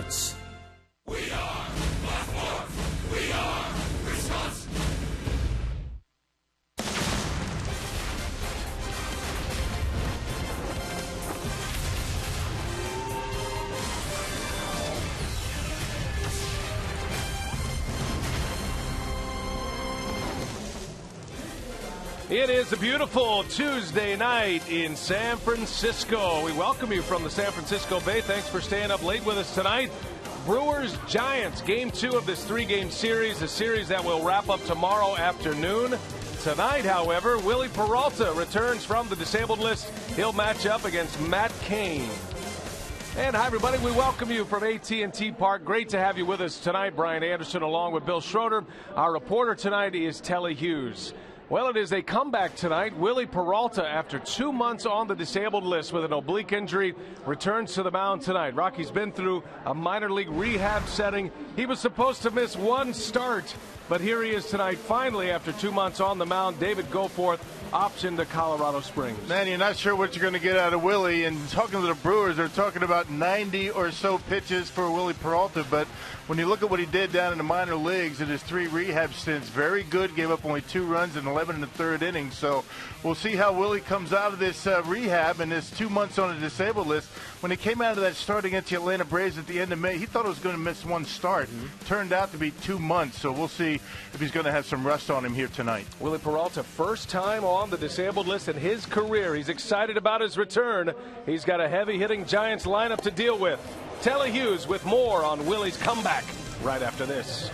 Sports. We are Baltimore. We are Wisconsin. It is a beautiful Tuesday night in San Francisco. We welcome you from the San Francisco Bay. Thanks for staying up late with us tonight. Brewers Giants, game 2 of this 3-game series, a series that will wrap up tomorrow afternoon. Tonight, however, Willie Peralta returns from the disabled list. He'll match up against Matt Cain. And hi, everybody. We welcome you from AT Park. Great to have you with us tonight. Brian Anderson along with Bill Schroeder. Our reporter tonight is Telly Hughes. Well, it is a comeback tonight. Willie Peralta, after 2 months on the disabled list with an oblique injury, returns to the mound tonight. Rocky's been through a minor league rehab setting. He was supposed to miss 1 start, but here he is tonight, finally, after 2 months on the mound. David Goforth optioned to Colorado Springs. Man, you're not sure what you're going to get out of Willie. And talking to the Brewers, they're talking about 90 or so pitches for Willie Peralta. But when you look at what he did down in the minor leagues in his 3 rehab stints, very good. Gave up only 2 runs in 11 1/3 innings. So we'll see how Willie comes out of this rehab and this 2 months on the disabled list. When he came out of that start against the Atlanta Braves at the end of May, he thought he was going to miss 1 start. Turned out to be 2 months. So we'll see if he's going to have some rust on him here tonight. Willie Peralta, first time on the disabled list in his career. He's excited about his return. He's got a heavy-hitting Giants lineup to deal with. Telly Hughes with more on Willie's comeback right after this.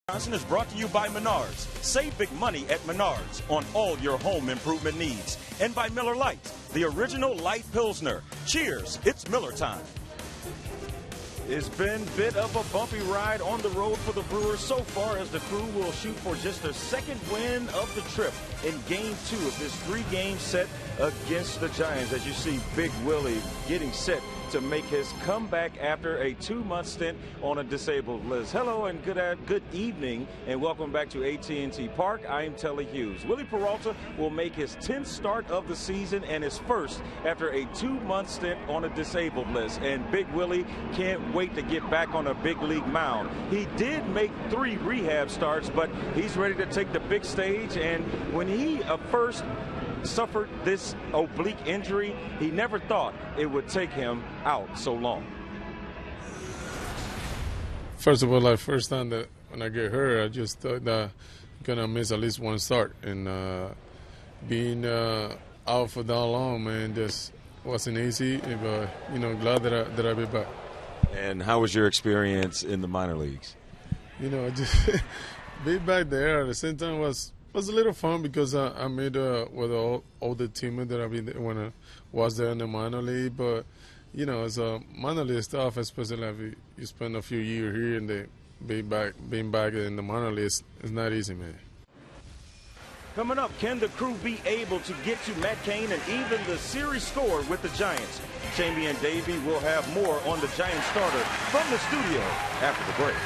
Wisconsin is brought to you by Menards. Save big money at Menards on all your home improvement needs. And by Miller Lite, the original light Pilsner. Cheers, it's Miller time. It's been a bit of a bumpy ride on the road for the Brewers so far, as the crew will shoot for just their 2nd win of the trip in Game 2 of this 3-game set against the Giants. As you see, Big Willie getting set to make his comeback after a 2-month stint on a disabled list. Hello and good evening, and welcome back to AT Park. I am Telly Hughes. Willie Peralta will make his 10th start of the season and his first after a 2-month stint on a disabled list. And Big Willie can't wait to get back on a big league mound. He did make 3 rehab starts, but he's ready to take the big stage. And when he first suffered this oblique injury, he never thought it would take him out so long. First of all, first time that when I get hurt, I just thought that I'm gonna miss at least one start. And being out for that long, man, just wasn't easy. But glad that I be back. And how was your experience in the minor leagues? Just being back there at the same time was a little fun because I made with all the teammates that I've been when I was there in the minor league. But as a minor league stuff, especially if you spend a few years here and then being back in the minor league, it's not easy, man. Coming up, can the crew be able to get to Matt Cain and even the series score with the Giants? Jamie and Davey will have more on the Giants starter from the studio after the break.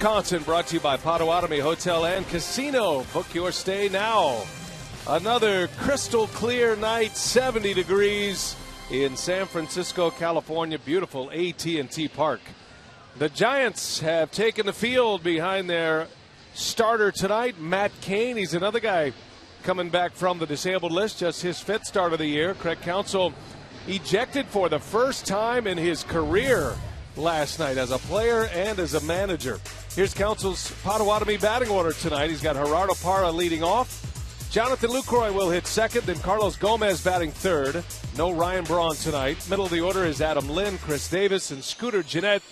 Wisconsin, brought to you by Potawatomi Hotel and Casino. Book your stay now. Another crystal clear night, 70 degrees in San Francisco, California. Beautiful AT&T Park. The Giants have taken the field behind their starter tonight, Matt Cain. He's another guy coming back from the disabled list, just his 5th start of the year. Craig Counsell ejected for the first time in his career last night as a player and as a manager. Here's Counsell's Potawatomi batting order tonight. He's got Gerardo Parra leading off. Jonathan Lucroy will hit second, then Carlos Gomez batting third. No Ryan Braun tonight. Middle of the order is Adam Lynn, Chris Davis, and Scooter Gennett.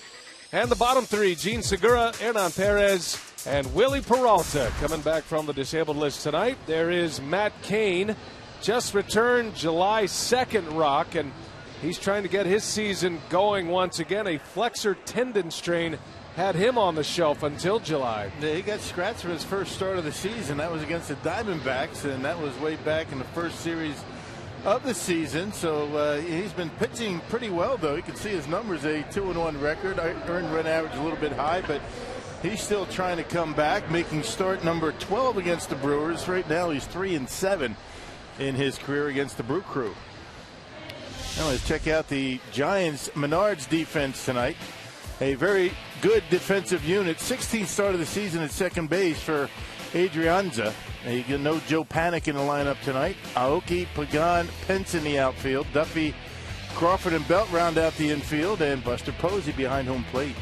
And the bottom three, Gene Segura, Hernan Perez, and Willie Peralta coming back from the disabled list tonight. There is Matt Cain, just returned July 2nd, Rock, and he's trying to get his season going once again. A flexor tendon strain had him on the shelf until July. Yeah, he got scratched for his first start of the season. That was against the Diamondbacks, and that was way back in the first series of the season. So he's been pitching pretty well, though. You can see his numbers, a 2-1 record. Earned run average a little bit high, but he's still trying to come back, making start number 12 against the Brewers. Right now he's 3-7 in his career against the Brew Crew. Now let's check out the Giants Menards defense tonight. A very good defensive unit. 16th start of the season at second base for Adrianza. You get no Joe Panic in the lineup tonight. Aoki, Pagan, Pence in the outfield. Duffy, Crawford, and Belt round out the infield, and Buster Posey behind home plate.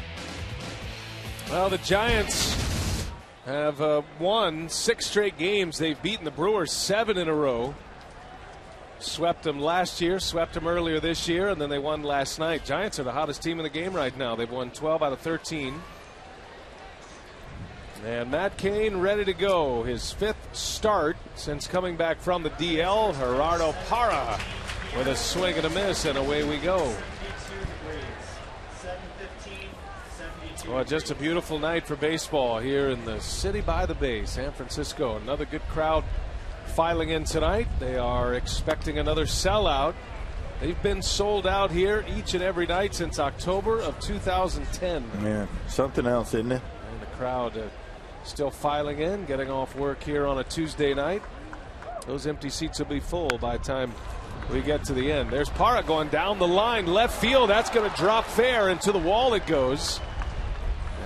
Well, the Giants have won 6 straight games. They've beaten the Brewers 7 in a row. Swept them last year, swept them earlier this year, and then they won last night. Giants are the hottest team in the game right now. They've won 12 out of 13. And Matt Cain ready to go. His 5th start since coming back from the DL. Gerardo Parra with a swing and a miss, and away we go. Well, just a beautiful night for baseball here in the city by the bay, San Francisco. Another good crowd filing in tonight. They are expecting another sellout. They've been sold out here each and every night since October of 2010. Man, something else, isn't it? And the crowd still filing in, getting off work here on a Tuesday night. Those empty seats will be full by the time we get to the end. There's Parra going down the line, left field. That's going to drop fair, and to the wall it goes.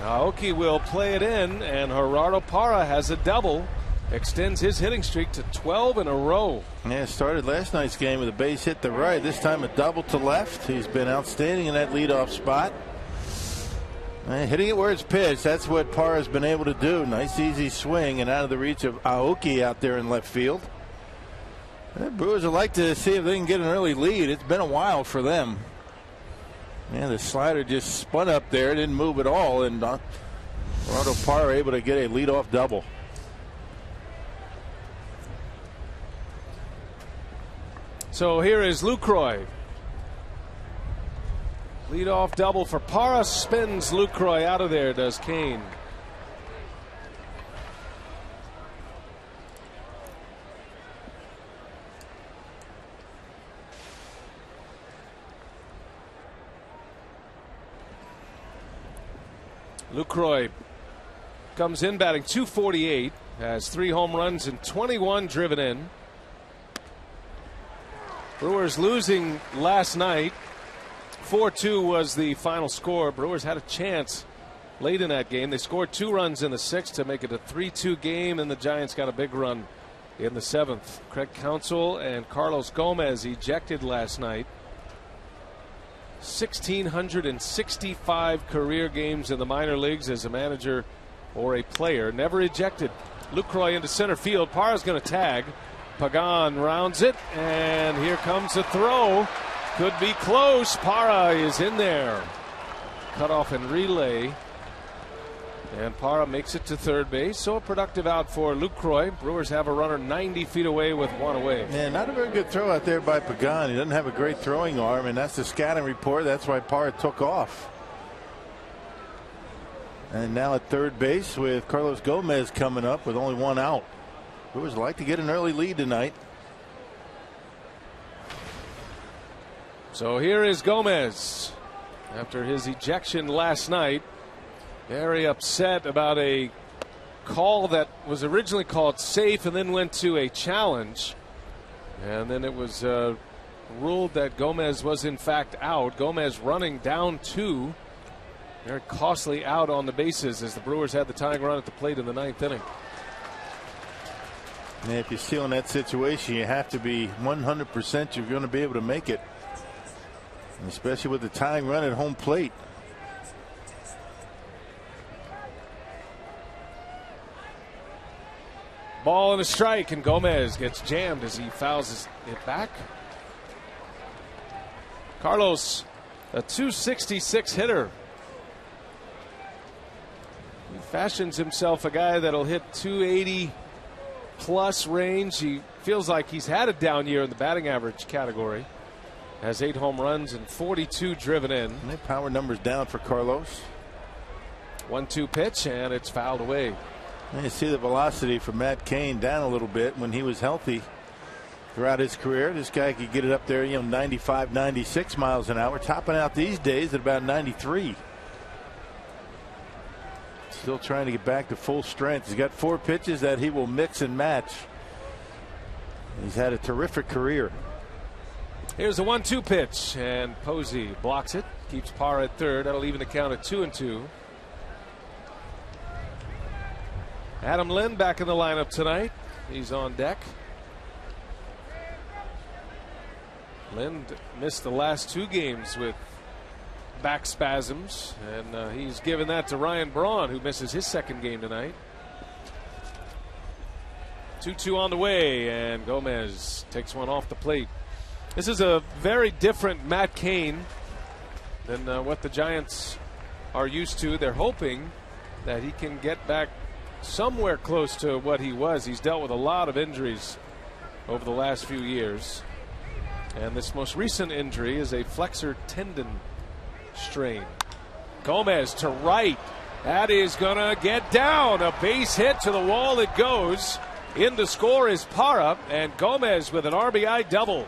Aoki will play it in, and Gerardo Parra has a double. Extends his hitting streak to 12 in a row. Yeah, started last night's game with a base hit to right. This time a double to left. He's been outstanding in that leadoff spot. Hitting it where it's pitched. That's what Parra's been able to do. Nice easy swing and out of the reach of Aoki out there in left field. The Brewers would like to see if they can get an early lead. It's been a while for them. Man, the slider just spun up there, didn't move at all, and Gerardo Parra able to get a leadoff double. So here is Lucroy. Leadoff double for Parra, spins Lucroy out of there, does Cain. Lucroy comes in batting .248, has 3 home runs and 21 driven in. Brewers losing last night. 4-2 was the final score. Brewers had a chance late in that game. They scored 2 runs in the 6th to make it a 3-2 game, and the Giants got a big run in the 7th. Craig Counsell and Carlos Gomez ejected last night. 1,665 career games in the minor leagues as a manager or a player. Never ejected. Lucroy into center field. Parra's going to tag. Pagan rounds it, and here comes the throw. Could be close. Parra is in there. Cut off and relay. And Parra makes it to third base. So a productive out for Lucroy. Brewers have a runner 90 feet away with 1 away. Yeah, not a very good throw out there by Pagan. He doesn't have a great throwing arm, and that's the scouting report. That's why Parra took off. And now at third base with Carlos Gomez coming up with only 1 out. Brewers like to get an early lead tonight. So here is Gomez after his ejection last night. Very upset about a call that was originally called safe and then went to a challenge. And then it was ruled that Gomez was in fact out. Gomez running down 2. Very costly out on the bases as the Brewers had the tying run at the plate in the 9th inning. And if you're still in that situation, you have to be 100% you're going to be able to make it. And especially with the tying run at home plate. Ball and a strike, and Gomez gets jammed as he fouls it back. Carlos, a .266 hitter. He fashions himself a guy that'll hit 280 plus range. He feels like he's had a down year in the batting average category. Has 8 home runs and 42 driven in. And the power numbers down for Carlos. 1-2 pitch, and it's fouled away. And you see the velocity for Matt Cain down a little bit when he was healthy throughout his career. This guy could get it up there, 95, 96 miles an hour, topping out these days at about 93. Still trying to get back to full strength. He's got 4 pitches that he will mix and match. He's had a terrific career. Here's a 1-2 pitch, and Posey blocks it, keeps Parra at third. That'll even the count at 2-2. Adam Lind back in the lineup tonight. He's on deck. Lind missed the last 2 games with back spasms, and he's given that to Ryan Braun, who misses his 2nd game tonight. 2-2 on the way, and Gomez takes one off the plate. This is a very different Matt Cain than what the Giants are used to. They're hoping that he can get back somewhere close to what he was. He's dealt with a lot of injuries over the last few years, and this most recent injury is a flexor tendon strain. Gomez to right. That is gonna get down. A base hit to the wall it goes. In to score is Parra, and Gomez with an RBI double.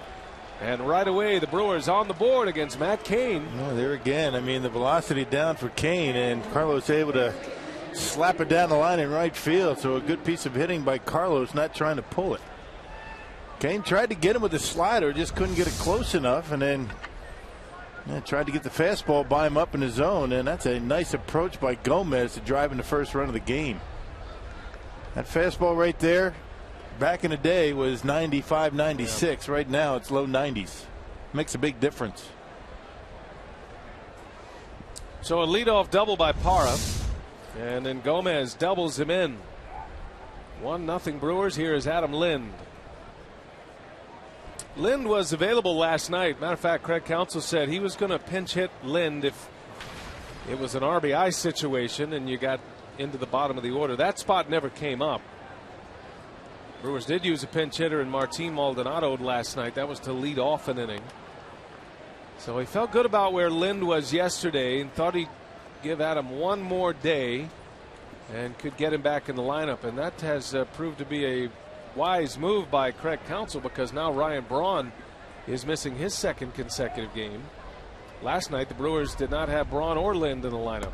And right away the Brewers on the board against Matt Cain. Well, there again, I mean, the velocity down for Cain, and Carlos able to slap it down the line in right field. So a good piece of hitting by Carlos, not trying to pull it. Cain tried to get him with the slider, just couldn't get it close enough, and then tried to get the fastball by him up in the zone. And that's a nice approach by Gomez to drive in the first run of the game. That fastball right there back in the day was 95, 96. Right now it's low 90s. Makes a big difference. So a leadoff double by Parra, and then Gomez doubles him in. 1-0 Brewers. Here is Adam Lind. Lind was available last night. Matter of fact, Craig Counsell said he was going to pinch hit Lind if it was an RBI situation and you got into the bottom of the order. That spot never came up. Brewers did use a pinch hitter in Martin Maldonado last night. That was to lead off an inning. So he felt good about where Lind was yesterday and thought he'd give Adam one more day and could get him back in the lineup. And that has proved to be a wise move by Craig Counsell, because now Ryan Braun is missing his 2nd consecutive game. Last night the Brewers did not have Braun or Lind in the lineup.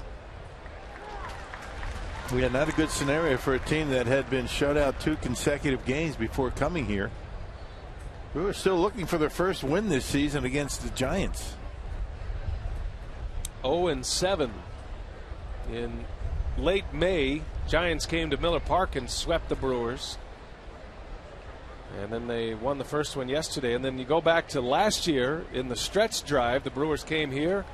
Yeah, not a good scenario for a team that had been shut out 2 consecutive games before coming here. Brewers still looking for their first win this season against the Giants. 0-7 in late May. Giants came to Miller Park and swept the Brewers. And then they won the first one yesterday. And then you go back to last year in the stretch drive, the Brewers came here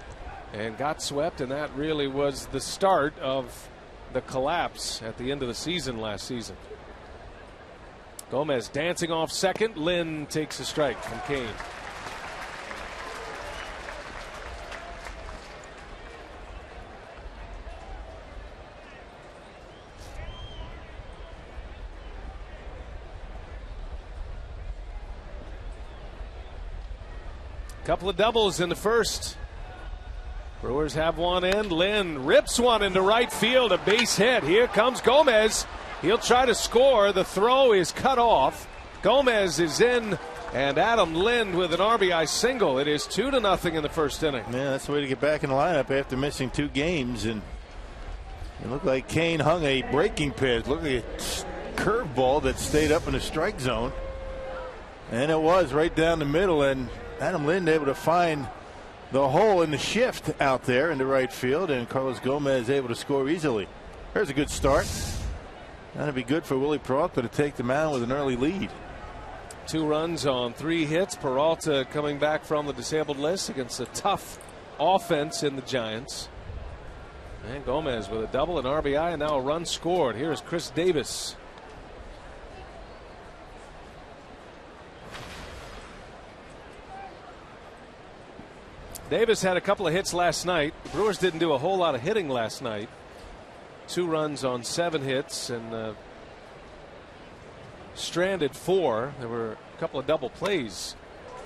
and got swept, and that really was the start of the collapse at the end of the season last season. Gomez dancing off second. Lind takes a strike from Cain. Couple of doubles in the first. Brewers have one in. Lind rips one into right field, a base hit. Here comes Gomez. He'll try to score. The throw is cut off. Gomez is in, and Adam Lind with an RBI single. It is 2-0 in the first inning. Yeah, that's the way to get back in the lineup after missing 2 games. And It looked like Kane hung a breaking pitch. Looked like a curveball that stayed up in the strike zone. And it was right down the middle, and Adam Lind able to find the hole in the shift out there in the right field, and Carlos Gomez able to score easily. There's a good start. That'll be good for Willie Peralta to take the mound with an early lead. 2 runs on 3 hits. Peralta coming back from the disabled list against a tough offense in the Giants. And Gomez with a double, an RBI, and now a run scored. Here is Chris Davis. Davis had a couple of hits last night. The Brewers didn't do a whole lot of hitting last night. 2 runs on 7 hits and stranded 4. There were a couple of double plays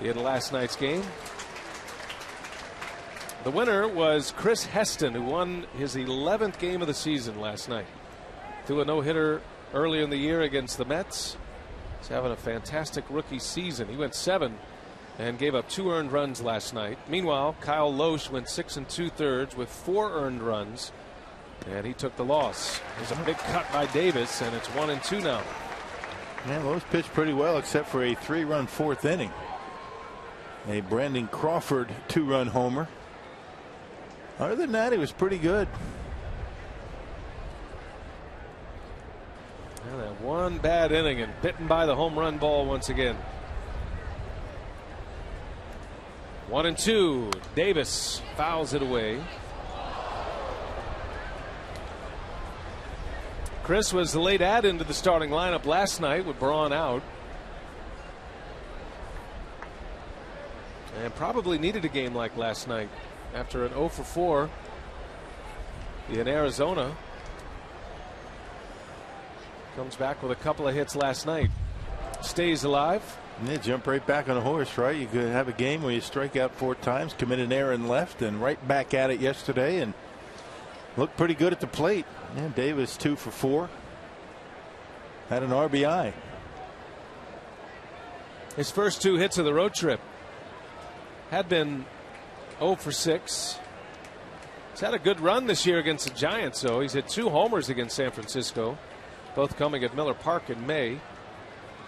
in last night's game. The winner was Chris Heston, who won his 11th game of the season last night. Threw a no-hitter early in the year against the Mets. He's having a fantastic rookie season. He went 7 and gave up 2 earned runs last night. Meanwhile, Kyle Loesch went 6 2/3 with 4 earned runs, and he took the loss. There's a big cut by Davis, and it's 1-2 now. Yeah, Loesch pitched pretty well except for a 3-run 4th inning. A Brandon Crawford 2-run homer. Other than that, he was pretty good. And that one bad inning and bitten by the home run ball once again. 1-2. Davis fouls it away. Chris was the late add into the starting lineup last night with Braun out. And probably needed a game like last night after an 0 for 4 in Arizona. Comes back with a couple of hits last night. Stays alive. Yeah, jump right back on a horse, right? You could have a game where you strike out 4 times, commit an error and left, and right back at it yesterday, and looked pretty good at the plate. Yeah, Davis 2 for 4. Had an RBI. His first 2 hits of the road trip. Had been 0 for 6. He's had a good run this year against the Giants, though. He's hit 2 homers against San Francisco, both coming at Miller Park in May.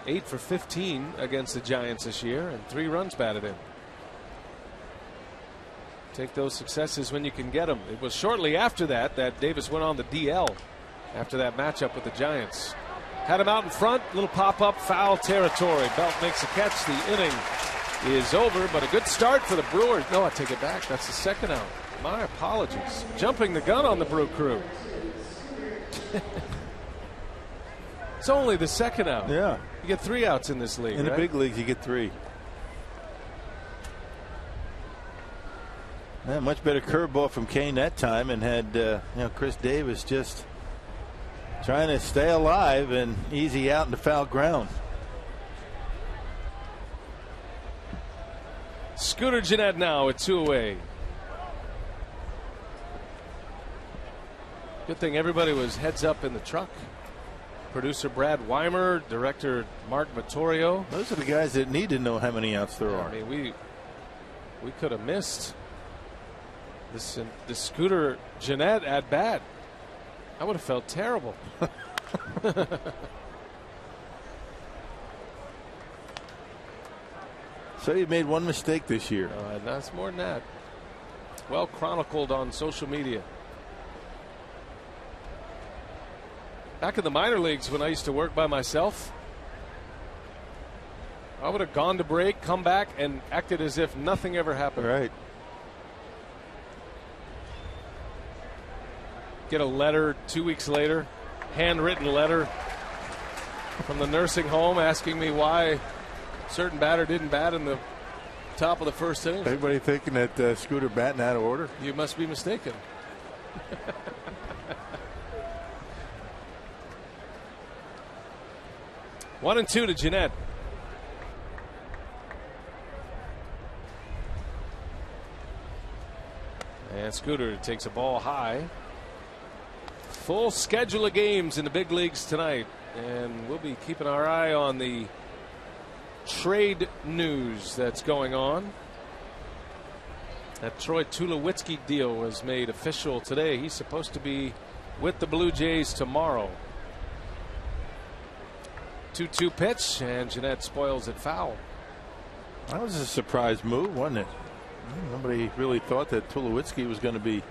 8 for 15 against the Giants this year, and 3 runs batted in. Take those successes when you can get them. It was shortly after that Davis went on the DL after that matchup with the Giants. Had him out in front, little pop-up, foul territory. Belt makes a catch. The inning is over, but a good start for the Brewers. No, I take it back. That's the second out. My apologies. Jumping the gun on the Brew Crew. It's only the second out. Yeah. You get 3 outs in this league. In right? the big leagues, you get 3. Yeah, much better curveball from Kane that time, and had Chris Davis just trying to stay alive and easy out in the foul ground. Scooter Gennett now at 2 away. Good thing everybody was heads up in the truck. Producer Brad Weimer, director Mark Vittorio. Those are the guys that need to know how many outs there are. I mean, we could have missed this Scooter Gennett at bat. I would have felt terrible. So you made 1 mistake this year. That's more than that. Well chronicled on social media. Back in the minor leagues when I used to work by myself, I would have gone to break, come back, and acted as if nothing ever happened. Right. Get a letter 2 weeks later, handwritten letter from the nursing home asking me why certain batter didn't bat in the top of the first inning. Everybody thinking that Scooter batting out of order? You must be mistaken. 1-2 to Gennett. And Scooter takes a ball high. Full schedule of games in the big leagues tonight, and we'll be keeping our eye on the trade news that's going on. That Troy Tulowitzki deal was made official today. He's supposed to be with the Blue Jays tomorrow. 2-2 pitch, and Jeanette spoils it foul. That was a surprise move, wasn't it? Nobody really thought that Tulowitzki was going to be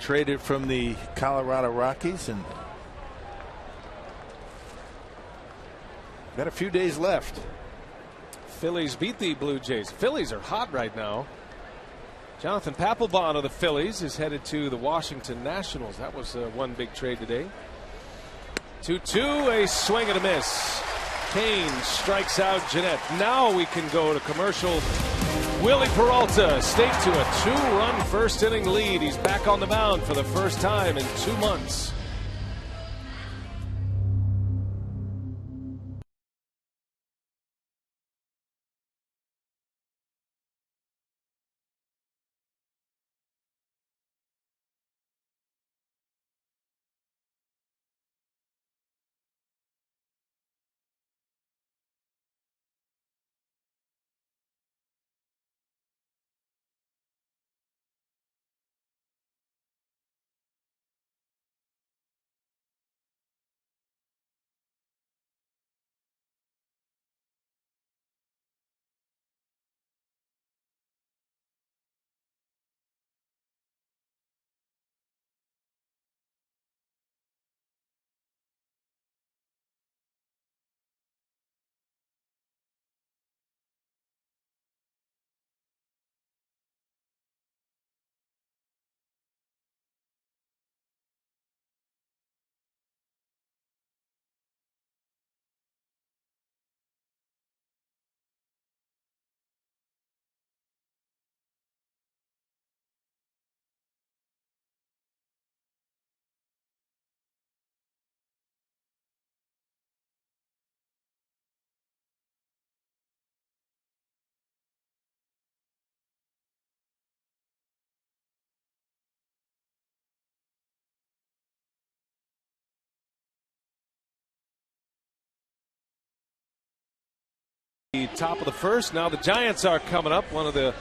traded from the Colorado Rockies, and got a few days left. Phillies beat the Blue Jays. Phillies are hot right now. Jonathan Papelbon of the Phillies is headed to the Washington Nationals. That was one big trade today. 2-2, a swing and a miss. Kane strikes out Jeanette. Now we can go to commercial. Willie Peralta staked to a 2-run first inning lead. He's back on the mound for the first time in 2 months. The top of the first. Now the Giants are coming up. One of the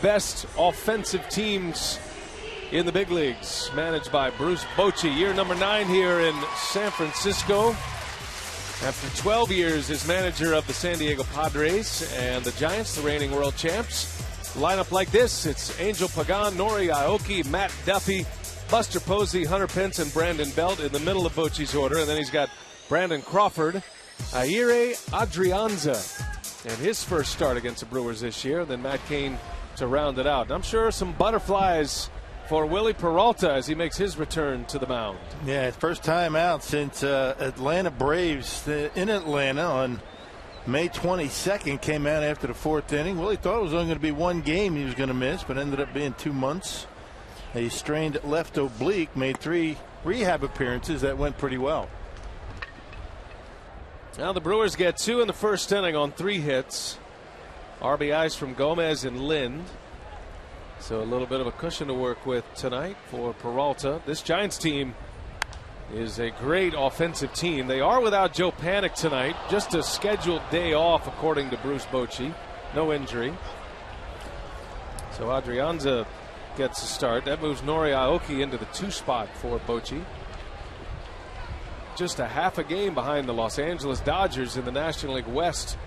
best offensive teams in the big leagues, managed by Bruce Bochy. Year number 9 here in San Francisco. After 12 years as manager of the San Diego Padres, and the Giants, the reigning world champs. Lineup like this: it's Angel Pagan, Nori Aoki, Matt Duffy, Buster Posey, Hunter Pence, and Brandon Belt in the middle of Bochy's order. And then he's got Brandon Crawford, Aire Adrianza, and his first start against the Brewers this year. And then Matt Cain to round it out. And I'm sure some butterflies for Willie Peralta as he makes his return to the mound. Yeah, first time out since Atlanta Braves in Atlanta on May 22nd came out after the 4th inning. Willie thought it was only going to be one game he was going to miss, but ended up being 2 months. A strained left oblique, made 3 rehab appearances that went pretty well. Now the Brewers get 2 in the first inning on 3 hits. RBIs from Gomez and Lind. So a little bit of a cushion to work with tonight for Peralta. This Giants team is a great offensive team. They are without Joe Panik tonight. Just a scheduled day off according to Bruce Bochy. No injury. So Adrianza gets a start. That moves Nori Aoki into the 2 spot for Bochy. Just a half a game behind the Los Angeles Dodgers in the National League West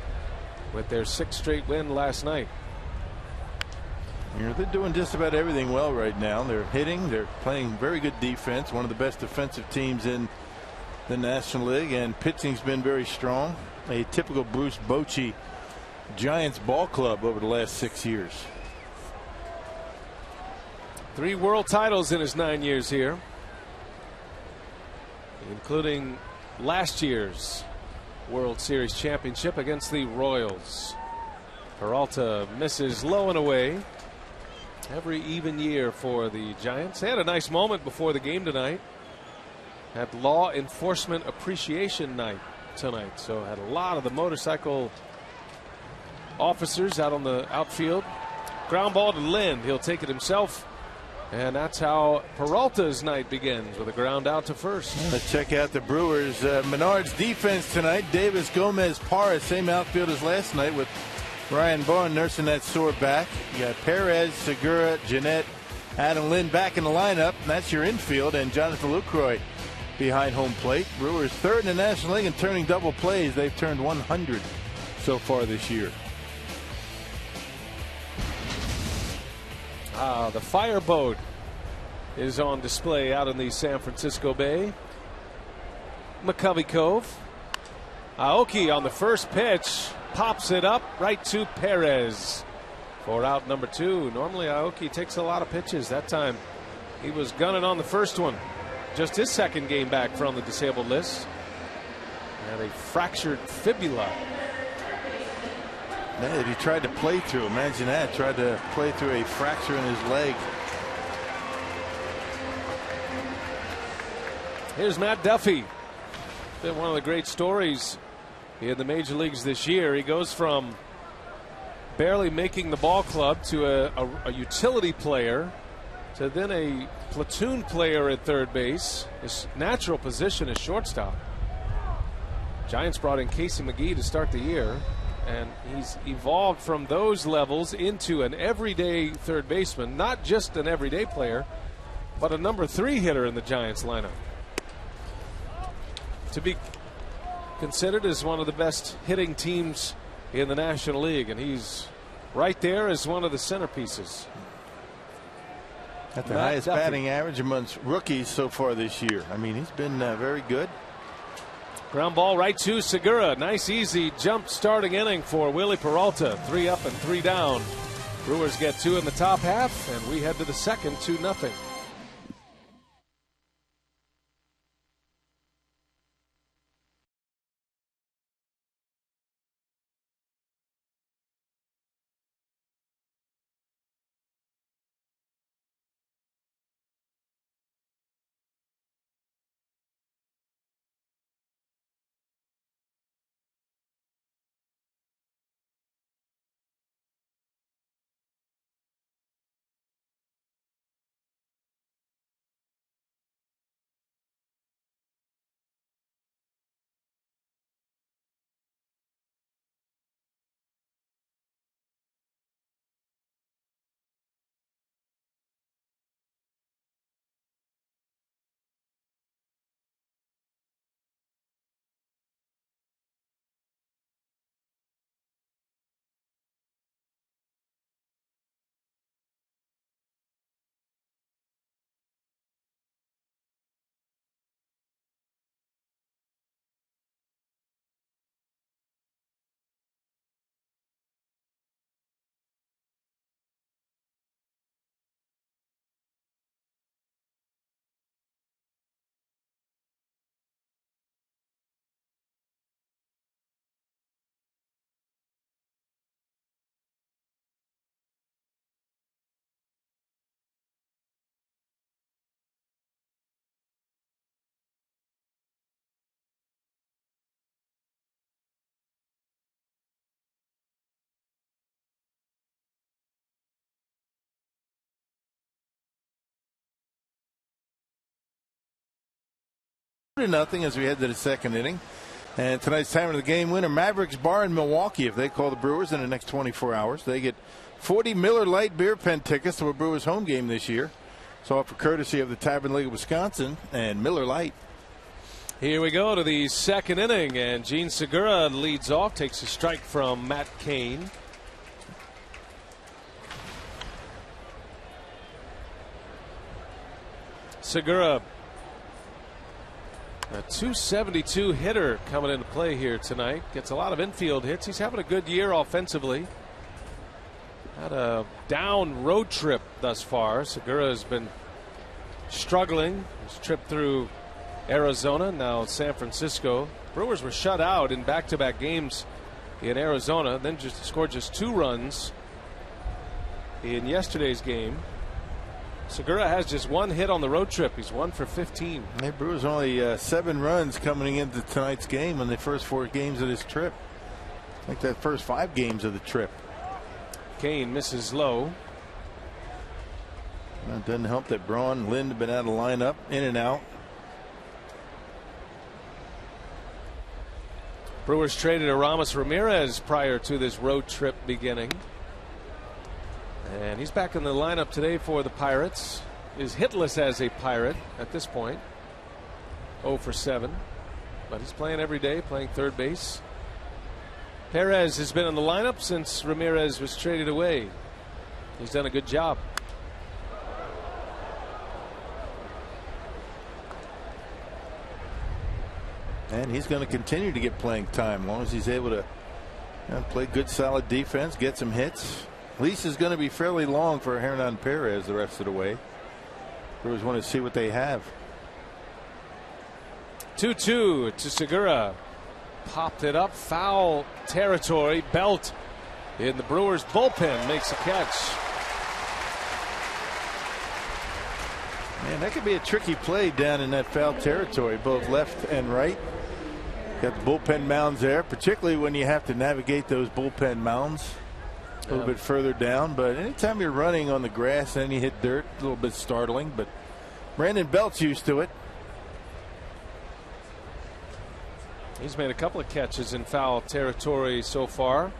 with their 6th straight win last night. They're doing just about everything well right now. They're hitting, they're playing very good defense, one of the best defensive teams in the National League, and pitching's been very strong. A typical Bruce Bochy Giants ball club over the last 6 years. 3 world titles in his 9 years here, including last year's World Series championship against the Royals. Peralta misses low and away. Every even year for the Giants. They had a nice moment before the game tonight. Had Law Enforcement Appreciation Night tonight. So had a lot of the motorcycle officers out on the outfield. Ground ball to Lind. He'll take it himself. And that's how Peralta's night begins, with a ground out to first. Let's check out the Brewers. Menard's defense tonight. Davis, Gomez, Parra, same outfield as last night, with Ryan Vaughn nursing that sore back. You got Perez, Segura, Jeanette, Adam Lynn back in the lineup. And that's your infield, and Jonathan Lucroy behind home plate. Brewers third in the National League in turning double plays. They've turned 100 so far this year. The fireboat is on display out in the San Francisco Bay. McCovey Cove. Aoki on the first pitch pops it up right to Perez for out number 2. Normally Aoki takes a lot of pitches. That time he was gunning on the first one. Just his second game back from the disabled list. And a fractured fibula. Man, he tried to play through. Imagine that. Tried to play through a fracture in his leg. Here's Matt Duffy. Been one of the great stories in the major leagues this year. He goes from barely making the ball club to a utility player to then a platoon player at third base. His natural position is shortstop. Giants brought in Casey McGee to start the year, and he's evolved from those levels into an everyday third baseman, not just an everyday player, but a number 3 hitter in the Giants lineup. To be considered as one of the best hitting teams in the National League, and he's right there as one of the centerpieces. At the highest batting average amongst rookies so far this year. I mean, he's been very good. Ground ball right to Segura. Nice easy jump starting inning for Willie Peralta. 3 up and 3 down. Brewers get 2 in the top half, and we head to the second, 2-0. Nothing as we head to the second inning. And tonight's time of the game winner, Mavericks Bar in Milwaukee. If they call the Brewers in the next 24 hours, they get 40 Miller Lite beer pen tickets to a Brewers home game this year. It's all for courtesy of the Tavern League of Wisconsin and Miller Lite. Here we go to the second inning, and Gene Segura leads off, takes a strike from Matt Cain. Segura, a .272 hitter coming into play here tonight. Gets a lot of infield hits. He's having a good year offensively. Had a down road trip thus far. Segura has been struggling. His trip through Arizona, now San Francisco. Brewers were shut out in back-to-back games in Arizona, then just scored just 2 runs in yesterday's game. Segura has just 1 hit on the road trip. He's 1 for 15. Hey, Brewers only 7 runs coming into tonight's game in the first 4 games of this trip. Like that first 5 games of the trip. Cain misses low. That doesn't help that Braun and Lind have been out of lineup, in and out. Brewers traded Aramis Ramirez prior to this road trip beginning. And he's back in the lineup today for the Pirates. Is hitless as a Pirate at this point. 0 for 7. But he's playing every day, playing third base. Perez has been in the lineup since Ramirez was traded away. He's done a good job. And he's going to continue to get playing time as long as he's able to play good solid defense, get some hits. Lease is going to be fairly long for Hernan Perez the rest of the way. Brewers want to see what they have. 2-2 to Segura. Popped it up, foul territory. Belt in the Brewers bullpen makes a catch. Man, that could be a tricky play down in that foul territory, both left and right. Got the bullpen mounds there, particularly when you have to navigate those bullpen mounds a little bit further down. But anytime you're running on the grass and you hit dirt, a little bit startling. But Brandon Belt's used to it. He's made a couple of catches in foul territory so far.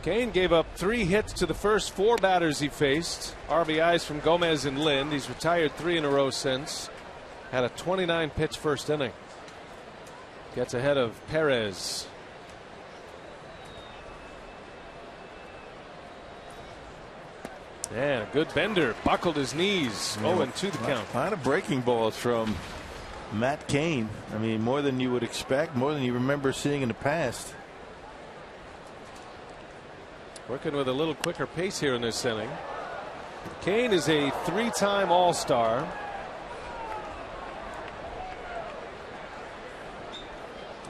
Kane gave up 3 hits to the first 4 batters he faced. RBIs from Gomez and Lind. He's retired 3 in a row since. Had a 29 pitch first inning. Gets ahead of Perez. And a good bender. Buckled his knees. 0-2 the count. A lot of breaking balls from Matt Cain. I mean, more than you would expect, more than you remember seeing in the past. Working with a little quicker pace here in this inning. Cain is a 3-time All-Star.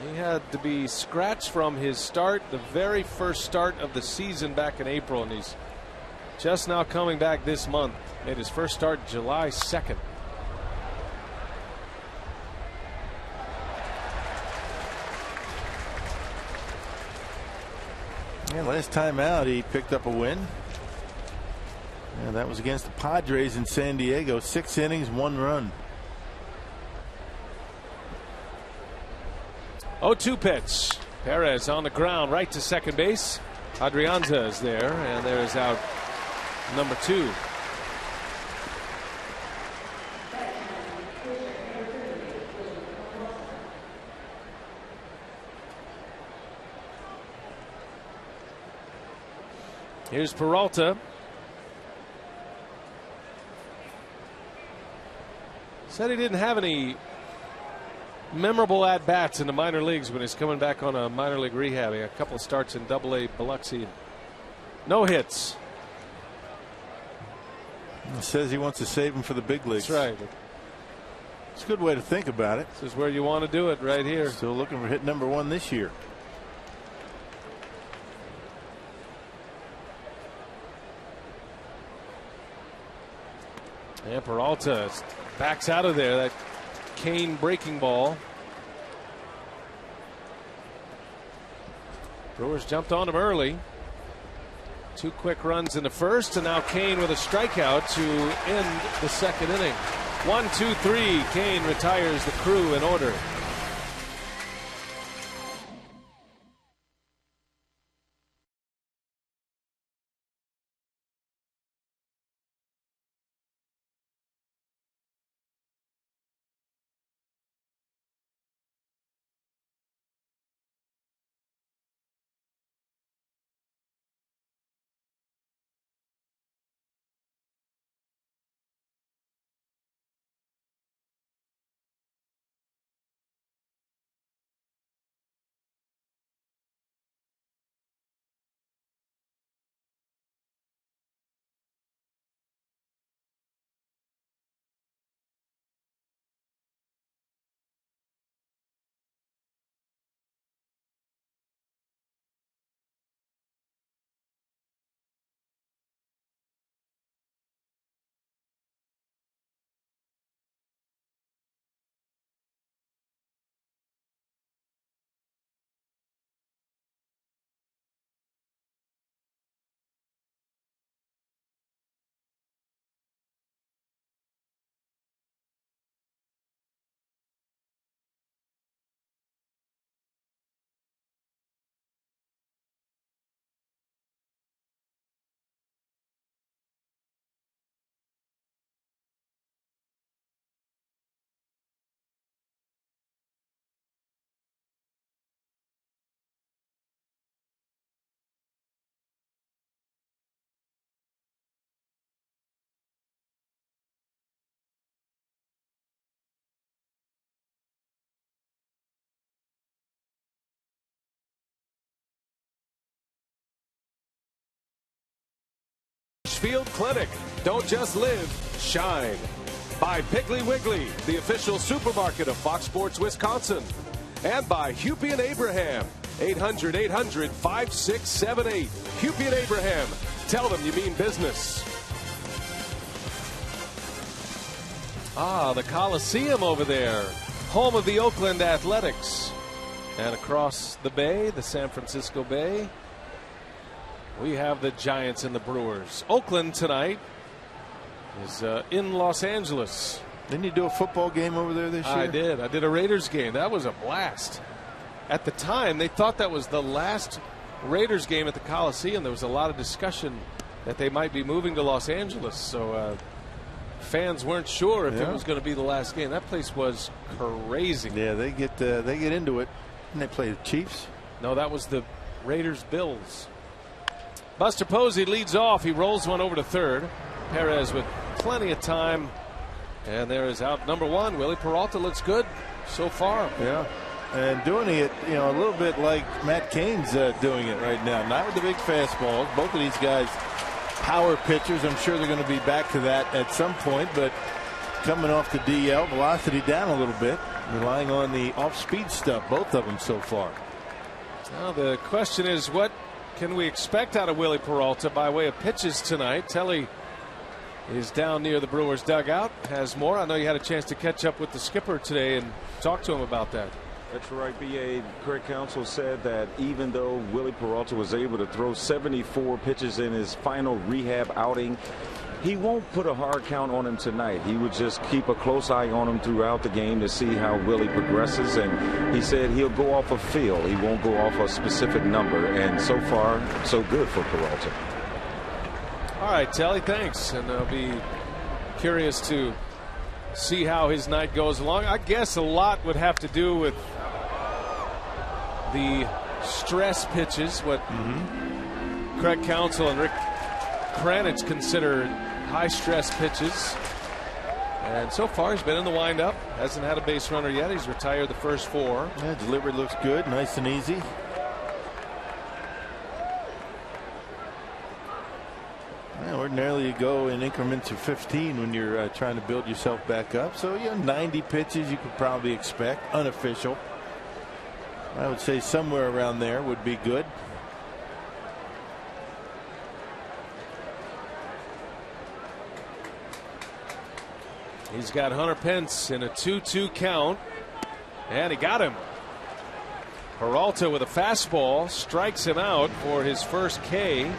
He had to be scratched from his start, the very first start of the season back in April, and he's just now coming back this month. Made his first start July 2nd. And last time out, he picked up a win. And that was against the Padres in San Diego. 6 innings, 1 run. 0-2 pitch. Perez on the ground, right to second base. Adrianza is there, and there is out number 2. Here's Peralta. Said he didn't have any memorable at-bats in the minor leagues when he's coming back on a minor league rehab. He had a couple of starts in AA Biloxi. No hits. He says he wants to save him for the big leagues. That's right. It's a good way to think about it. This is where you want to do it, right here. Still looking for hit number 1 this year. And Peralta backs out of there. That Kane breaking ball. Brewers jumped on him early. 2 quick runs in the first, and now Kane with a strikeout to end the second inning. 1-2-3. Kane retires the crew in order. Field Clinic. Don't just live, shine. By Piggly Wiggly, the official supermarket of Fox Sports Wisconsin. And by Hupy and Abraham, 800-800-5678. Hupy and Abraham, tell them you mean business. The Coliseum over there, home of the Oakland Athletics. And across the bay, the San Francisco Bay, we have the Giants and the Brewers. Oakland tonight is in Los Angeles. Didn't you do a football game over there this year? I did. I did a Raiders game. That was a blast. At the time, they thought that was the last Raiders game at the Coliseum. There was a lot of discussion that they might be moving to Los Angeles. So fans weren't sure if it was going to be the last game. That place was crazy. Yeah, they get into it. And they play the Chiefs. No, that was the Raiders-Bills. Buster Posey leads off. He rolls one over to third. Perez with plenty of time. And there is out number one. Willie Peralta looks good so far. Yeah. And doing it, a little bit like Matt Cain's doing it right now. Not with the big fastballs. Both of these guys power pitchers. I'm sure they're going to be back to that at some point. But coming off the DL, velocity down a little bit. Relying on the off-speed stuff, both of them so far. Now the question is, what can we expect out of Willie Peralta by way of pitches tonight? Telly is down near the Brewers dugout, has more. I know you had a chance to catch up with the skipper today and talk to him about that. That's right, B.A. Craig Counsell said that even though Willie Peralta was able to throw 74 pitches in his final rehab outing, he won't put a hard count on him tonight. He would just keep a close eye on him throughout the game to see how Willie progresses. And he said he'll go off a feel. He won't go off a specific number. And so far, so good for Peralta. All right, Telly, thanks. And I'll be curious to see how his night goes along. I guess a lot would have to do with the stress pitches, what Craig Counsell and Rick Kranich consider high stress pitches. And so far he's been in the windup, hasn't had a base runner yet. He's retired the first four. Yeah, delivery looks good, nice and easy. Yeah, ordinarily you go in increments of 15 when you're trying to build yourself back up. So 90 pitches you could probably expect, unofficial. I would say somewhere around there would be good. He's got Hunter Pence in a 2-2 count, and he got him. Peralta with a fastball strikes him out for his first K,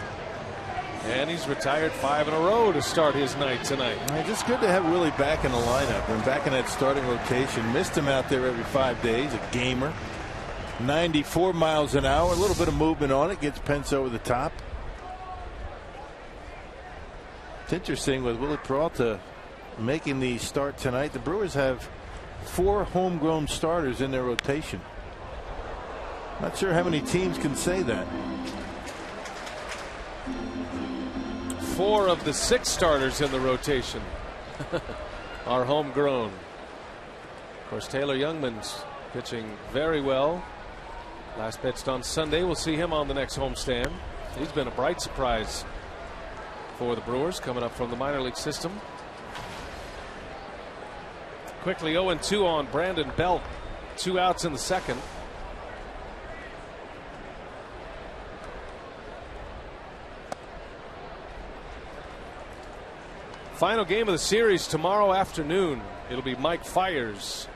and he's retired 5 in a row to start his night tonight. Just good to have Willie back in the lineup and back in that starting rotation. Missed him out there every 5 days. A gamer. 94 miles an hour, a little bit of movement on it, gets Pence over the top. It's interesting with Willie Peralta making the start tonight. The Brewers have 4 homegrown starters in their rotation. Not sure how many teams can say that. 4 of the 6 starters in the rotation are homegrown. Of course, Taylor Youngman's pitching very well. Last pitched on Sunday. We'll see him on the next homestand. He's been a bright surprise for the Brewers coming up from the minor league system. Quickly 0-2 on Brandon Belt. 2 outs in the second. Final game of the series tomorrow afternoon. It'll be Mike Fiers,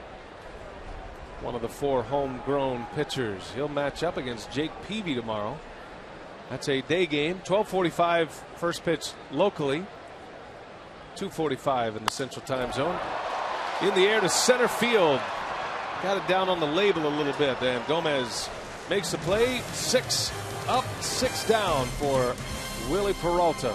one of the 4 homegrown pitchers. He'll match up against Jake Peavy tomorrow. That's a day game. 12:45 first pitch locally. 2:45 in the Central Time Zone. In the air to center field. Got it down on the label a little bit. And Gomez makes the play. 6 up, 6 down for Willie Peralta.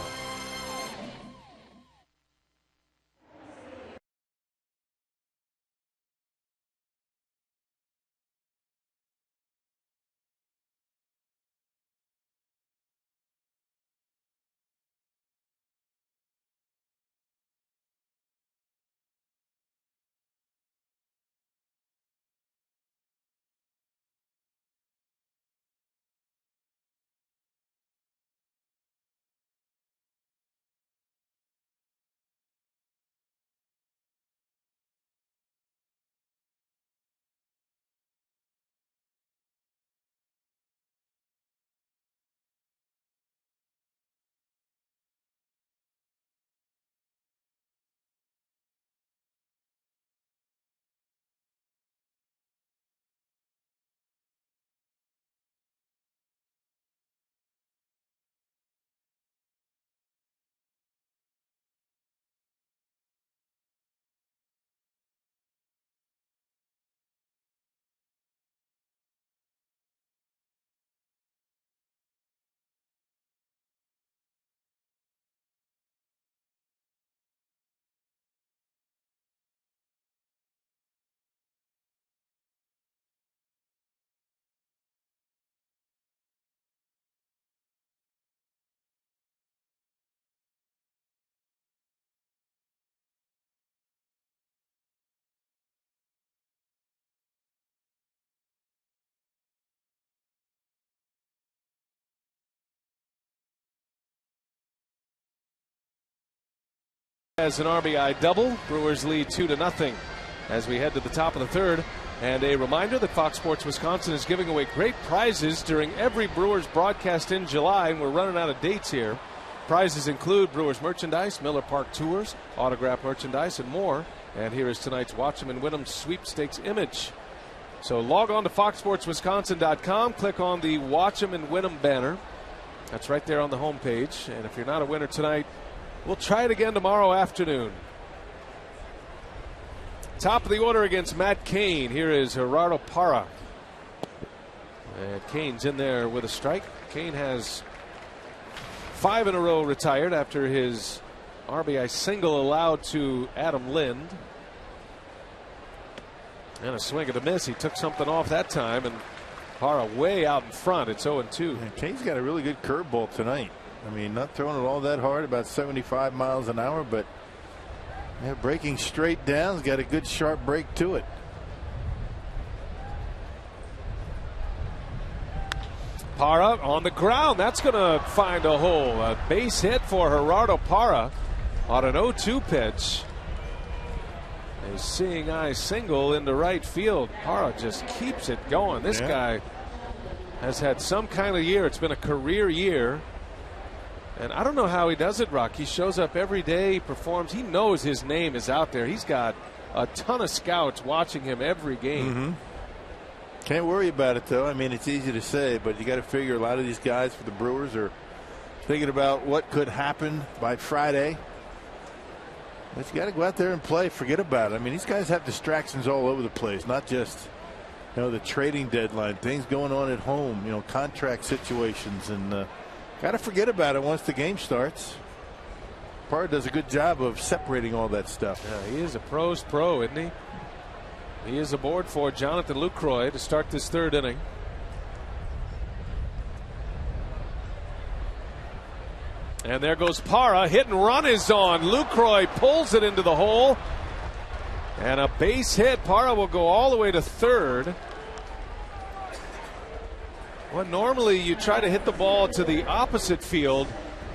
As an RBI double, Brewers lead 2-0 as we head to the top of the third. And a reminder that Fox Sports Wisconsin is giving away great prizes during every Brewers broadcast in July, and we're running out of dates here. Prizes include Brewers merchandise, Miller Park tours, autographed merchandise, and more. And here is tonight's Watch 'em and Win 'em sweepstakes image. So log on to foxsportswisconsin.com, click on the Watch 'em and Win 'em banner. That's right there on the homepage. And if you're not a winner tonight, we'll try it again tomorrow afternoon. Top of the order against Matt Cain. Here is Gerardo Parra. And Cain's in there with a strike. Cain has 5 in a row retired after his RBI single allowed to Adam Lind. And a swing and a miss. He took something off that time, and Parra way out in front. It's 0-2. And Cain's got a really good curveball tonight. I mean, not throwing it all that hard, about 75 miles an hour, but breaking straight down. He's got a good sharp break to it. Parra on the ground. That's going to find a hole. A base hit for Gerardo Parra on an 0-2 pitch. A seeing eye single into right field. Parra just keeps it going. This guy has had some kind of year. It's been a career year. And I don't know how he does it, Rock. He shows up every day, he performs. He knows his name is out there. He's got a ton of scouts watching him every game. Can't worry about it, though. I mean, it's easy to say, but you got to figure a lot of these guys for the Brewers are thinking about what could happen by Friday. But you got to go out there and play. Forget about it. I mean, these guys have distractions all over the place, not just, the trading deadline, things going on at home, contract situations, and got to forget about it once the game starts. Parra does a good job of separating all that stuff. Yeah, he is a pro's pro, isn't he? He is aboard for Jonathan Lucroy to start this third inning. And there goes Parra. Hit and run is on. Lucroy pulls it into the hole. And a base hit. Parra will go all the way to third. Well, normally you try to hit the ball to the opposite field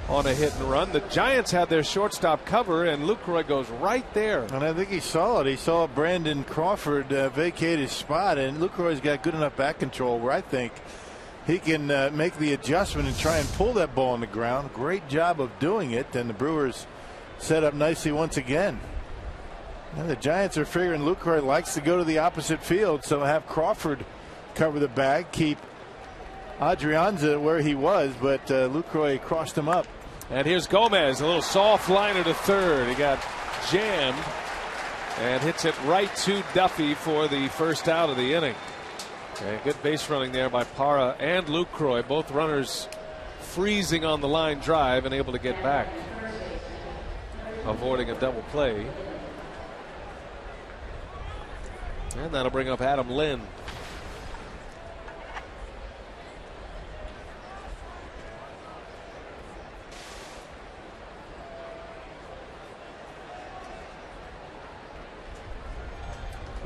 on a hit and run. The Giants had their shortstop cover, and Lucroy goes right there. And I think he saw it. He saw Brandon Crawford vacate his spot, and Lucroy's got good enough back control where I think he can make the adjustment and try and pull that ball on the ground. Great job of doing it, and the Brewers set up nicely once again. And the Giants are figuring Lucroy likes to go to the opposite field, so have Crawford cover the bag, keep Adrianza where he was, but Lucroy crossed him up. And here's Gomez, a little soft liner to third. He got jammed and hits it right to Duffy for the first out of the inning. And good base running there by Parra and Lucroy, both runners freezing on the line drive and able to get back, avoiding a double play. And that'll bring up Adam Lind.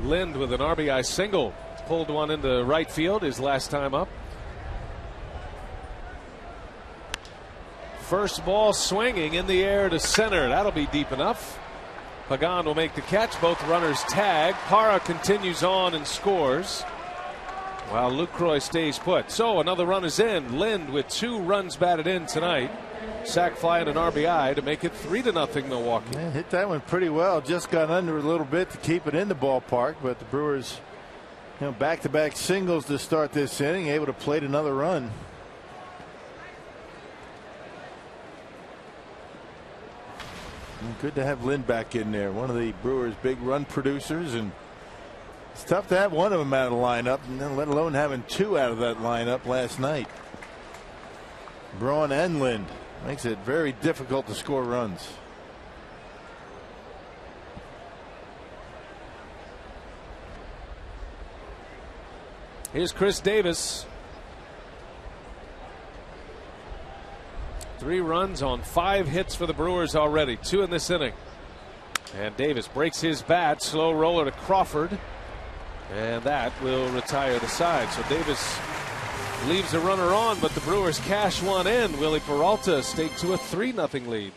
Lind with an RBI single. Pulled one into right field his last time up. First ball swinging in the air to center. That'll be deep enough. Pagan will make the catch. Both runners tag. Parra continues on and scores, while Lucroy stays put. So another run is in. Lind with 2 runs batted in tonight. Sac fly and an RBI to make it 3-0 Milwaukee. Man, hit that one pretty well. Just got under a little bit to keep it in the ballpark, but the Brewers, back-to-back singles to start this inning, able to plate another run. And good to have Lind back in there, one of the Brewers' big run producers, and it's tough to have one of them out of the lineup, and then let alone having 2 out of that lineup last night. Braun and Lind. Makes it very difficult to score runs. Here's Chris Davis. 3 runs on 5 hits for the Brewers already. 2 in this inning. And Davis breaks his bat. Slow roller to Crawford. And that will retire the side. So Davis leaves a runner on, but the Brewers cash one in. Willie Peralta stake to a 3-0 lead.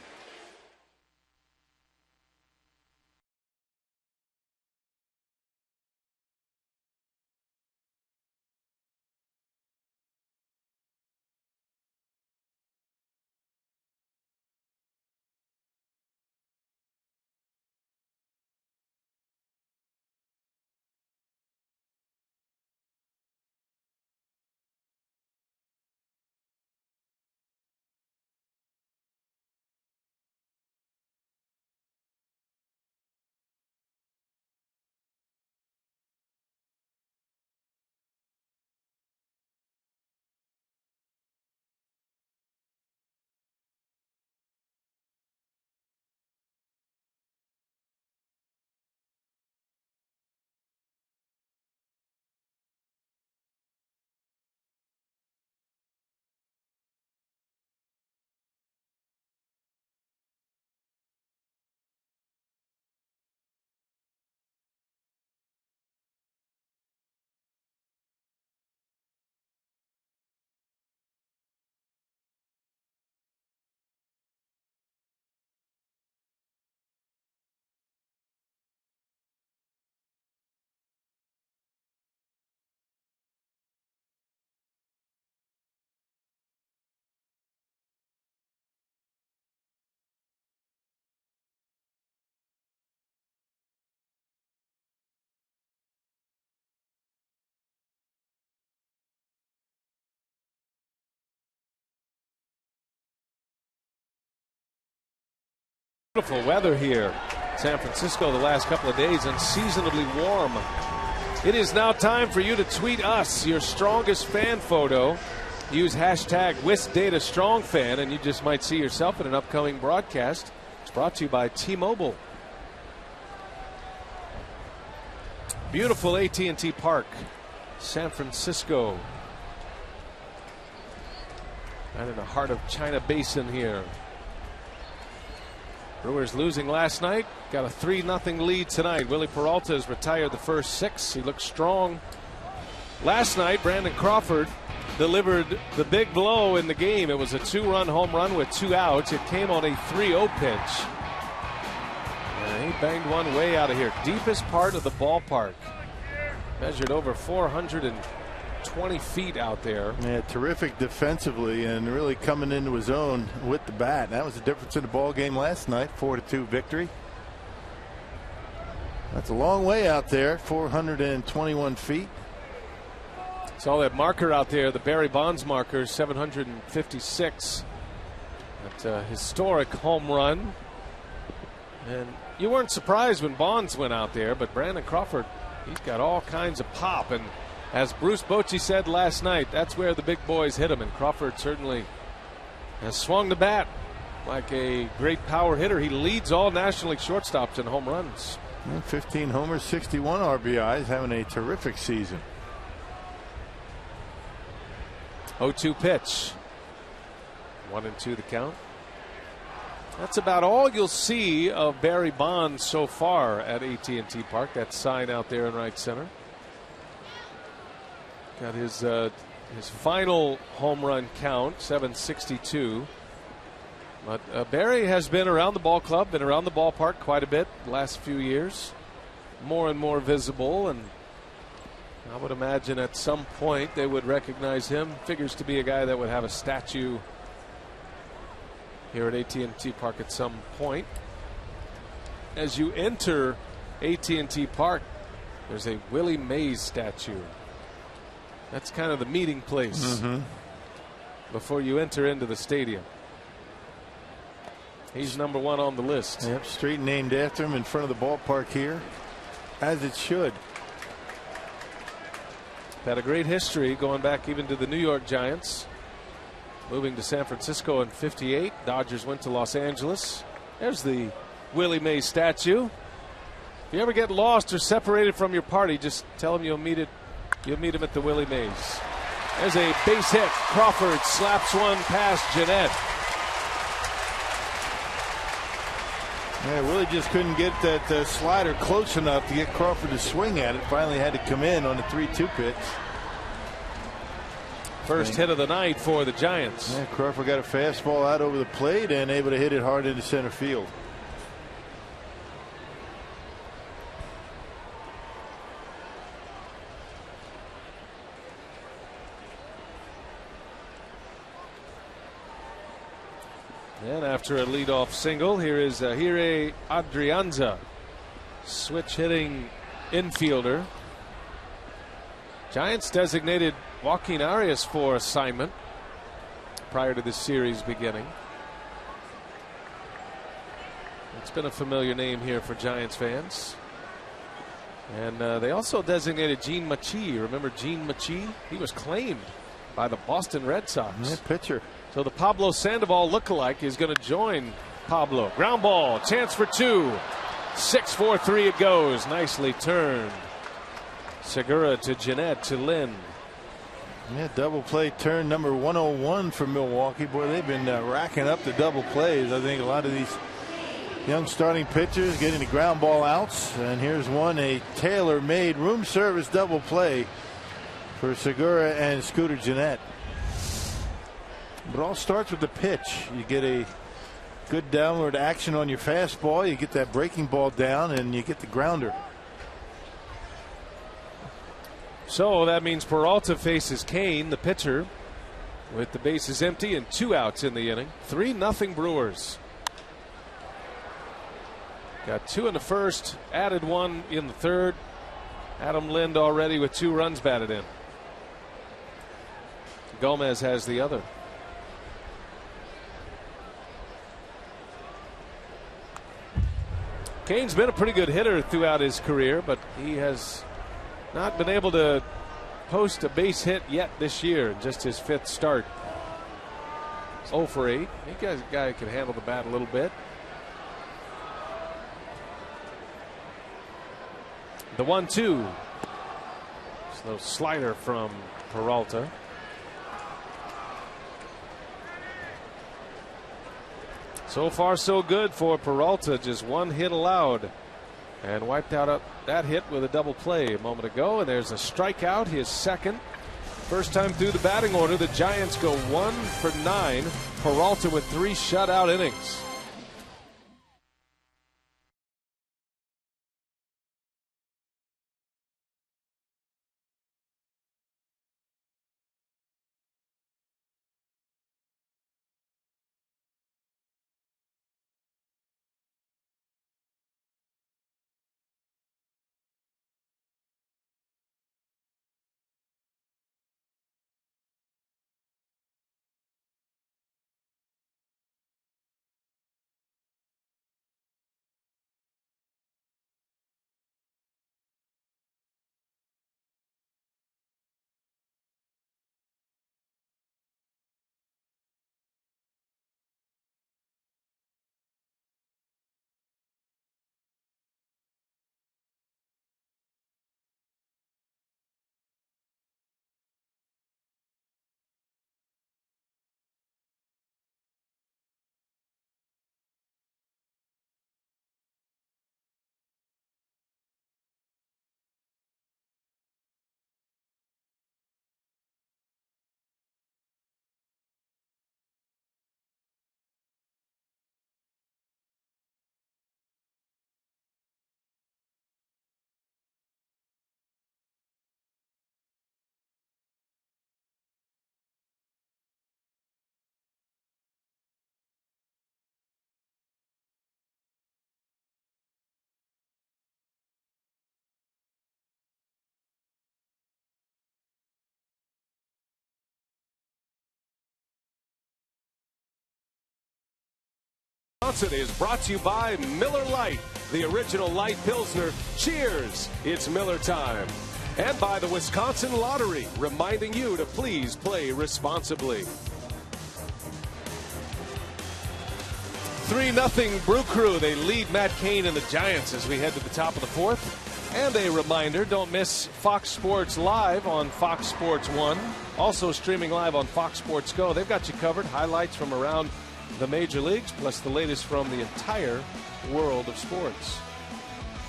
Beautiful weather here in San Francisco the last couple of days, unseasonably warm. It is now time for you to tweet us your strongest fan photo. Use hashtag WisDataStrongFan, and you just might see yourself in an upcoming broadcast. It's brought to you by T-Mobile. Beautiful AT Park, San Francisco. Right in the heart of China Basin here. Brewers losing last night. Got a 3-0 lead tonight. Willie Peralta has retired the first 6. He looks strong. Last night, Brandon Crawford delivered the big blow in the game. It was a 2-run home run with 2 outs. It came on a 3-0 pitch. And he banged one way out of here. Deepest part of the ballpark. Measured over 420 feet out there. Yeah, terrific defensively and really coming into his own with the bat. That was the difference in the ball game last night. 4-2 victory. That's a long way out there. 421 feet. Saw that marker out there, the Barry Bonds marker, 756. That's a historic home run. And you weren't surprised when Bonds went out there, but Brandon Crawford, he's got all kinds of pop. And as Bruce Bochy said last night, that's where the big boys hit him. And Crawford certainly has swung the bat like a great power hitter. He leads all National League shortstops in home runs. 15 homers, 61 RBIs, having a terrific season. 0-2 pitch. 1-2 the count. That's about all you'll see of Barry Bonds so far at AT&T Park. That sign out there in right center. Got his final home run count, 762. But Barry has been around the ball club, been around the ballpark quite a bit the last few years. More and more visible, and I would imagine at some point they would recognize him. Figures to be a guy that would have a statue here at AT&T Park at some point. As you enter AT&T Park, there's a Willie Mays statue. That's kind of the meeting place before you enter into the stadium. He's number 1 on the list. Yep, street named after him in front of the ballpark here, as it should. Had a great history going back even to the New York Giants. Moving to San Francisco in '58. Dodgers went to Los Angeles. There's the Willie Mays statue. If you ever get lost or separated from your party, just tell him you'll meet him at the Willie Mays. There's a base hit. Crawford slaps one past Jeanette. Yeah, Willie just couldn't get that slider close enough to get Crawford to swing at it. Finally had to come in on the 3-2 pitch. First hit of the night for the Giants. Yeah, Crawford got a fastball out over the plate and able to hit it hard into center field. And after a leadoff single, here is Hire Adrianza, switch hitting infielder. Giants designated Joaquin Arias for assignment prior to this series beginning. It's been a familiar name here for Giants fans. And they also designated Gene Machi. Remember Gene Machi? He was claimed by the Boston Red Sox. Yeah, pitcher. So the Pablo Sandoval lookalike is going to join Pablo. Ground ball, chance for 2. 6-4-3 it goes. Nicely turned. Segura to Jeanette to Lynn. Yeah, double play turn number 101 for Milwaukee. Boy, they've been racking up the double plays. I think a lot of these young starting pitchers getting the ground ball outs. And here's one, a tailor-made room service double play for Segura and Scooter Jeanette. But it all starts with the pitch. You get a good downward action on your fastball. You get that breaking ball down and you get the grounder. So that means Peralta faces Kane, the pitcher, with the bases empty and 2 outs in the inning. 3-0 Brewers. Got 2 in the first, added 1 in the third. Adam Lind already with 2 runs batted in. Gomez has the other. Kane's been a pretty good hitter throughout his career, but he has not been able to post a base hit yet this year. Just his 5th start. 0 for 8. He got a guy who can handle the bat a little bit. The 1-2. Slow slider from Peralta. So far, so good for Peralta. Just 1 hit allowed, and wiped out that hit with a double play a moment ago. And there's a strikeout, his 2nd. First time through the batting order. The Giants go 1 for 9. Peralta with 3 shutout innings. Is brought to you by Miller Lite, the original light Pilsner. Cheers, it's Miller time. And by the Wisconsin Lottery, reminding you to please play responsibly. 3-0 Brew Crew. They lead Matt Cain and the Giants as we head to the top of the 4th. And a reminder, don't miss Fox Sports Live on Fox Sports 1. Also streaming live on Fox Sports Go. They've got you covered. Highlights from around the major leagues, plus the latest from the entire world of sports.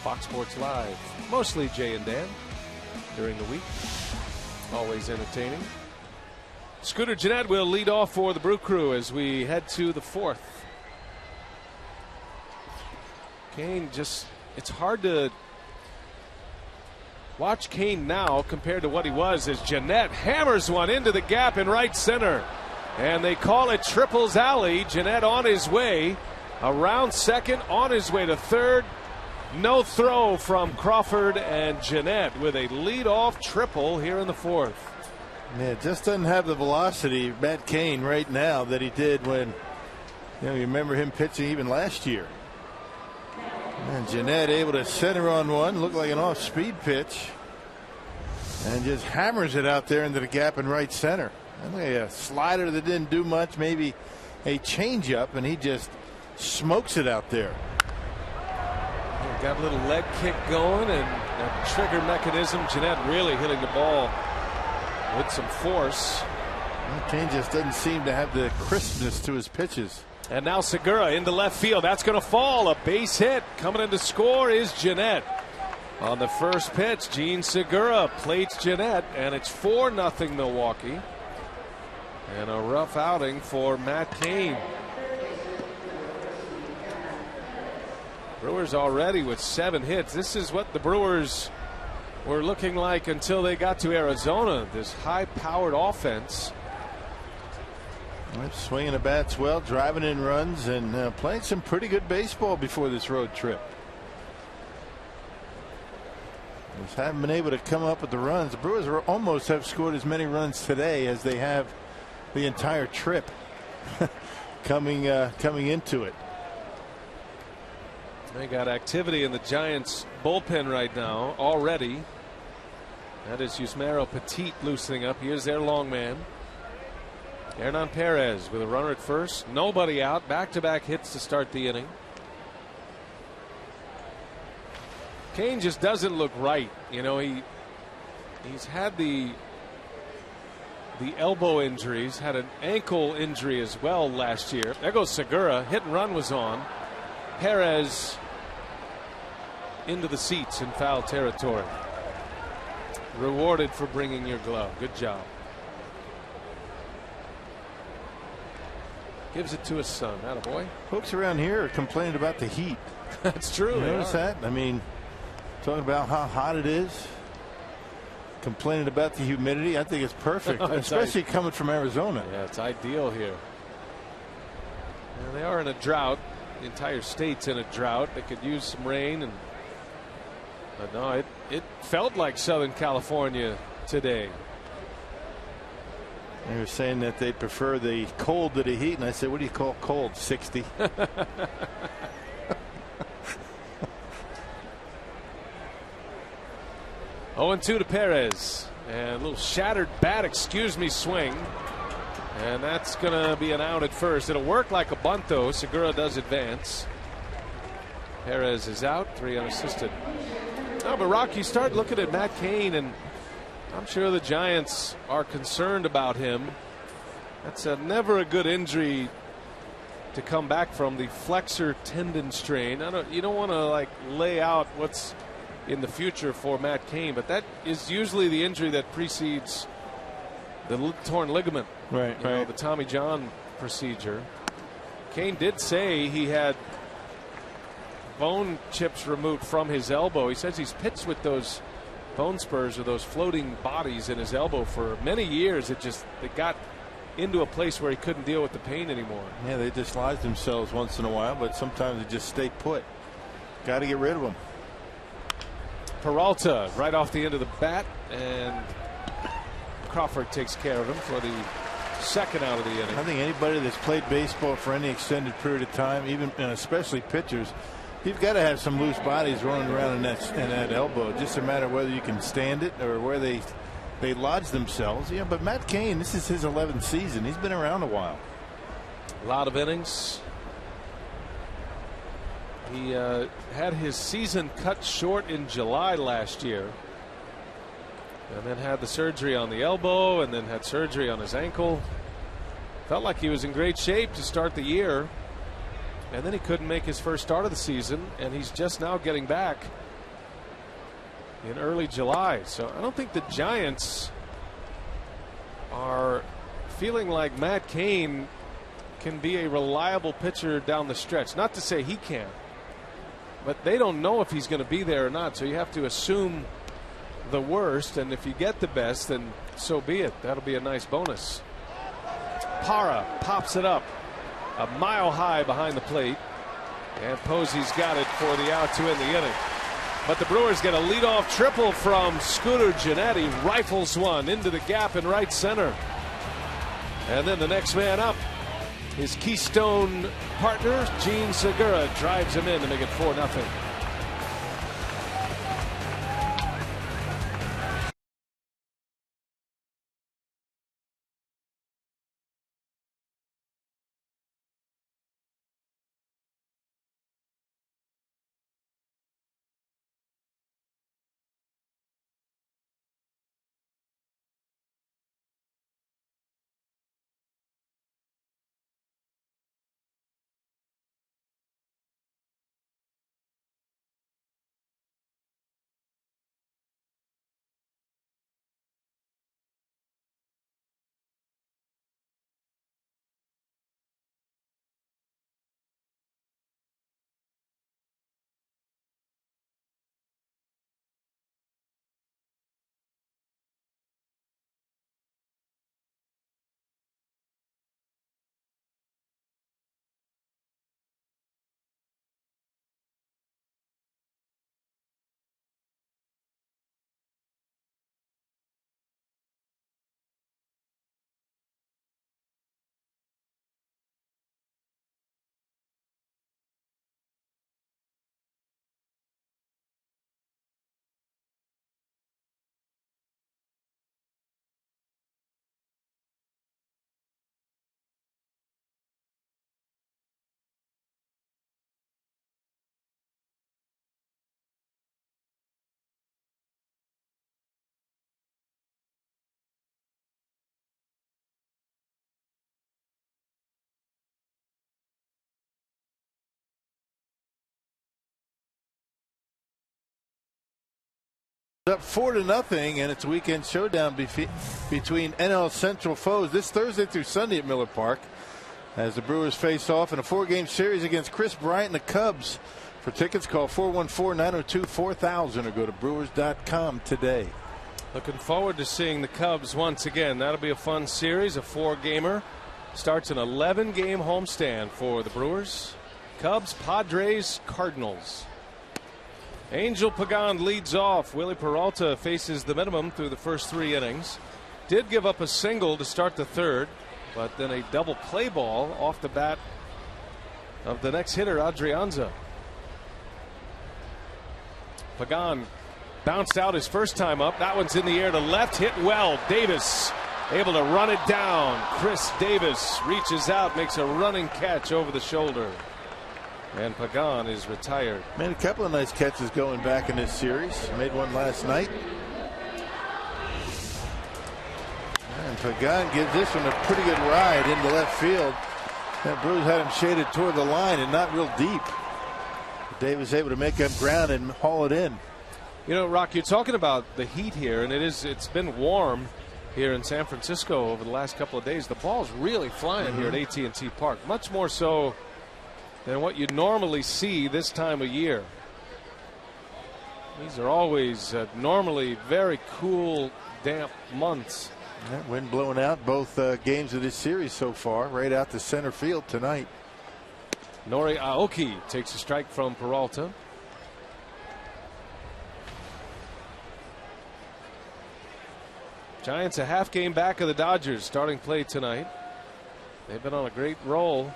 Fox Sports Live. Mostly Jay and Dan during the week. Always entertaining. Scooter Gennett will lead off for the Brew Crew as we head to the 4th. Cain just, it's hard to watch Cain now compared to what he was as Gennett hammers one into the gap in right center. And they call it Triples Alley. Gennett on his way around second, on his way to third. No throw from Crawford, and Gennett with a leadoff triple here in the 4th. Yeah, just doesn't have the velocity, Matt Cain, right now that he did when, you remember him pitching even last year. And Gennett able to center on one, looked like an off-speed pitch, and just hammers it out there into the gap in right center. A slider that didn't do much, maybe a changeup, and he just smokes it out there. Got a little leg kick going and a trigger mechanism. Gennett really hitting the ball with some force. Cain just doesn't seem to have the crispness to his pitches. And now Segura into left field. That's going to fall. A base hit. Coming in to score is Gennett. On the first pitch, Gene Segura plates Gennett, and it's 4-0 Milwaukee. And a rough outing for Matt Cain. Brewers already with 7 hits. This is what the Brewers were looking like until they got to Arizona. This high-powered offense. Swinging the bats well, driving in runs, and playing some pretty good baseball before this road trip. Just haven't been able to come up with the runs. The Brewers almost have scored as many runs today as they have the entire trip coming into it. They got activity in the Giants bullpen right now already. That is Yusmeiro Petit loosening up. Here's their long man. Hernan Perez with a runner at first. Nobody out. Back-to-back hits to start the inning. Kane just doesn't look right. You know, he's had the elbow injuries, had an ankle injury as well last year. There goes Segura. Hit and run was on. Perez into the seats in foul territory. Rewarded for bringing your glove. Good job. Gives it to his son. Attaboy. Folks around here are complaining about the heat. That's true. You notice that? I mean, talking about how hot it is. Complaining about the humidity. I think it's perfect, especially coming from Arizona. Yeah, it's ideal here. Yeah, they are in a drought. The entire state's in a drought. They could use some rain, but no, it felt like Southern California today. They were saying that they prefer the cold to the heat, and I said, what do you call cold? 60. 0-2 to Perez, and a little shattered bat, excuse me, swing, and that's going to be an out at first. It'll work like a bunt though. Segura does advance. Perez is out, 3 unassisted. No, but Rocky, start looking at Matt Cain, and I'm sure the Giants are concerned about him. That's never a good injury to come back from, the flexor tendon strain. You don't want to like lay out what's in the future for Matt Cain, but that is usually the injury that precedes the torn ligament. Right, you know, the Tommy John procedure. Cain did say he had bone chips removed from his elbow. He says he's pitched with those bone spurs or those floating bodies in his elbow for many years. It got into a place where he couldn't deal with the pain anymore. Yeah, they dislodge themselves once in a while, but sometimes they just stay put. Got to get rid of them. Peralta right off the end of the bat, and Crawford takes care of him for the second out of the inning. I think anybody that's played baseball for any extended period of time, even and especially pitchers, you've got to have some loose bodies running around in that elbow. Just a matter of whether you can stand it or where they lodge themselves. Yeah, but Matt Cain, this is his 11th season. He's been around a while. A lot of innings. He had his season cut short in July last year, and then had the surgery on the elbow, and then had surgery on his ankle. Felt like he was in great shape to start the year, and then he couldn't make his first start of the season, and he's just now getting back in early July. So I don't think the Giants are feeling like Matt Cain can be a reliable pitcher down the stretch. Not to say he can't, but they don't know if he's going to be there or not. So you have to assume the worst, and if you get the best, then so be it. That'll be a nice bonus. Parra pops it up a mile high behind the plate, and Posey's got it for the out to end the inning. But the Brewers get a leadoff triple from Scooter Gennady. Rifles one into the gap in right center. And then the next man up, his Keystone partner, Gene Segura, drives him in to make it 4-0. Up 4-0, and it's a weekend showdown between NL Central foes this Thursday through Sunday at Miller Park as the Brewers face off in a 4-game series against Chris Bryant and the Cubs. For tickets, call 414-902-4000 or go to Brewers.com today. Looking forward to seeing the Cubs once again. That'll be a fun series, a 4-gamer. Starts an 11-game homestand for the Brewers. Cubs, Padres, Cardinals. Angel Pagan leads off. Willie Peralta faces the minimum through the first 3 innings. Did give up a single to start the 3rd, but then a double play ball off the bat of the next hitter, Adrianza. Pagan bounced out his first time up. That one's in the air to left, hit well. Davis able to run it down. Chris Davis reaches out, makes a running catch over the shoulder. And Pagan is retired. Made a couple of nice catches going back in this series. Made one last night. And Pagan gives this one a pretty good ride into left field. That Brewers had him shaded toward the line and not real deep. Davis able to make up ground and haul it in. You know, Rock, you're talking about the heat here, and it's been warm here in San Francisco over the last couple of days. The ball's really flying here at AT Park, much more so than what you normally see this time of year. These are always normally very cool, damp months. That wind blowing out both games of this series so far, right out to center field tonight. Nori Aoki takes a strike from Peralta. Giants a half game back of the Dodgers starting play tonight. They've been on a great roll.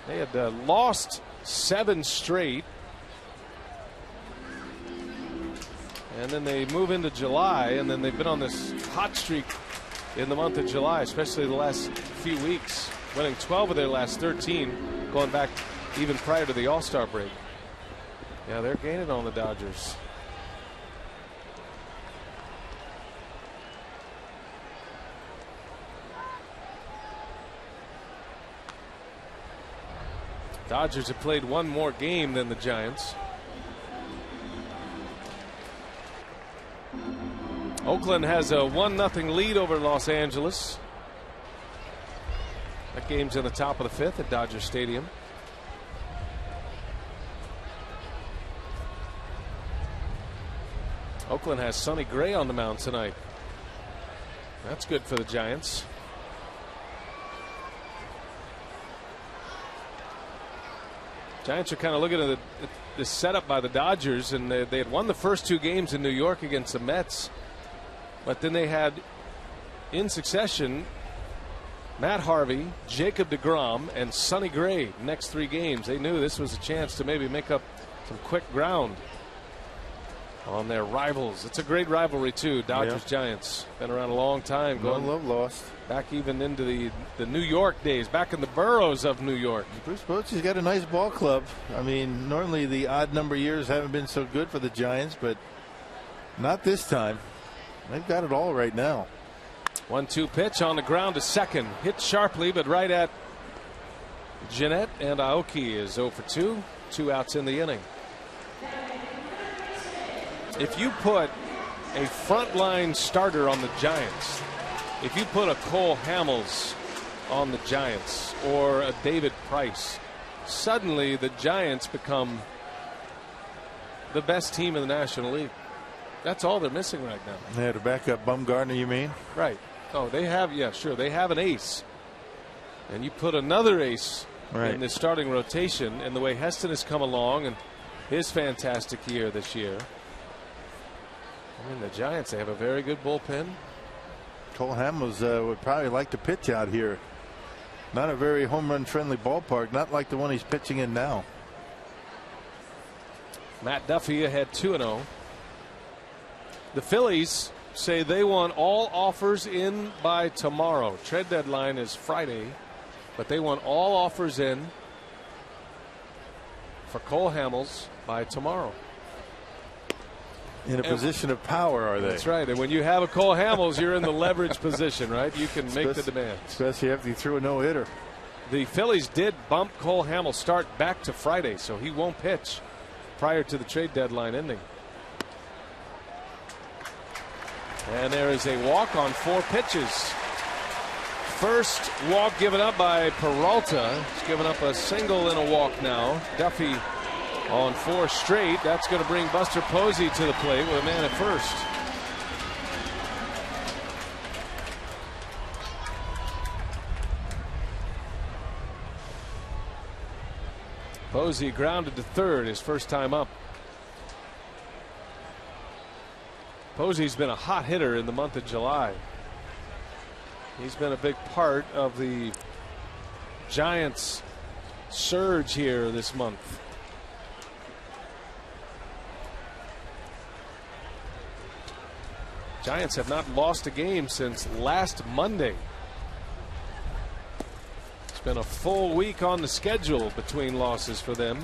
They had lost 7 straight. And then they move into July, and then they've been on this hot streak in the month of July, especially the last few weeks, winning 12 of their last 13, going back even prior to the All-Star break. Yeah, they're gaining on the Dodgers. Dodgers have played one more game than the Giants. Oakland has a 1-0 lead over Los Angeles. That game's in the top of the 5th at Dodger Stadium. Oakland has Sonny Gray on the mound tonight. That's good for the Giants. Giants are kind of looking at the setup by the Dodgers, and they had won the first 2 games in New York against the Mets, but then they had in succession Matt Harvey, Jacob deGrom, and Sonny Gray next 3 games. They knew this was a chance to maybe make up some quick ground on their rivals. It's a great rivalry too. Dodgers Giants been around a long time. No love lost. Back even into the New York days, back in the boroughs of New York. Bruce Bochy's got a nice ball club. I mean, normally the odd number years haven't been so good for the Giants, but not this time. They've got it all right now. 1-2 pitch on the ground to second. Hit sharply, but right at Jeanette, and Aoki is 0 for 2. 2 outs in the inning. If you put a frontline starter on the Giants, if you put a Cole Hamels on the Giants or a David Price, suddenly the Giants become the best team in the National League. That's all they're missing right now. They had to back up Bumgarner, you mean? Right. Oh, they have, yeah, sure. They have an ace. And you put another ace in the starting rotation, and the way Heston has come along and his fantastic year this year. I mean, the Giants, they have a very good bullpen. Cole Hamels would probably like to pitch out here. Not a very home run friendly ballpark, not like the one he's pitching in now. Matt Duffy ahead 2-0. The Phillies say they want all offers in by tomorrow. Trade deadline is Friday, but they want all offers in for Cole Hamels by tomorrow. In a position of power, are they? That's right. And when you have a Cole Hamels, you're in the leverage position, right? You can make the demand. Especially after you threw a no-hitter. The Phillies did bump Cole Hamels' start back to Friday, so he won't pitch prior to the trade deadline ending. And there is a walk on 4 pitches. First walk given up by Peralta. He's given up a single and a walk now. Duffy on 4 straight. That's going to bring Buster Posey to the plate with a man at first. Posey grounded to third his first time up. Posey's been a hot hitter in the month of July. He's been a big part of the Giants' surge here this month. Giants have not lost a game since last Monday. It's been a full week on the schedule between losses for them.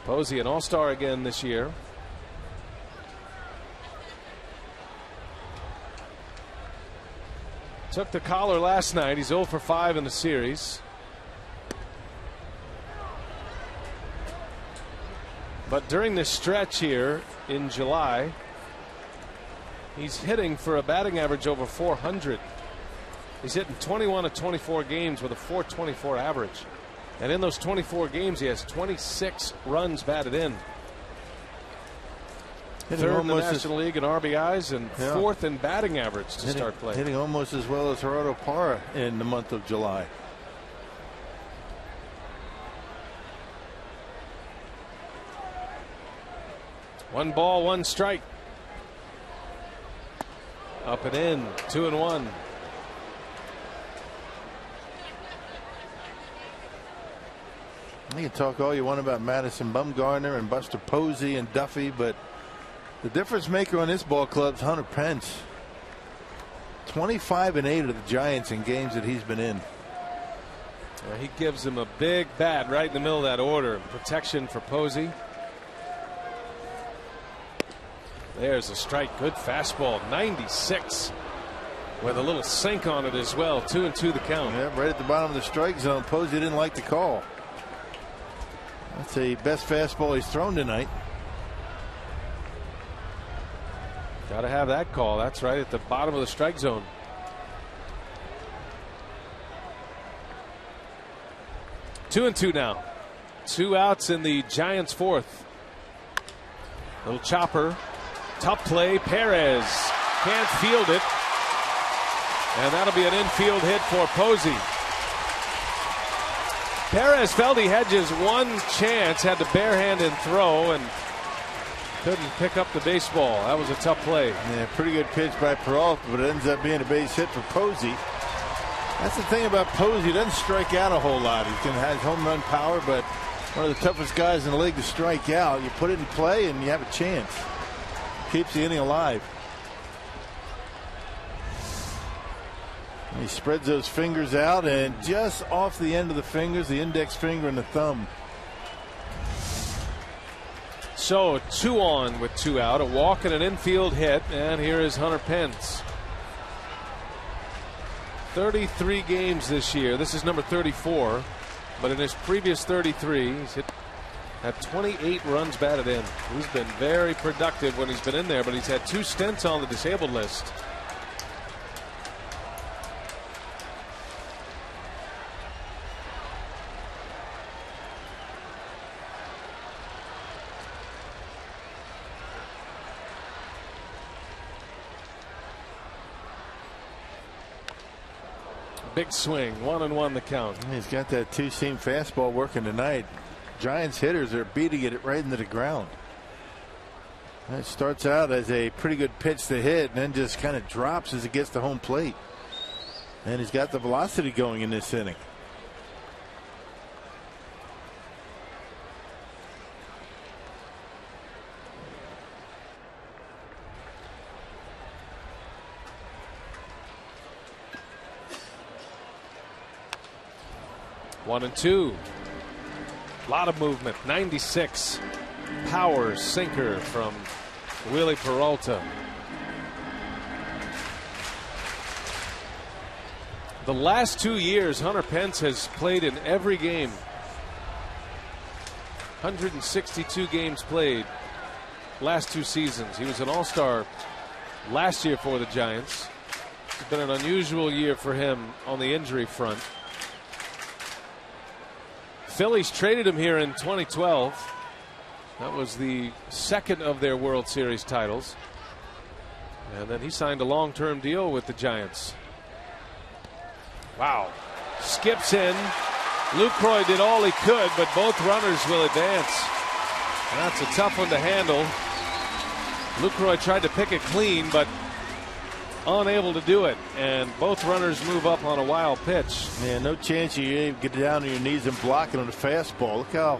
Posey, an all-star again this year. Took the collar last night. He's 0 for 5 in the series. But during this stretch here in July, he's hitting for a batting average over 400. He's hitting 21 of 24 games with a 424 average. And in those 24 games, he has 26 runs batted in. Third in the National League in RBIs and 4th in batting average to start playing. Hitting almost as well as Gerardo Parra in the month of July. One ball, one strike. Up and in, 2-1. You can talk all you want about Madison Bumgarner and Buster Posey and Duffy, but the difference maker on this ball club's Hunter Pence. 25-8 of the Giants in games that he's been in. He gives them a big bat right in the middle of that order. Protection for Posey. There's a strike. Good fastball. 96 with a little sink on it as well. 2-2 the count. Yeah, right at the bottom of the strike zone. Posey didn't like the call. That's the best fastball he's thrown tonight. Got to have that call. That's right at the bottom of the strike zone. 2-2 now. 2 outs in the Giants' 4th. Little chopper. Tough play. Perez can't field it. And that'll be an infield hit for Posey. Perez felt he had just one chance, had to barehand and throw, and couldn't pick up the baseball. That was a tough play. Yeah, pretty good pitch by Peralta, but it ends up being a base hit for Posey. That's the thing about Posey. He doesn't strike out a whole lot. He can have home run power, but one of the toughest guys in the league to strike out. You put it in play and you have a chance. Keeps the inning alive. He spreads those fingers out, and just off the end of the fingers, the index finger and the thumb. So 2 on with 2 out, a walk and an infield hit, and here is Hunter Pence. 33 games this year. This is number 34, but in his previous 33, he's had 28 runs batted in. He's been very productive when he's been in there, but he's had 2 stints on the disabled list. Big swing, 1-1 the count. He's got that 2-seam fastball working tonight. Giants hitters are beating it right into the ground. It starts out as a pretty good pitch to hit, and then just kind of drops as it gets to home plate. And he's got the velocity going in this inning. One and two. A lot of movement. 96. Power sinker from Willie Peralta. The last 2 years, Hunter Pence has played in every game. 162 games played last 2 seasons. He was an all-star last year for the Giants. It's been an unusual year for him on the injury front. Phillies traded him here in 2012. That was the second of their World Series titles. And then he signed a long-term deal with the Giants. Wow. Skips in. Lucroy did all he could, but both runners will advance. That's a tough one to handle. Lucroy tried to pick it clean, but unable to do it. And both runners move up on a wild pitch. Yeah, no chance you get down on your knees and block it on the fastball. Look how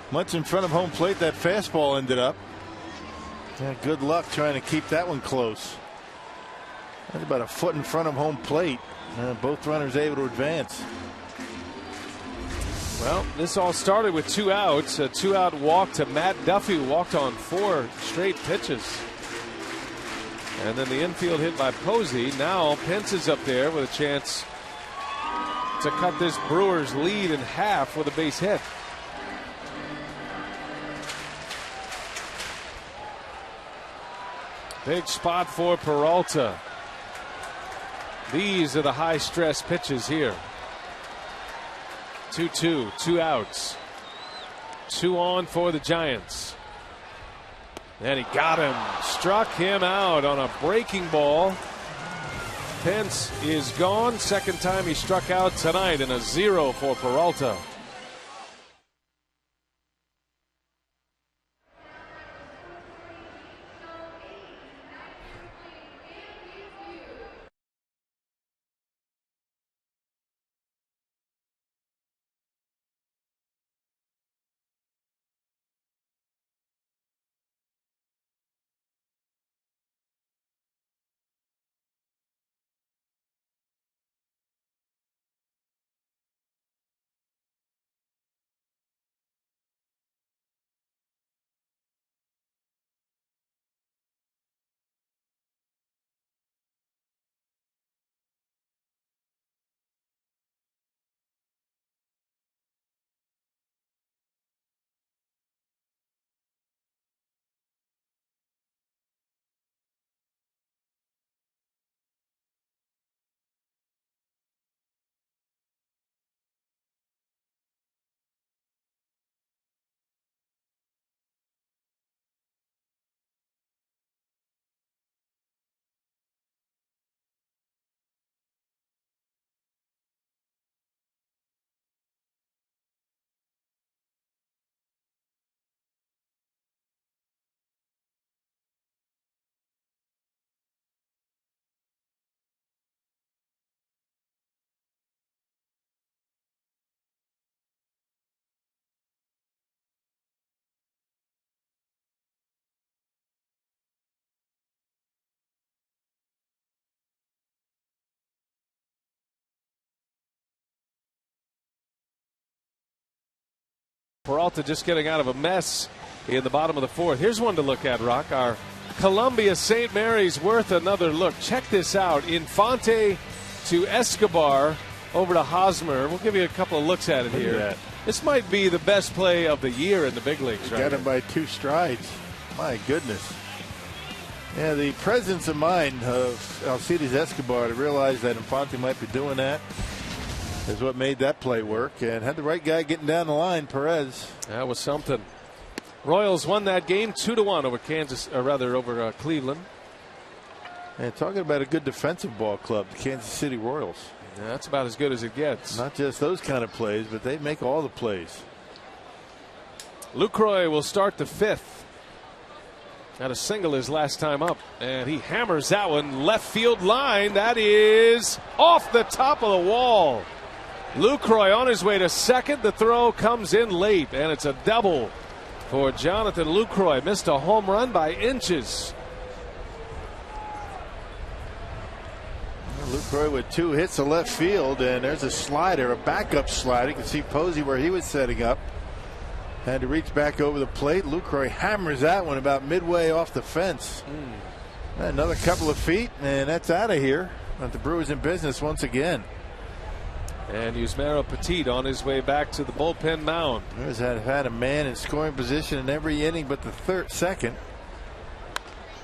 much in front of home plate that fastball ended up. Yeah, good luck trying to keep that one close. That's about a foot in front of home plate. Both runners able to advance. Well, this all started with 2 outs. A 2-out walk to Matt Duffy, who walked on 4 straight pitches. And then the infield hit by Posey. Now Pence is up there with a chance to cut this Brewers lead in half with a base hit. Big spot for Peralta. These are the high stress pitches here. 2-2, 2 outs. 2 on for the Giants. And he got him. Struck him out on a breaking ball. Pence is gone. Second time he struck out tonight, and a 0 for Peralta. Peralta just getting out of a mess in the bottom of the 4th. Here's one to look at, Rock. Our Columbia St. Mary's worth another look. Check this out. Infante to Escobar over to Hosmer. We'll give you a couple of looks at it here. That. This might be the best play of the year in the big leagues. Got him by 2 strides. My goodness. Yeah, the presence of mind of Alcides Escobar to realize that Infante might be doing that is what made that play work, and had the right guy getting down the line, Perez. That was something. Royals won that game 2-1 over Cleveland. And talking about a good defensive ball club, the Kansas City Royals. Yeah, that's about as good as it gets. Not just those kind of plays, but they make all the plays. Lucroy will start the 5th. Had a single his last time up, and he hammers that one left field line. That is off the top of the wall. Lucroy on his way to second. The throw comes in late, and it's a double for Jonathan Lucroy. Missed a home run by inches. Lucroy with 2 hits to left field, and there's a slider, a backup slider. You can see Posey where he was setting up. Had to reach back over the plate. Lucroy hammers that one about midway off the fence. Another couple of feet, and that's out of here. But the Brewers in business once again. And Yusmeiro Petit on his way back to the bullpen mound. Brewers have had a man in scoring position in every inning but the second.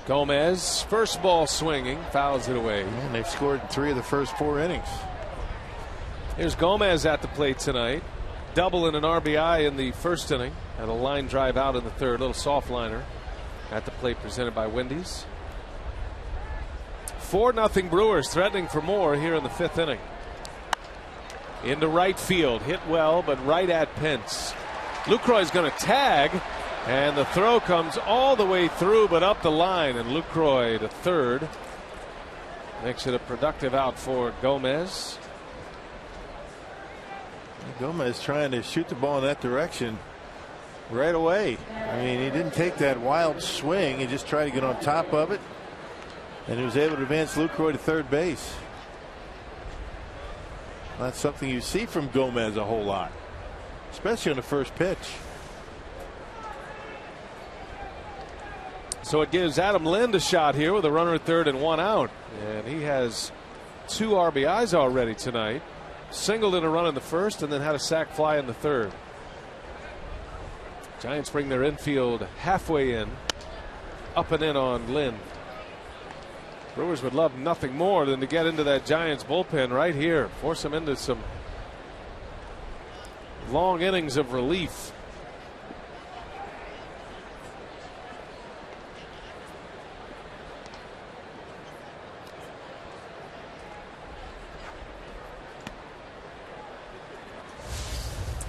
Gomez, first ball swinging, fouls it away. And they've scored in 3 of the first 4 innings. Here's Gomez at the plate tonight. Double and an RBI in the first inning. And a line drive out in the third. Little soft liner at the plate presented by Wendy's. 4-0 Brewers, threatening for more here in the 5th inning. Into right field, hit well, but right at Pence. Lucroy's going to tag, and the throw comes all the way through, but up the line, and Lucroy to third. Makes it a productive out for Gomez. Gomez trying to shoot the ball in that direction right away. I mean, he didn't take that wild swing. He just tried to get on top of it, and he was able to advance Lucroy to third base. Not something you see from Gomez a whole lot, especially on the first pitch. So it gives Adam Lind a shot here with a runner at third and 1 out. And he has 2 RBIs already tonight. Singled in a run in the first and then had a sac fly in the third. Giants bring their infield halfway in. Up and in on Lind. Brewers would love nothing more than to get into that Giants bullpen right here. Force them into some long innings of relief.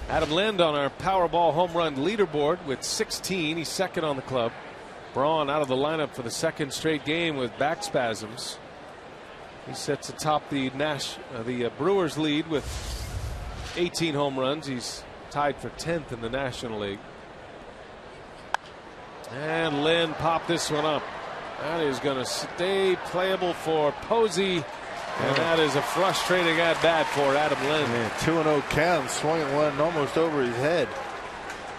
Adam Lind on our Powerball home run leaderboard with 16. He's second on the club. Braun out of the lineup for the second straight game with back spasms. He sits atop the Brewers lead with 18 home runs. He's tied for 10th in the National League. And Lynn popped this one up. That is going to stay playable for Posey. And that is a frustrating at bat for Adam Lind. 2-0 count, swung at one almost over his head.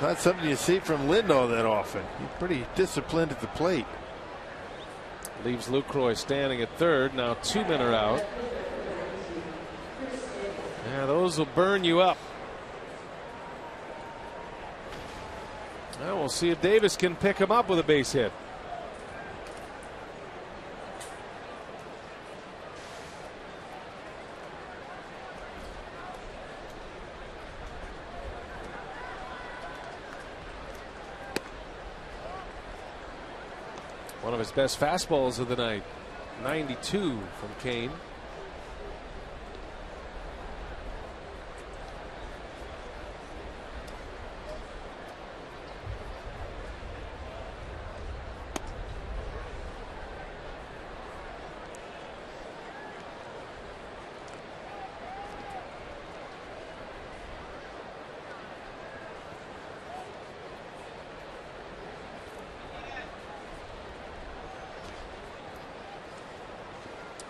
Not something you see from Lind all that often. He's pretty disciplined at the plate. Leaves Lucroy standing at third. Now 2 men are out. Yeah, those will burn you up. Now we'll see if Davis can pick him up with a base hit. One of his best fastballs of the night. 92 from Kane.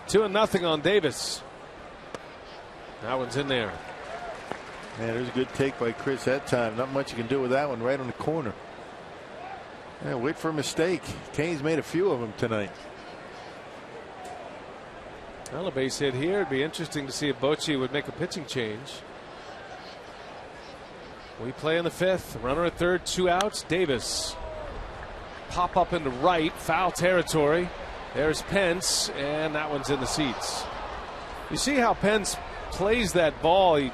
Two and nothing on Davis. That one's in there. Man, there's a good take by Chris that time. Not much you can do with that one, right on the corner. Yeah, wait for a mistake. Kane's made a few of them tonight. Well, a base hit here. It'd be interesting to see if Bochy would make a pitching change. We play in the 5th. Runner at third, 2 outs. Davis. Pop up into right. Foul territory. There's Pence, and that one's in the seats. You see how Pence plays that ball. He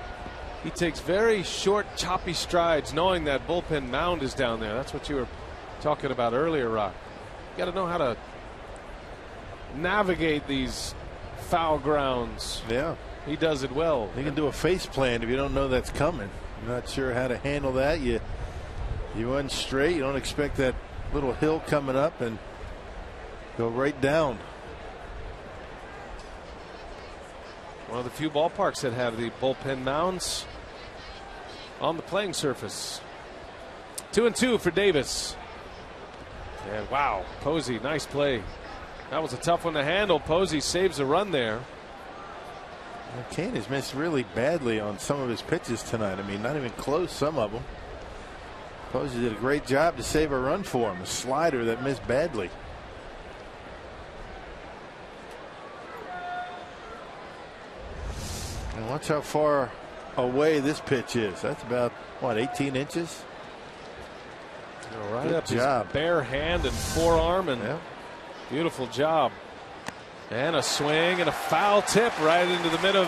takes very short, choppy strides, knowing that bullpen mound is down there. That's what you were talking about earlier, Rock. You got to know how to navigate these foul grounds. Yeah. He does it well. You can do a face plant if you don't know that's coming. You're not sure how to handle that. You run straight. You don't expect that little hill coming up and go right down. One of the few ballparks that have the bullpen mounds on the playing surface. 2-2 for Davis. And wow, Posey, nice play. That was a tough one to handle. Posey saves a run there. Kane has missed really badly on some of his pitches tonight. I mean, not even close, some of them. Posey did a great job to save a run for him. A slider that missed badly. And watch how far away this pitch is. That's about, what, 18 inches? Right Good up job. his bare hand and forearm, and Yeah. beautiful job. And a swing and a foul tip right into the mid of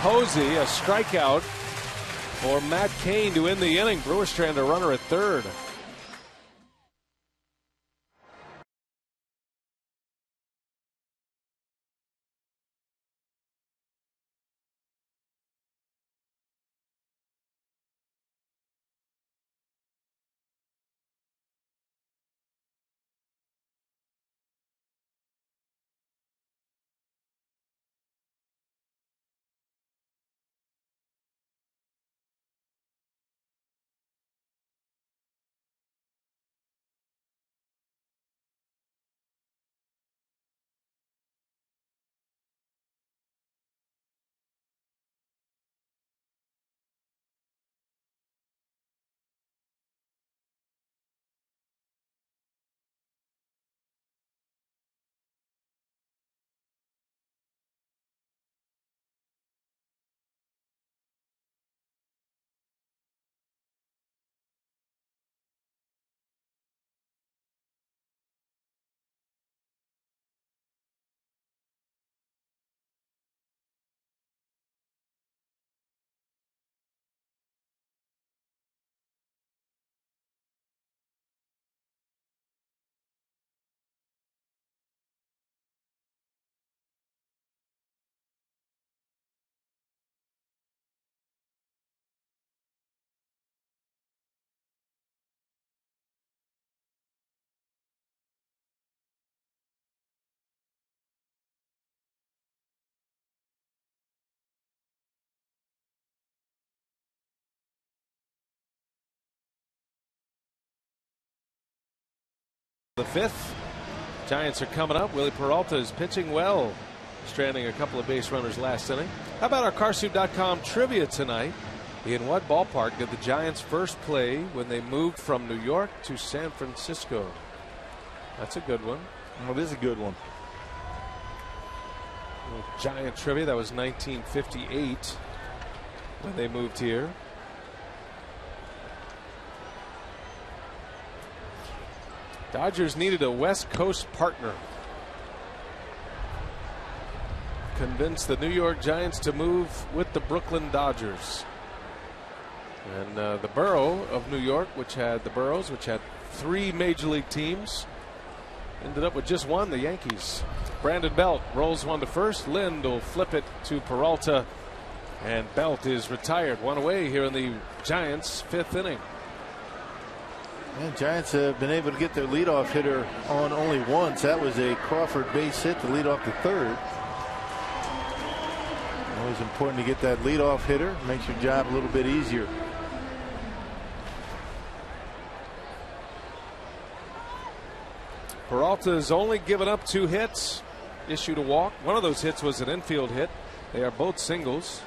Posey. A strikeout for Matt Cain to end the inning. Brewers strand a runner at third. The fifth. Giants are coming up. Willie Peralta is pitching well, stranding a couple of base runners last inning. How about our Carsoup.com trivia tonight? In what ballpark did the Giants first play when they moved from New York to San Francisco? That's a good one. Well, this is a good one. Giant trivia. That was 1958 when they moved here. Dodgers needed a West Coast partner. Convinced the New York Giants to move with the Brooklyn Dodgers. And the borough of New York, which had 3 major league teams, ended up with just one, the Yankees. Brandon Belt rolls one to first. Lind will flip it to Peralta, and Belt is retired. One away here in the Giants' 5th inning. And Giants have been able to get their leadoff hitter on only once. That was a Crawford base hit to lead off the third. Always important to get that leadoff hitter. Makes your job a little bit easier. Peralta's only given up 2 hits, issued a walk. One of those hits was an infield hit. They are both singles.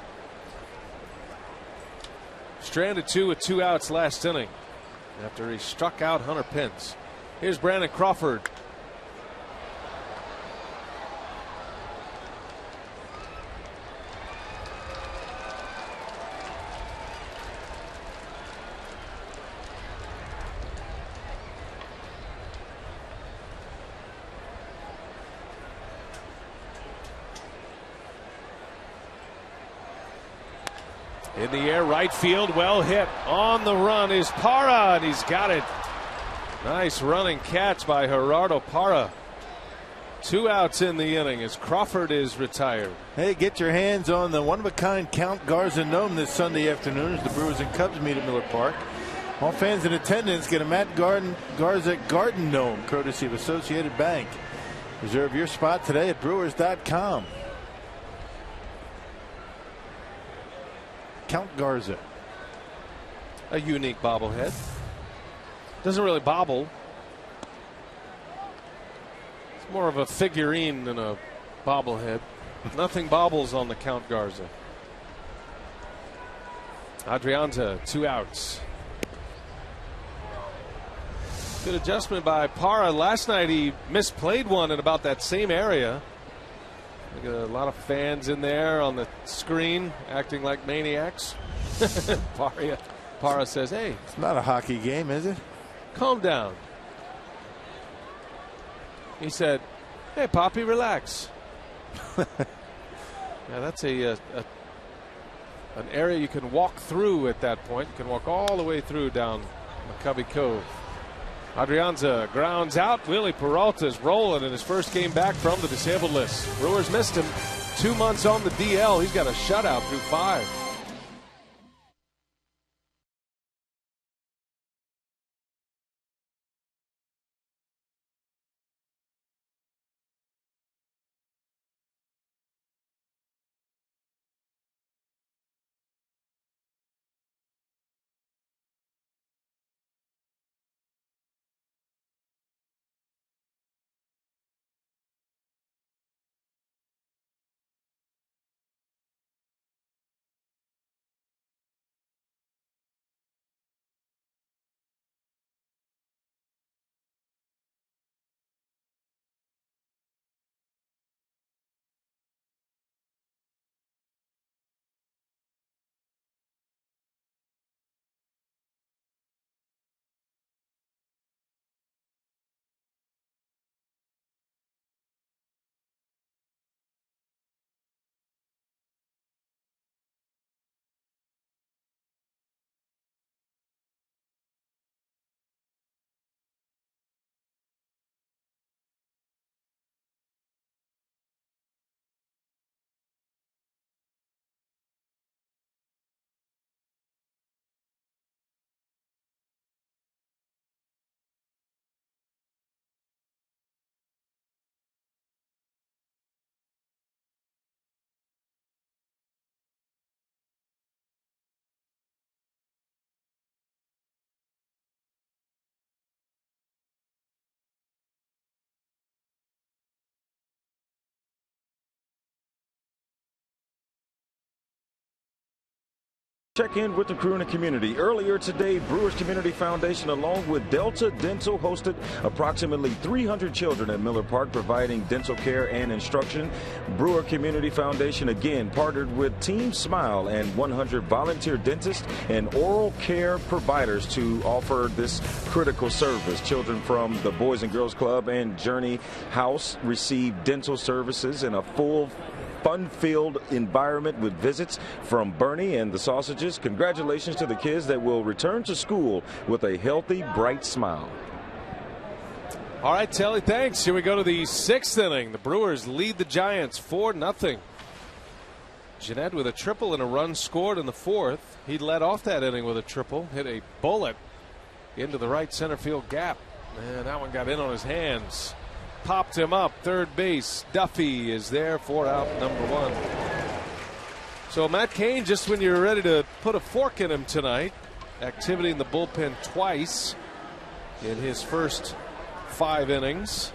Stranded 2 with 2 outs last inning after he struck out Hunter Pence. Here's Brandon Crawford. In the air, right field, well hit. On the run is Parra, and he's got it. Nice running catch by Gerardo Parra. 2 outs in the inning as Crawford is retired. Hey, get your hands on the one-of-a-kind Count Garza Gnome this Sunday afternoon as the Brewers and Cubs meet at Miller Park. All fans in attendance get a Matt Garza Garden Gnome, courtesy of Associated Bank. Reserve your spot today at Brewers.com. Count Garza. A unique bobblehead. Doesn't really bobble. It's more of a figurine than a bobblehead. Nothing bobbles on the Count Garza. Adrianza, 2 outs. Good adjustment by Parra. Last night he misplayed one in about that same area. We got a lot of fans in there on the screen acting like maniacs. Parra says, hey. It's not a hockey game, is it? Calm down. He said, hey, Poppy, relax. Yeah, that's an area you can walk through at that point. You can walk all the way through down McCovey Cove. Adrianza grounds out. Willie Peralta's rolling in his first game back from the disabled list. Brewers missed him. 2 months on the DL. He's got a shutout through 5. Check in with the crew and the community. Earlier today, Brewers Community Foundation, along with Delta Dental, hosted approximately 300 children at Miller Park, providing dental care and instruction. Brewer Community Foundation again partnered with Team Smile and 100 volunteer dentists and oral care providers to offer this critical service. Children from the Boys and Girls Club and Journey House receive dental services in a full fun-filled environment with visits from Bernie and the Sausages. Congratulations to the kids that will return to school with a healthy, bright smile. All right, Telly, thanks. Here we go to the 6th inning. The Brewers lead the Giants 4-0. Jeanette with a triple and a run scored in the 4th. He led off that inning with a triple, hit a bullet into the right center field gap. Man, that one got in on his hands. Popped him up. Third base. Duffy is there for out number 1. So Matt Cain, just when you're ready to put a fork in him tonight, activity in the bullpen twice in his first 5 innings.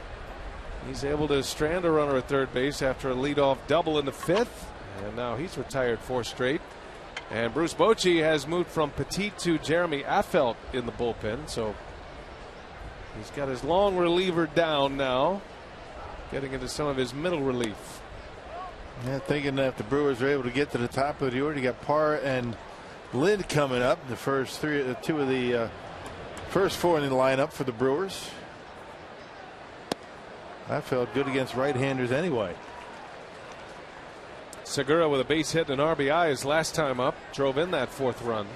He's able to strand a runner at third base after a leadoff double in the 5th. And now he's retired 4 straight. And Bruce Bochy has moved from Petit to Jeremy Affeldt in the bullpen. So he's got his long reliever down now, getting into some of his middle relief. Yeah, thinking that if the Brewers are able to get to the top of the order, you got Parr and Lind coming up. The first 2 of the first 4 in the lineup for the Brewers. That felt good against right-handers anyway. Segura with a base hit and an RBI his last time up, drove in that 4th run.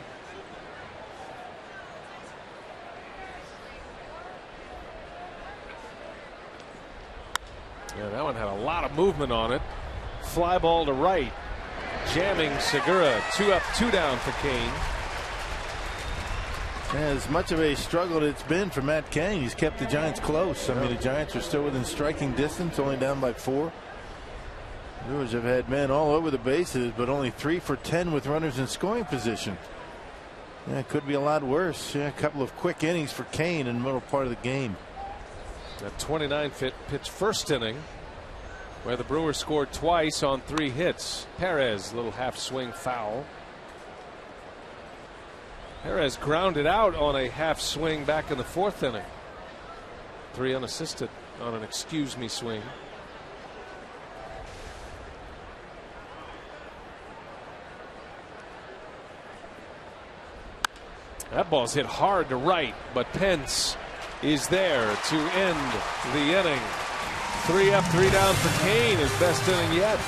Yeah, that one had a lot of movement on it. Fly ball to right, jamming Segura. 2 up, 2 down for Cain. As much of a struggle it's been for Matt Cain, he's kept the Giants close. I mean, the Giants are still within striking distance, only down by 4. Brewers have had men all over the bases, but only 3 for 10 with runners in scoring position. Yeah, it could be a lot worse. Yeah, a couple of quick innings for Cain in the middle part of the game. That 29-pitch first inning, where the Brewers scored twice on 3 hits. Perez, little half swing foul. Perez grounded out on a half swing back in the 4th inning. 3 unassisted on an excuse me swing. That ball's hit hard to right, but Pence is there to end the inning. 3 up, 3 down for Kane, his best inning yet.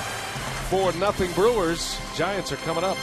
4-0 Brewers. Giants are coming up.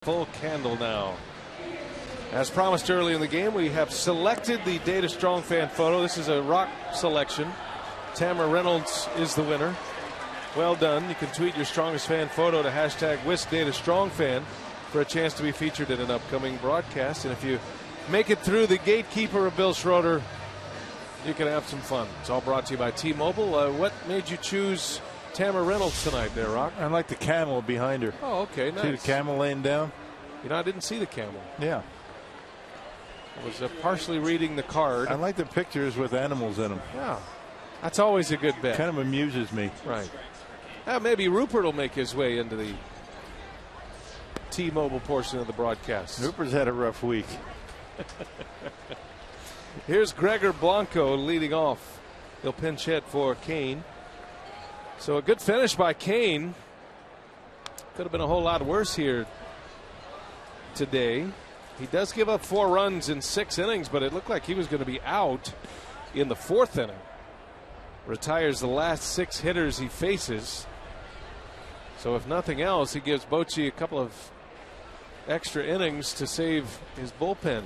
Full candle now. As promised early in the game, we have selected the Data Strong fan photo. This is a rock selection. Tamara Reynolds is the winner. Well done. You can tweet your strongest fan photo to hashtag #WisDataStrongFan for a chance to be featured in an upcoming broadcast. And if you make it through the gatekeeper of Bill Schroeder, you can have some fun. It's all brought to you by T-Mobile. What made you choose Tamara Reynolds tonight there, Rock? I like the camel behind her. Oh, okay, nice. See the camel laying down? You know, I didn't see the camel. Yeah. I was partially reading the card. I like the pictures with animals in them. Yeah. That's always a good bet. Kind of amuses me. Right. Maybe Rupert will make his way into the T-Mobile portion of the broadcast. Rupert's had a rough week. Here's Gregor Blanco leading off. He'll pinch hit for Kane. So a good finish by Kane. Could have been a whole lot worse here today. He does give up 4 runs in 6 innings, but it looked like he was going to be out in the 4th inning. Retires the last 6 hitters he faces. So if nothing else, he gives Bochy a couple of extra innings to save his bullpen.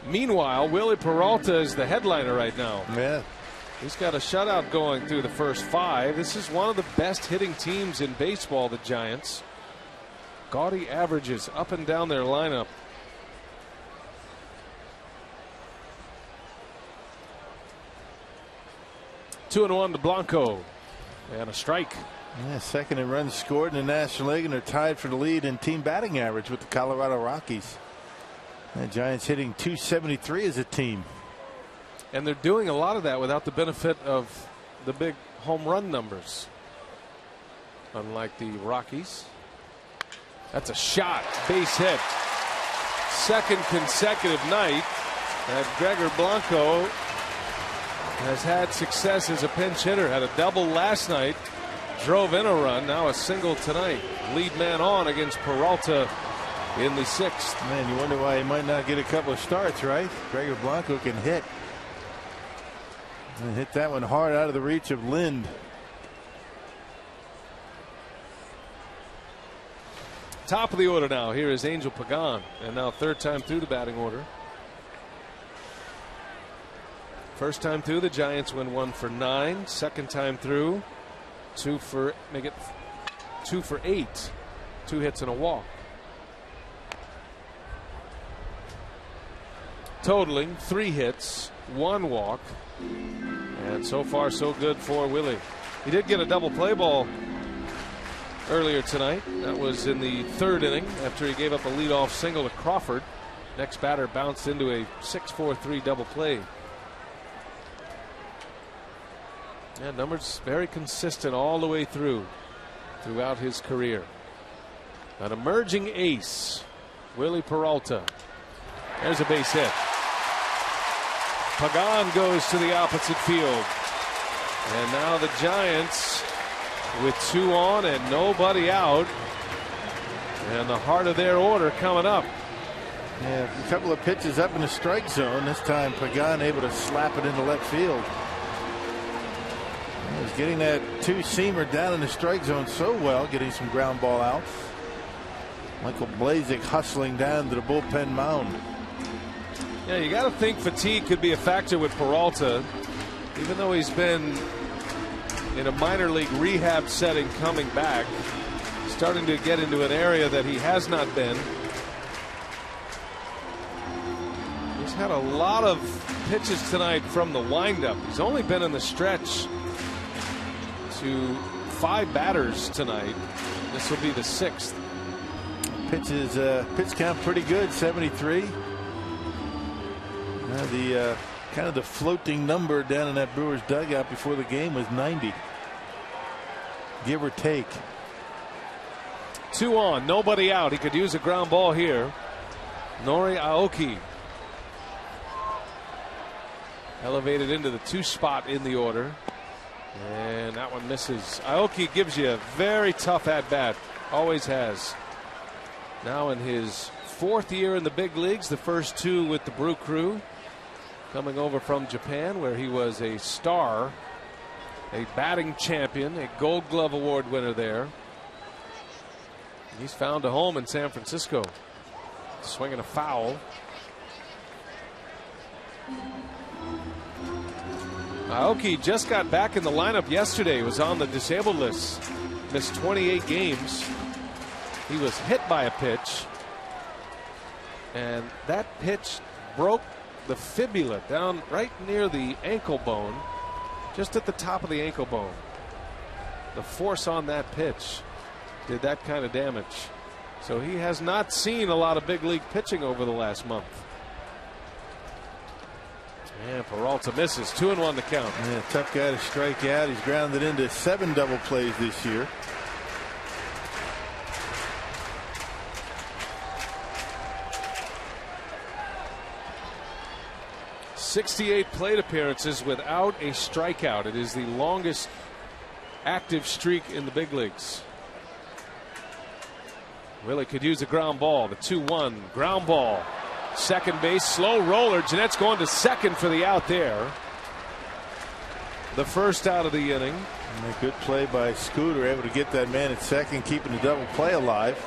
Meanwhile, Willie Peralta is the headliner right now. Yeah. He's got a shutout going through the first 5. This is one of the best hitting teams in baseball, the Giants. Gaudy averages up and down their lineup. Two and 1 to Blanco. And a strike. Yeah, second in runs scored in the National League, and they're tied for the lead in team batting average with the Colorado Rockies. The Giants hitting .273 as a team. And they're doing a lot of that without the benefit of the big home run numbers. Unlike the Rockies. That's a shot. Base hit. Second consecutive night that Gregor Blanco has had success as a pinch hitter. Had a double last night. Drove in a run. Now a single tonight. Lead man on against Peralta in the 6th. Man, you wonder why he might not get a couple of starts, right? Gregor Blanco can hit. And hit that one hard out of the reach of Lind. Top of the order now. Here is Angel Pagan. And now 3rd time through the batting order. First time through, the Giants win 1 for 9. Second time through, 2 for 8. 2 hits and a walk. Totaling 3 hits, 1 walk. And so far so good for Willie. He did get a double play ball earlier tonight. That was in the 3rd inning after he gave up a leadoff single to Crawford. Next batter bounced into a 6-4-3 double play. Yeah, numbers very consistent all the way throughout his career. An emerging ace, Willie Peralta. There's a base hit. Pagan goes to the opposite field. And now the Giants with 2 on and nobody out. And the heart of their order coming up. Yeah, a couple of pitches up in the strike zone. This time Pagan able to slap it into left field. He was getting that 2-seamer down in the strike zone so well, getting some ground ball outs. Michael Blazek hustling down to the bullpen mound. Yeah, you got to think fatigue could be a factor with Peralta, even though he's been in a minor league rehab setting coming back, starting to get into an area that he has not been. He's had a lot of pitches tonight from the windup. He's only been in the stretch to 5 batters tonight. This will be the 6th. Pitch count pretty good, 73. The kind of the floating number down in that Brewers dugout before the game was 90, give or take. 2 on, nobody out. He could use a ground ball here. Nori Aoki elevated into the 2 spot in the order, and that one misses. Aoki gives you a very tough at bat, always has. Now in his 4th year in the big leagues, the first 2 with the Brew Crew, coming over from Japan where he was a star, a batting champion, a Gold Glove Award winner there. He's found a home in San Francisco. Swinging a foul. Aoki just got back in the lineup yesterday. He was on the disabled list. Missed 28 games. He was hit by a pitch, and that pitch broke the fibula down right near the ankle bone, just at the top of the ankle bone. The force on that pitch did that kind of damage. So he has not seen a lot of big league pitching over the last month. And Peralta misses. 2-1 to count. Yeah, tough guy to strike out. He's grounded into 7 double plays this year. '68 plate appearances without a strikeout. It is the longest active streak in the big leagues. Willie could use a ground ball. The 2-1 ground ball. Second base, slow roller. Jeanette's going to second for the out there. The first out of the inning. And a good play by Scooter, able to get that man at second, keeping the double play alive.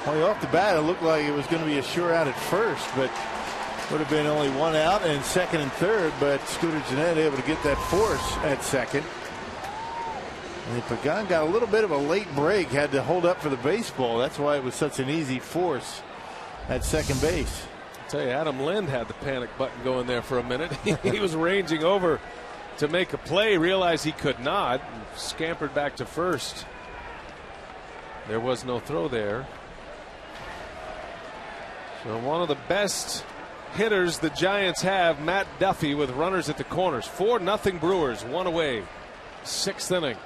Only off the bat, it looked like it was going to be a sure out at first, but would have been only 1 out and second and third. But Scooter Jeanette able to get that force at second. And Pagan got a little bit of a late break, had to hold up for the baseball. That's why it was such an easy force at second base. I'll tell you, Adam Lind had the panic button going there for a minute. He was ranging over to make a play, realized he could not, and scampered back to first. There was no throw there. So one of the best hitters the Giants have, Matt Duffy, with runners at the corners. 4-0 Brewers, 1 away. 6th inning.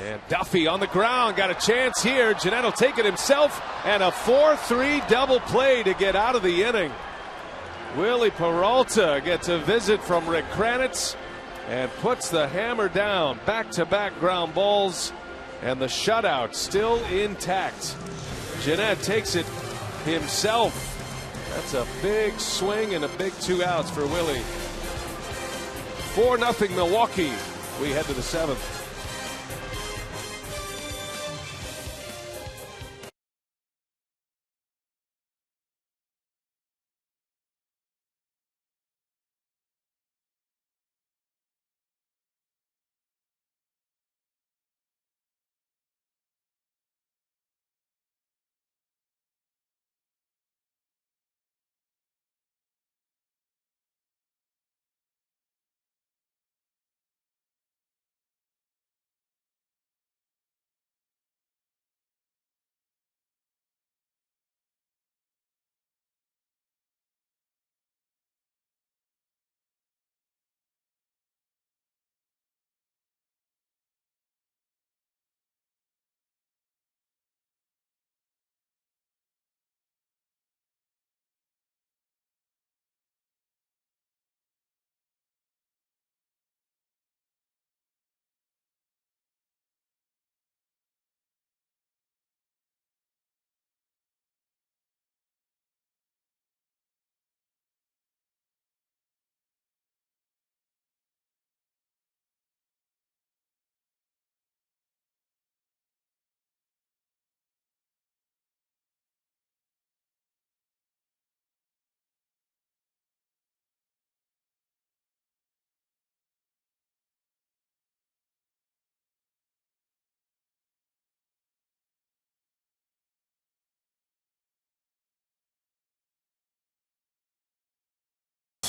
And Duffy on the ground, got a chance here. Jeanette will take it himself, and a 4-3 double play to get out of the inning. Willie Peralta gets a visit from Rick Kranitz and puts the hammer down. Back-to-back ground balls, and the shutout still intact. Jeanette takes it himself. That's a big swing and a big 2 outs for Willie. 4-0 Milwaukee. We head to the 7th.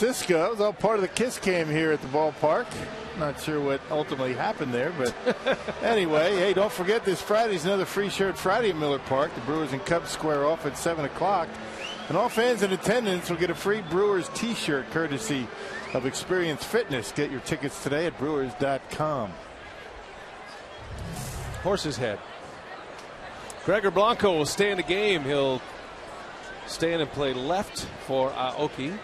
Francisco. That was all part of the Kiss Cam here at the ballpark. Not sure what ultimately happened there, but anyway, hey, don't forget this Friday's another free shirt Friday at Miller Park. The Brewers and Cubs square off at 7 o'clock. And all fans in attendance will get a free Brewers t-shirt courtesy of Experience Fitness. Get your tickets today at Brewers.com. Horse's head. Gregor Blanco will stay in the game. He'll stand and play left for Aoki.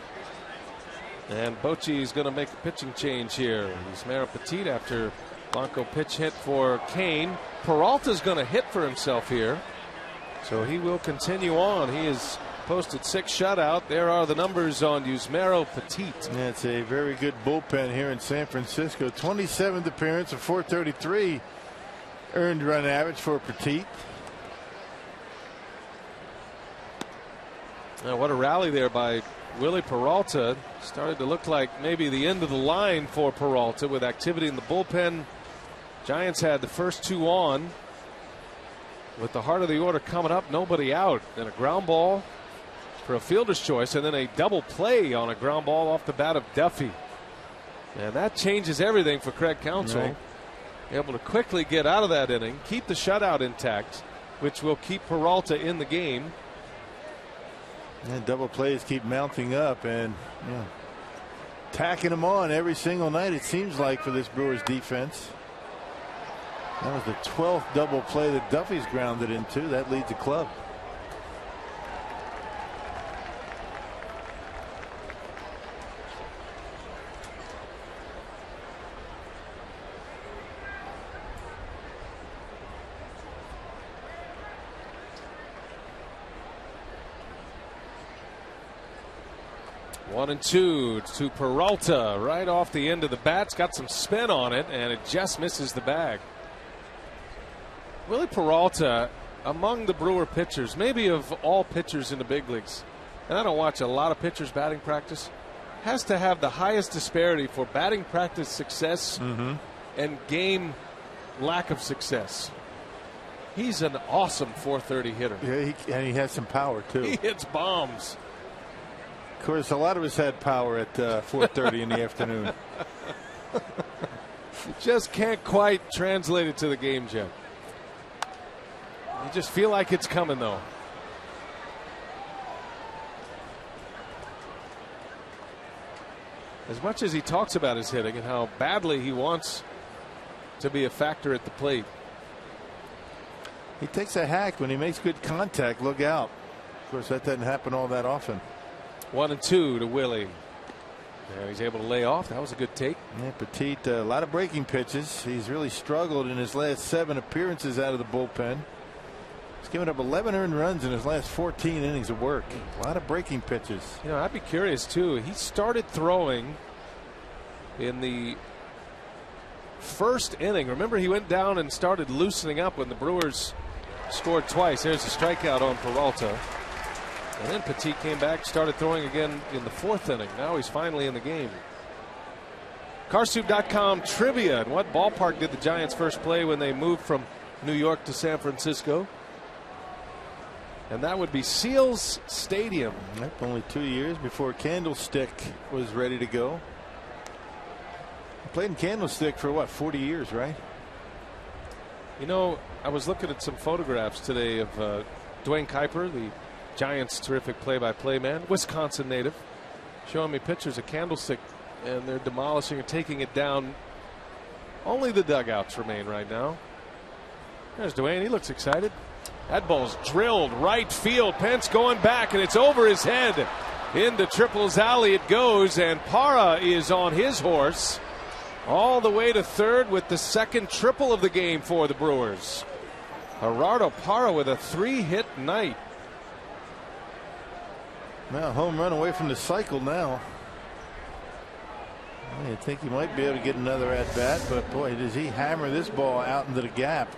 And Bochy is going to make a pitching change here. Yusmeiro Petit after Blanco pitch hit for Kane. Peralta's going to hit for himself here. So he will continue on. He has posted 6 shutout. There are the numbers on Yusmeiro Petit. That's a very good bullpen here in San Francisco. 27th appearance, a 433 earned run average for Petit. Now, what a rally there by Willie Peralta. Started to look like maybe the end of the line for Peralta with activity in the bullpen. Giants had the first 2 on. With the heart of the order coming up, nobody out. And a ground ball for a fielder's choice, and then a double play on a ground ball off the bat of Duffy. And that changes everything for Craig Counsell. Right. Able to quickly get out of that inning, keep the shutout intact, which will keep Peralta in the game. And double plays keep mounting up and tacking them on every single night, it seems like, for this Brewers defense. That was the 12th double play that Duffy's grounded into. That leads the club. One and two to Peralta right off the end of the bat. It's got some spin on it, and it just misses the bag. Willie Peralta, among the Brewer pitchers, maybe of all pitchers in the big leagues, and I don't watch a lot of pitchers batting practice, has to have the highest disparity for batting practice success and game lack of success. He's an awesome 430 hitter. Yeah, and he has some power too. He hits bombs. Of course, a lot of us had power at 4:30 in the afternoon. You just can't quite translate it to the game, Jim. You just feel like it's coming, though. As much as he talks about his hitting and how badly he wants to be a factor at the plate, he takes a hack when he makes good contact. Look out. Of course, that doesn't happen all that often. 1 and 2 to Willie. And he's able to lay off. That was a good take. Yeah, Petit, a lot of breaking pitches. He's really struggled in his last 7 appearances out of the bullpen. He's given up 11 earned runs in his last 14 innings of work. A lot of breaking pitches. You know, I'd be curious too. He started throwing in the first inning. Remember, he went down and started loosening up when the Brewers scored twice. There's a strikeout on Peralta. And then Petit came back, started throwing again in the 4th inning. Now he's finally in the game. Carsoup.com trivia. In what ballpark did the Giants first play when they moved from New York to San Francisco? And that would be Seals Stadium. Yep, only 2 years before Candlestick was ready to go. He played in Candlestick for what, 40 years, right? You know, I was looking at some photographs today of Dwayne Kuiper, the Giants' terrific play-by-play man, Wisconsin native, showing me pictures of Candlestick, and they're demolishing and taking it down. Only the dugouts remain right now. There's Dwayne. He looks excited. That ball's drilled right field. Pence going back, and it's over his head. Into Triples Alley it goes, and Parra is on his horse all the way to third with the second triple of the game for the Brewers. Gerardo Parra with a 3-hit night. Now home run away from the cycle now. I think he might be able to get another at bat, but boy, does he hammer this ball out into the gap.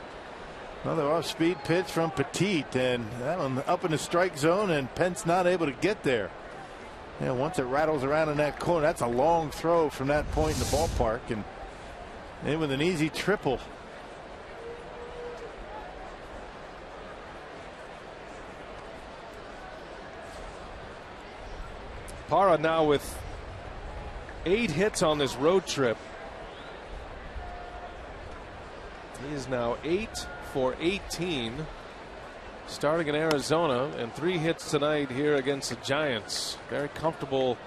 Another off speed pitch from Petit, and that one up in the strike zone, and Pence not able to get there. Yeah, once it rattles around in that corner, that's a long throw from that point in the ballpark, and then with an easy triple. Parra now with 8 hits on this road trip. He is now 8 for 18, starting in Arizona, and 3 hits tonight here against the Giants. Very comfortable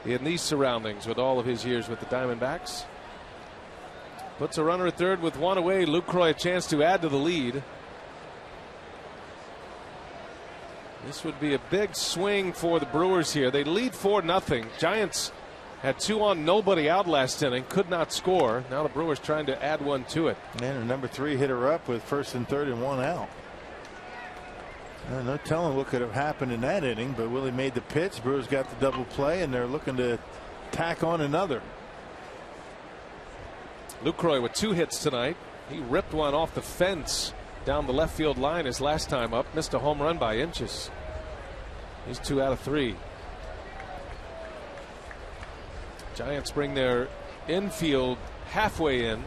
in these surroundings with all of his years with the Diamondbacks. Puts a runner at third with 1 away. Lucroy a chance to add to the lead. This would be a big swing for the Brewers here. They lead 4-0. Giants had 2 on, nobody out last inning, could not score. Now the Brewers trying to add 1 to it. And a number 3 hitter up with 1st and 3rd and 1 out. No telling what could have happened in that inning, but Willie made the pitch. Brewers got the double play, and they're looking to tack on another. Lucroy with 2 hits tonight. He ripped one off the fence down the left field line his last time up. Missed a home run by inches. He's 2 out of 3. Giants bring their infield halfway in.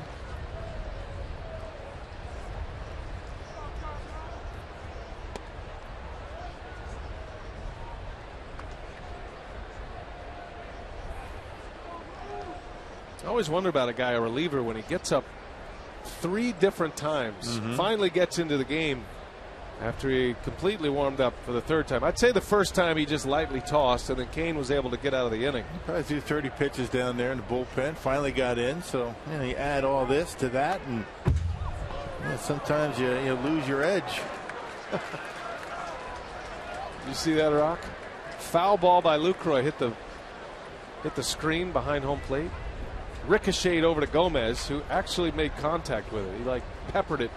I always wonder about a guy, a reliever, when he gets up 3 different times, finally gets into the game after he completely warmed up for the 3rd time. I'd say the first time he just lightly tossed, and then Kane was able to get out of the inning. Probably threw 30 pitches down there in the bullpen, finally got in. So you add all this to that, and sometimes you lose your edge. You see that, Rock? Foul ball by Lucroy hit the screen behind home plate. Ricocheted over to Gomez, who actually made contact with it. He peppered it.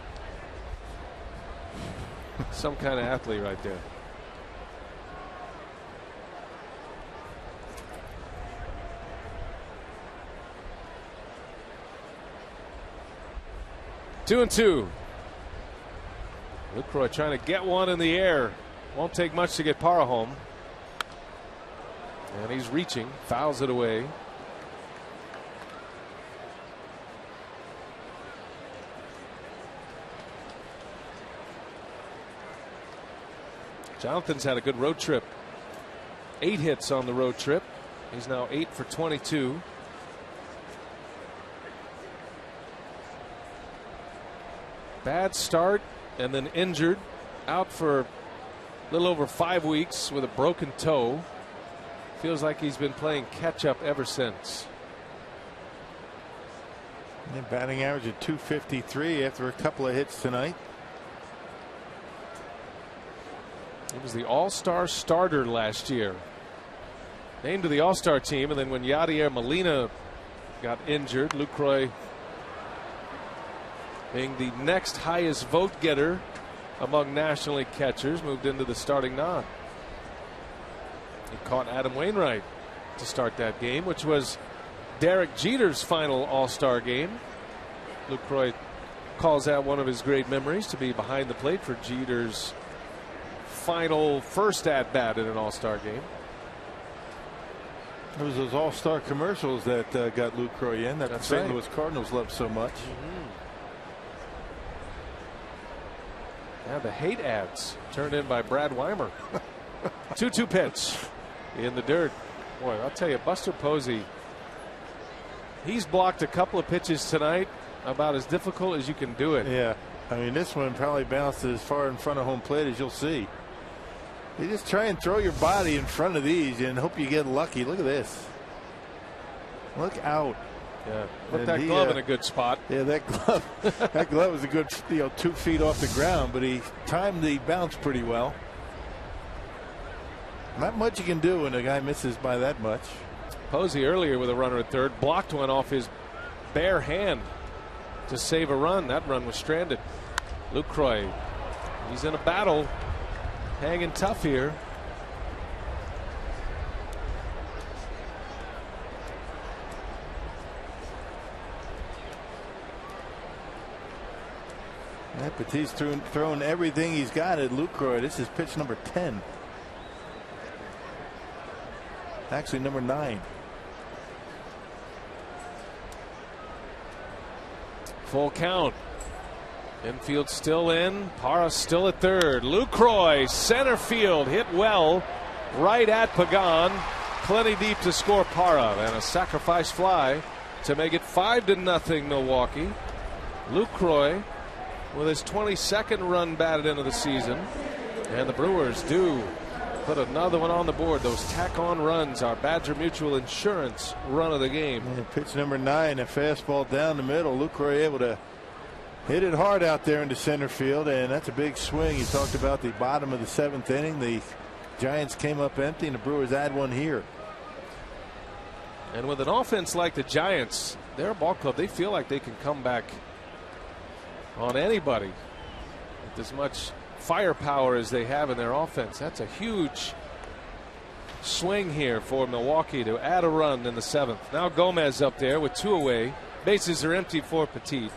Some kind of athlete right there. Two and two. Lucroy trying to get one in the air. Won't take much to get Parra home. And he's reaching, fouls it away. Jonathan's had a good road trip. 8 hits on the road trip. He's now 8 for 22. Bad start and then injured. Out for a little over 5 weeks with a broken toe. Feels like he's been playing catch up ever since. And batting average at .253 after a couple of hits tonight. He was the All-Star starter last year. Named to the All-Star team, and then when Yadier Molina got injured, Lucroy being the next highest vote getter among National League catchers, moved into the starting nod. He caught Adam Wainwright to start that game, which was Derek Jeter's final All-Star game. Lucroy calls that one of his great memories, to be behind the plate for Jeter's final first at bat in an All-Star game. It was those All-Star commercials that got Lucroy in, that the St. right. Louis Cardinals loved so much. Yeah, the hate ads turned in by Brad Weimer. 2-2 pitch in the dirt. Boy, I'll tell you, Buster Posey, he's blocked a couple of pitches tonight about as difficult as you can do it. Yeah, I mean, this one probably bounced as far in front of home plate as you'll see. You just try and throw your body in front of these and hope you get lucky. Look at this. Look out. Yeah, put that glove in a good spot. Yeah, that glove was a good 2 feet off the ground, but he timed the bounce pretty well. Not much you can do when a guy misses by that much. Posey earlier with a runner at third, blocked one off his bare hand to save a run. That run was stranded. Lucroy, he's in a battle, hanging tough here. Yeah, but he's thrown everything he's got at Lucroy. This is pitch number 10. Actually, number 9. Full count. Infield still in. Parra still at third. Lucroy, center field, hit well right at Pagan. plenty deep to score par of, and a sacrifice fly to make it 5-0 Milwaukee. Lucroy with his 22nd run batted into the season, and the Brewers do put another one on the board. Those tack-on runs are Badger Mutual Insurance run of the game. And pitch number 9, a fastball down the middle. Lucroy able to hit it hard out there into center field, and that's a big swing. You talked about the bottom of the 7th inning. The Giants came up empty, and the Brewers add one here. And with an offense like the Giants, they're a ball club. They feel like they can come back on anybody with as much firepower as they have in their offense. That's a huge swing here for Milwaukee to add a run in the 7th. Now Gomez up there with 2 away. Bases are empty for Petit.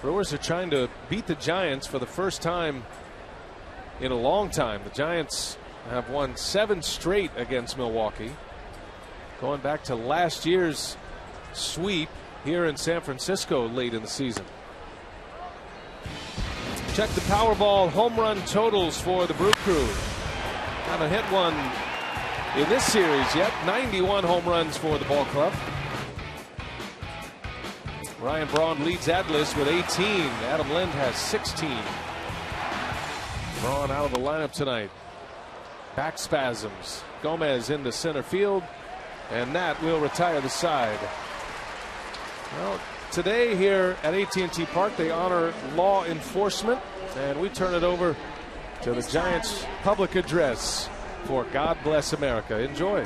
Brewers are trying to beat the Giants for the first time in a long time. The Giants have won 7 straight against Milwaukee, going back to last year's sweep here in San Francisco late in the season. Check the Powerball home run totals for the Brew Crew. Haven't hit one in this series yet. 91 home runs for the ball club. Ryan Braun leads that list with 18. Adam Lind has 16. Braun out of the lineup tonight. Back spasms. Gomez into center field, and that will retire the side. Well, today here at AT&T Park, they honor law enforcement, and we turn it over to the Giants' public address for God Bless America. Enjoy.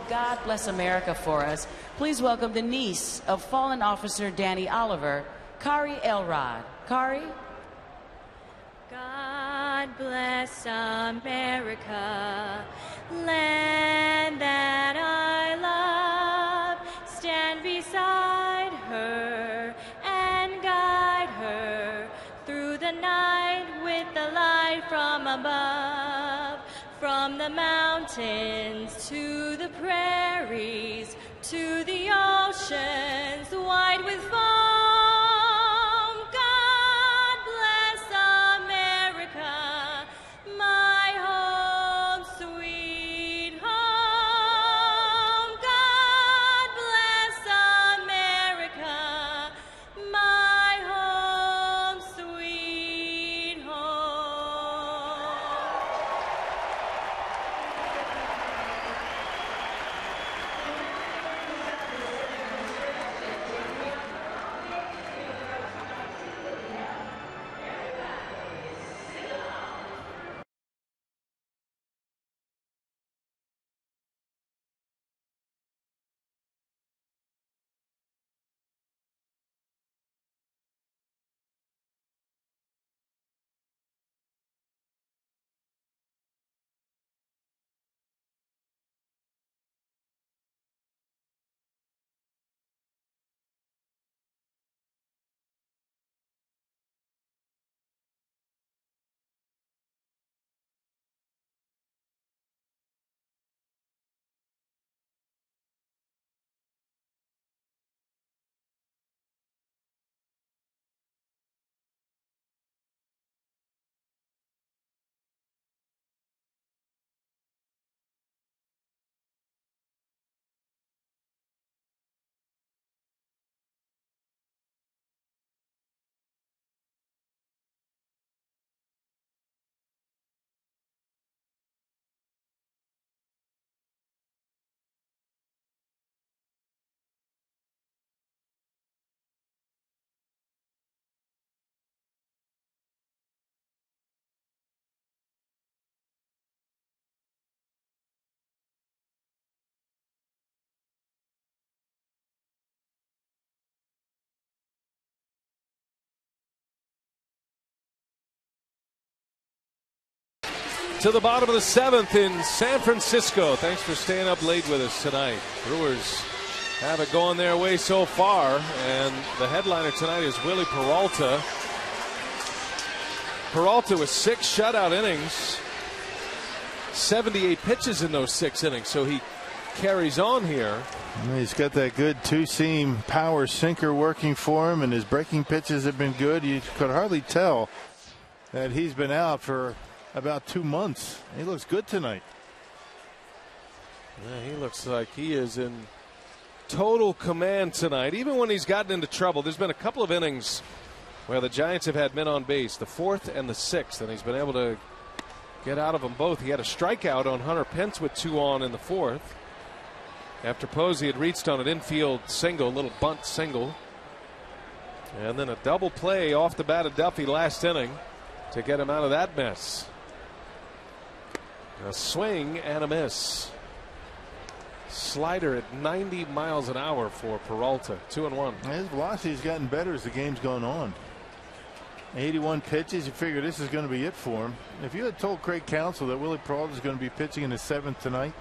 God Bless America for us. Please welcome the niece of fallen officer Danny Oliver, Kari Elrod. Kari? God bless America, land that I love. Stand beside her and guide her through the night with the light from above. From the mountains to the prairies, to the oceans white with foam. God bless America, my home, sweet home. God bless America, my home, sweet home. To the bottom of the 7th in San Francisco. Thanks for staying up late with us tonight. Brewers have it going their way so far, and the headliner tonight is Willie Peralta. Peralta with 6 shutout innings, 78 pitches in those 6 innings, so he carries on here. He's got that good two-seam power sinker working for him, and his breaking pitches have been good. You could hardly tell that he's been out for about 2 months. He looks good tonight. Yeah, he looks like he is in total command tonight. Even when he's gotten into trouble, there's been a couple of innings where the Giants have had men on base, the 4th and the 6th, and he's been able to get out of them both. He had a strikeout on Hunter Pence with 2 on in the 4th. After Posey had reached on an infield single, a little bunt single. And then a double play off the bat of Duffy last inning to get him out of that mess. A swing and a miss. Slider at 90 miles an hour for Peralta. 2-1. His velocity's gotten better as the game's gone on. 81 pitches. You figure this is going to be it for him. If you had told Craig Counsell that Willie Peralta is going to be pitching in the 7th tonight,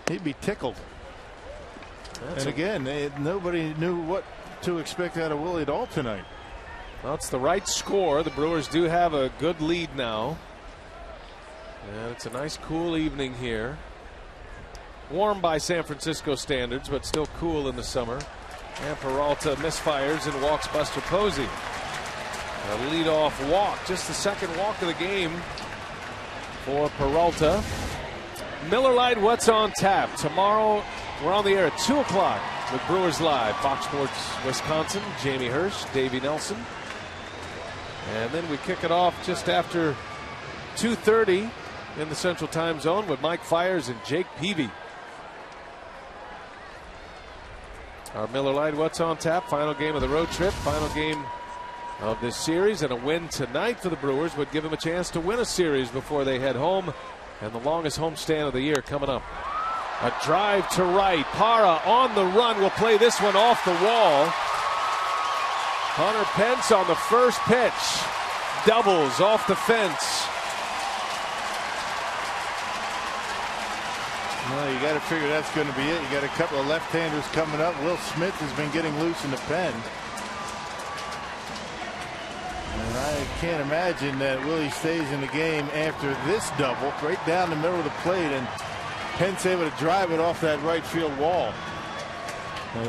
he'd be tickled. And again, nobody knew what to expect out of Willie at all tonight. Well, it's the right score. The Brewers do have a good lead now. And it's a nice cool evening here. Warm by San Francisco standards, but still cool in the summer. And Peralta misfires and walks Buster Posey. A leadoff walk, just the second walk of the game for Peralta. Miller Lite, what's on tap? Tomorrow we're on the air at 2 o'clock with Brewers Live. Fox Sports Wisconsin, Jamie Hirsch, Davey Nelson. And then we kick it off just after 2:30 in the Central Time Zone with Mike Fiers and Jake Peavy. Our Miller Lite, what's on tap? Final game of the road trip, final game of this series, and a win tonight for the Brewers would give them a chance to win a series before they head home. And the longest homestand of the year coming up. A drive to right. Parra on the run. Will play this one off the wall. Hunter Pence on the first pitch. Doubles off the fence. Well, you got to figure that's going to be it. You got a couple of left-handers coming up. Will Smith has been getting loose in the pen. And I can't imagine that Willie stays in the game after this double right down the middle of the plate, and Pence able to drive it off that right field wall.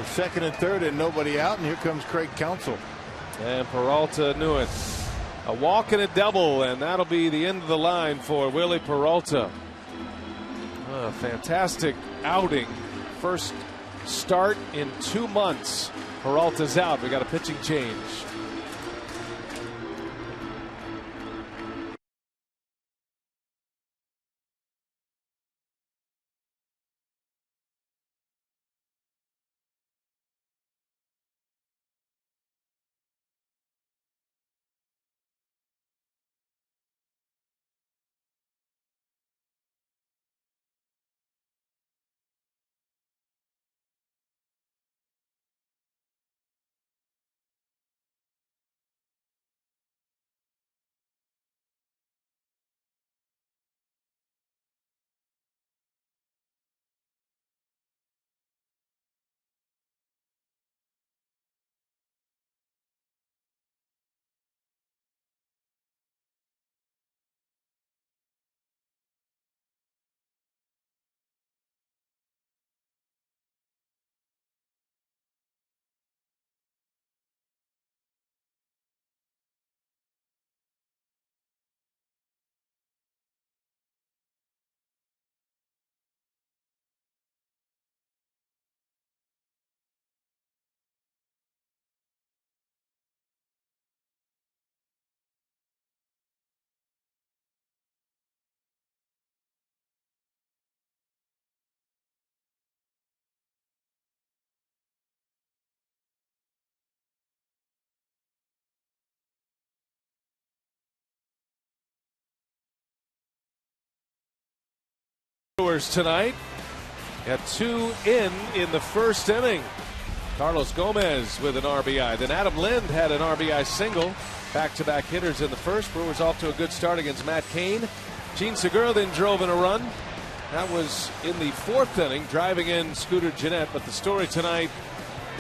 Second and third and nobody out, and here comes Craig Counsell. And Peralta knew it. A walk and a double, and that'll be the end of the line for Willie Peralta. A fantastic outing. First start in 2 months. Peralta's out. We got a pitching change. Brewers tonight at 2 in the first inning. Carlos Gomez with an RBI. Then Adam Lind had an RBI single. Back-to-back hitters in the first. Brewers off to a good start against Matt Cain. Gene Segura then drove in a run. That was in the 4th inning, driving in Scooter Gennett. But the story tonight,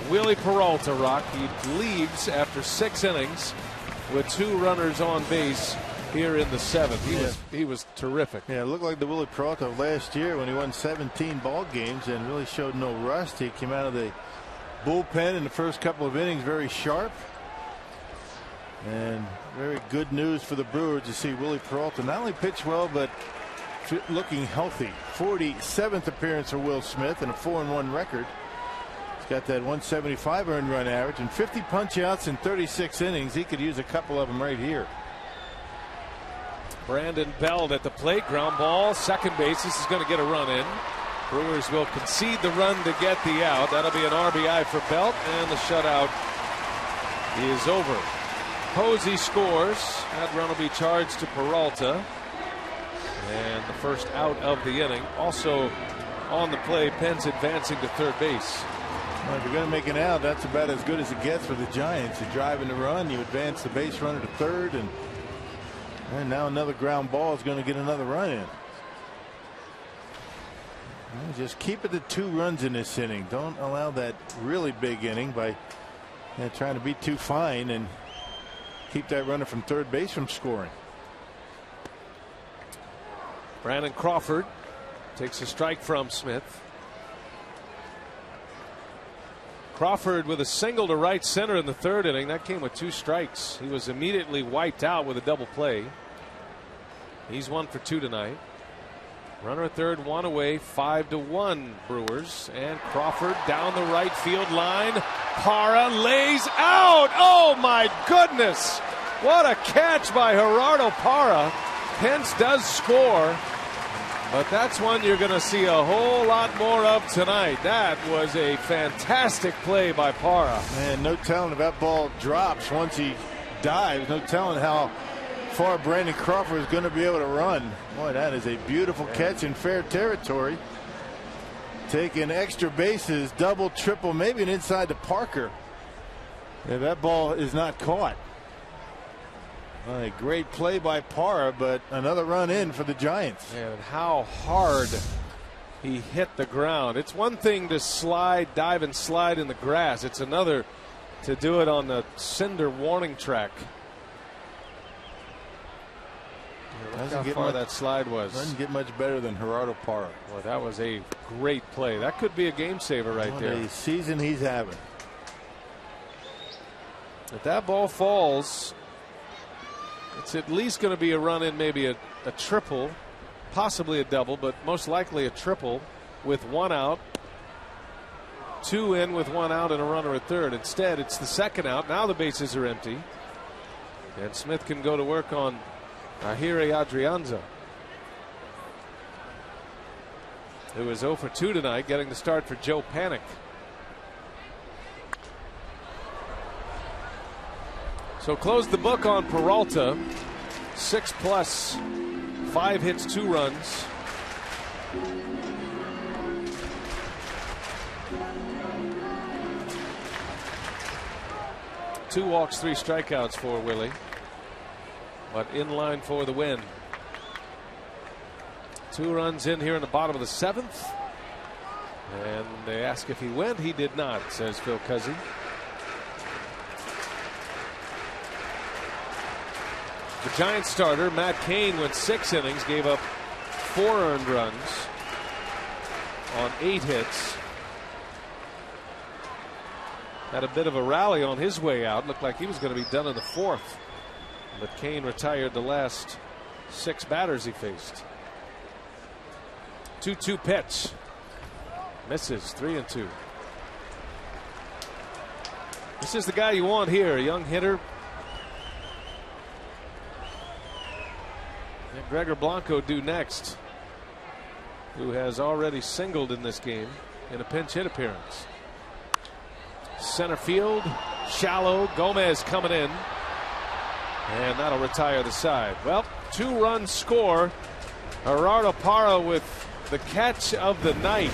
Willie Peralta, Rock. He leaves after 6 innings with 2 runners on base here in the 7th. He was terrific. Yeah, it looked like the Willie Peralta of last year when he won 17 ball games and really showed no rust. He came out of the bullpen in the first couple of innings very sharp. And very good news for the Brewers to see Willie Peralta not only pitch well but looking healthy. 47th appearance for Will Smith and a 4-1 record. He's got that 175 earned run average and 50 punch outs in 36 innings. He could use a couple of them right here. Brandon Belt at the plate, ground ball, second base. This is going to get a run in. Brewers will concede the run to get the out. That'll be an RBI for Belt, and the shutout is over. Posey scores. That run will be charged to Peralta. And the first out of the inning. Also on the play, Penn's advancing to third base. Well, if you're going to make an out, that's about as good as it gets for the Giants. You drive in the run, you advance the base runner to third, and now another ground ball is going to get another run in. Well, just keep it to 2 runs in this inning. Don't allow that really big inning by trying to be too fine and keep that runner from third base from scoring. Brandon Crawford takes a strike from Smith. Crawford with a single to right center in the 3rd inning. That came with 2 strikes. He was immediately wiped out with a double play. He's 1 for 2 tonight. Runner at third, 1 away, 5-1 Brewers. And Crawford down the right field line. Parra lays out. Oh my goodness! What a catch by Gerardo Parra. Pence does score, but that's one you're going to see a whole lot more of tonight. That was a fantastic play by Parra. Man, no telling if that ball drops once he dives. No telling how far Brandon Crawford is going to be able to run. Boy, that is a beautiful catch in fair territory. Taking extra bases, double, triple, maybe an inside to Parker. Yeah, that ball is not caught. A great play by Parra, but another run in for the Giants. And how hard he hit the ground. It's one thing to slide, dive and slide in the grass. It's another to do it on the cinder warning track. Look how far that slide was. Doesn't get much better than Gerardo Parra. Well, that was a great play. That could be a game saver right there. The season he's having. If that ball falls, it's at least going to be a run in, maybe a triple, possibly a double, but most likely a triple with 1 out. 2 in with 1 out and a runner at third. Instead, it's the 2nd out. Now the bases are empty. And Smith can go to work on Ahire Adrianza, who is 0 for 2 tonight, getting the start for Joe Panik. So close the book on Peralta. 6+, 5 hits, 2 runs. Two walks, 3 strikeouts for Willie, but in line for the win. 2 runs in here in the bottom of the 7th, and they ask if he went. He did not, says Phil Cuzzy. The Giants starter, Matt Cain, went 6 innings, gave up 4 earned runs on 8 hits. Had a bit of a rally on his way out. Looked like he was going to be done in the 4th. But Cain retired the last 6 batters he faced. 2-2 pitch. Misses, 3-2. This is the guy you want here, a young hitter. And Gregor Blanco due next, who has already singled in this game in a pinch hit appearance. Center field, shallow. Gomez coming in, and that'll retire the side. Well, 2-run score. Gerardo Parra with the catch of the night.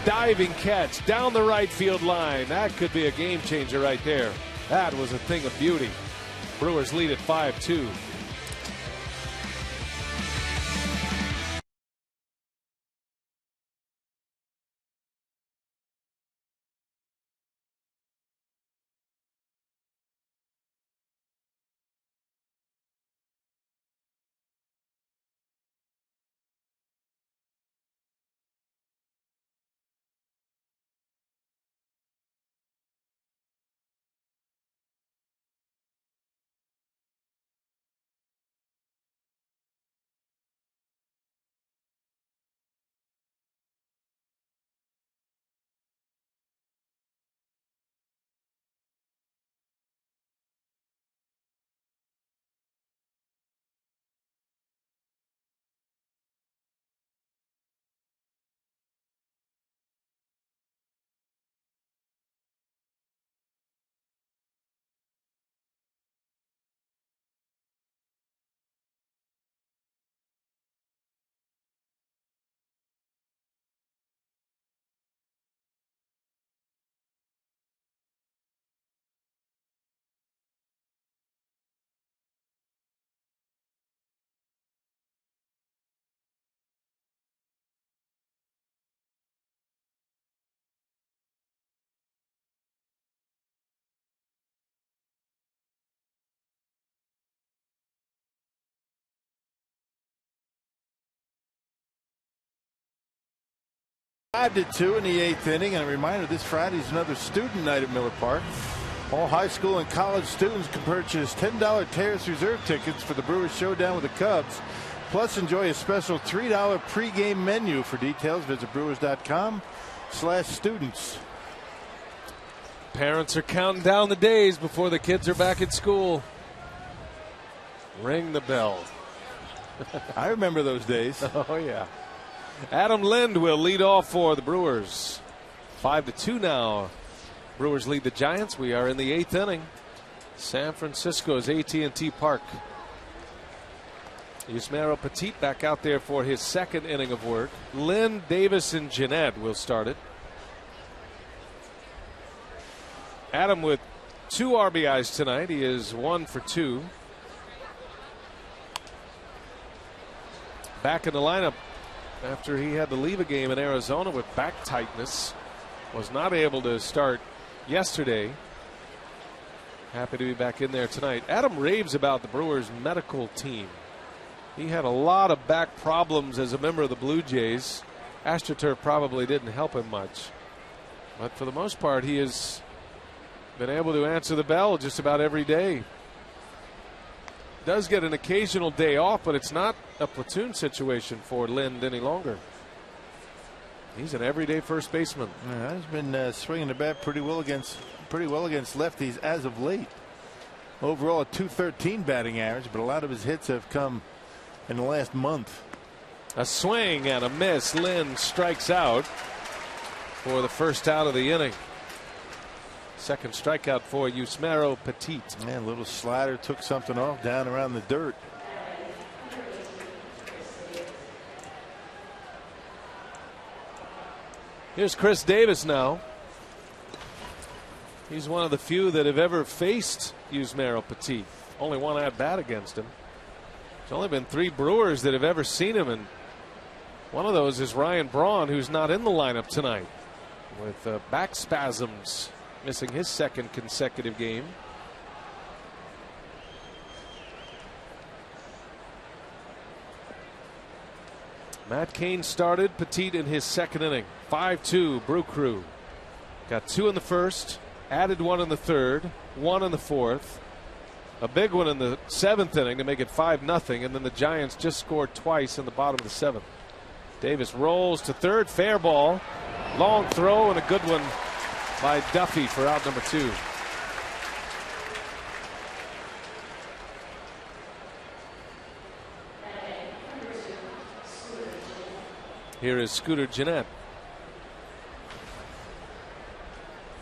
Diving catch down the right field line. That could be a game changer right there. That was a thing of beauty. Brewers lead at 5-2. 5-2 in the 8th inning. And a reminder, this Friday is another student night at Miller Park. All high school and college students can purchase $10 Terrace Reserve tickets for the Brewers showdown with the Cubs. Plus, enjoy a special $3 pregame menu. For details, visit brewers.com/students. Parents are counting down the days before the kids are back at school. Ring the bell. I remember those days. Oh, yeah. Adam Lind will lead off for the Brewers. 5-2 now. Brewers lead the Giants. We are in the 8th inning. San Francisco's AT&T Park. Yusmeiro Petit back out there for his 2nd inning of work. Lind, Davis, and Jeanette will start it. Adam with 2 RBIs tonight. He is 1 for 2. Back in the lineup after he had to leave a game in Arizona with back tightness. Was not able to start yesterday. Happy to be back in there tonight. Adam raves about the Brewers medical team. He had a lot of back problems as a member of the Blue Jays. AstroTurf probably didn't help him much. But for the most part, he has been able to answer the bell just about every day. Does get an occasional day off, but it's not a platoon situation for Lind any longer. He's an everyday first baseman. Yeah, he's been swinging the bat pretty well against lefties as of late. Overall, a .213 batting average, but a lot of his hits have come in the last month. A swing and a miss. Lind strikes out for the first out of the inning. Second strikeout for Yusmeiro Petit. Yeah, a little slider took something off down around the dirt. Here's Chris Davis now. He's one of the few that have ever faced Yusmeiro Petit. Only one at bat against him. There's only been 3 Brewers that have ever seen him, and one of those is Ryan Braun, who's not in the lineup tonight with back spasms, missing his 2nd consecutive game. Matt Cain started Petit in his 2nd inning. 5-2 Brew Crew. Got 2 in the first, added 1 in the third, 1 in the fourth, a big one in the 7th inning to make it 5-0, and then the Giants just scored twice in the bottom of the 7th. Davis rolls to third, fair ball, long throw, and a good one by Duffy for out number 2. Here is Scooter Gennett.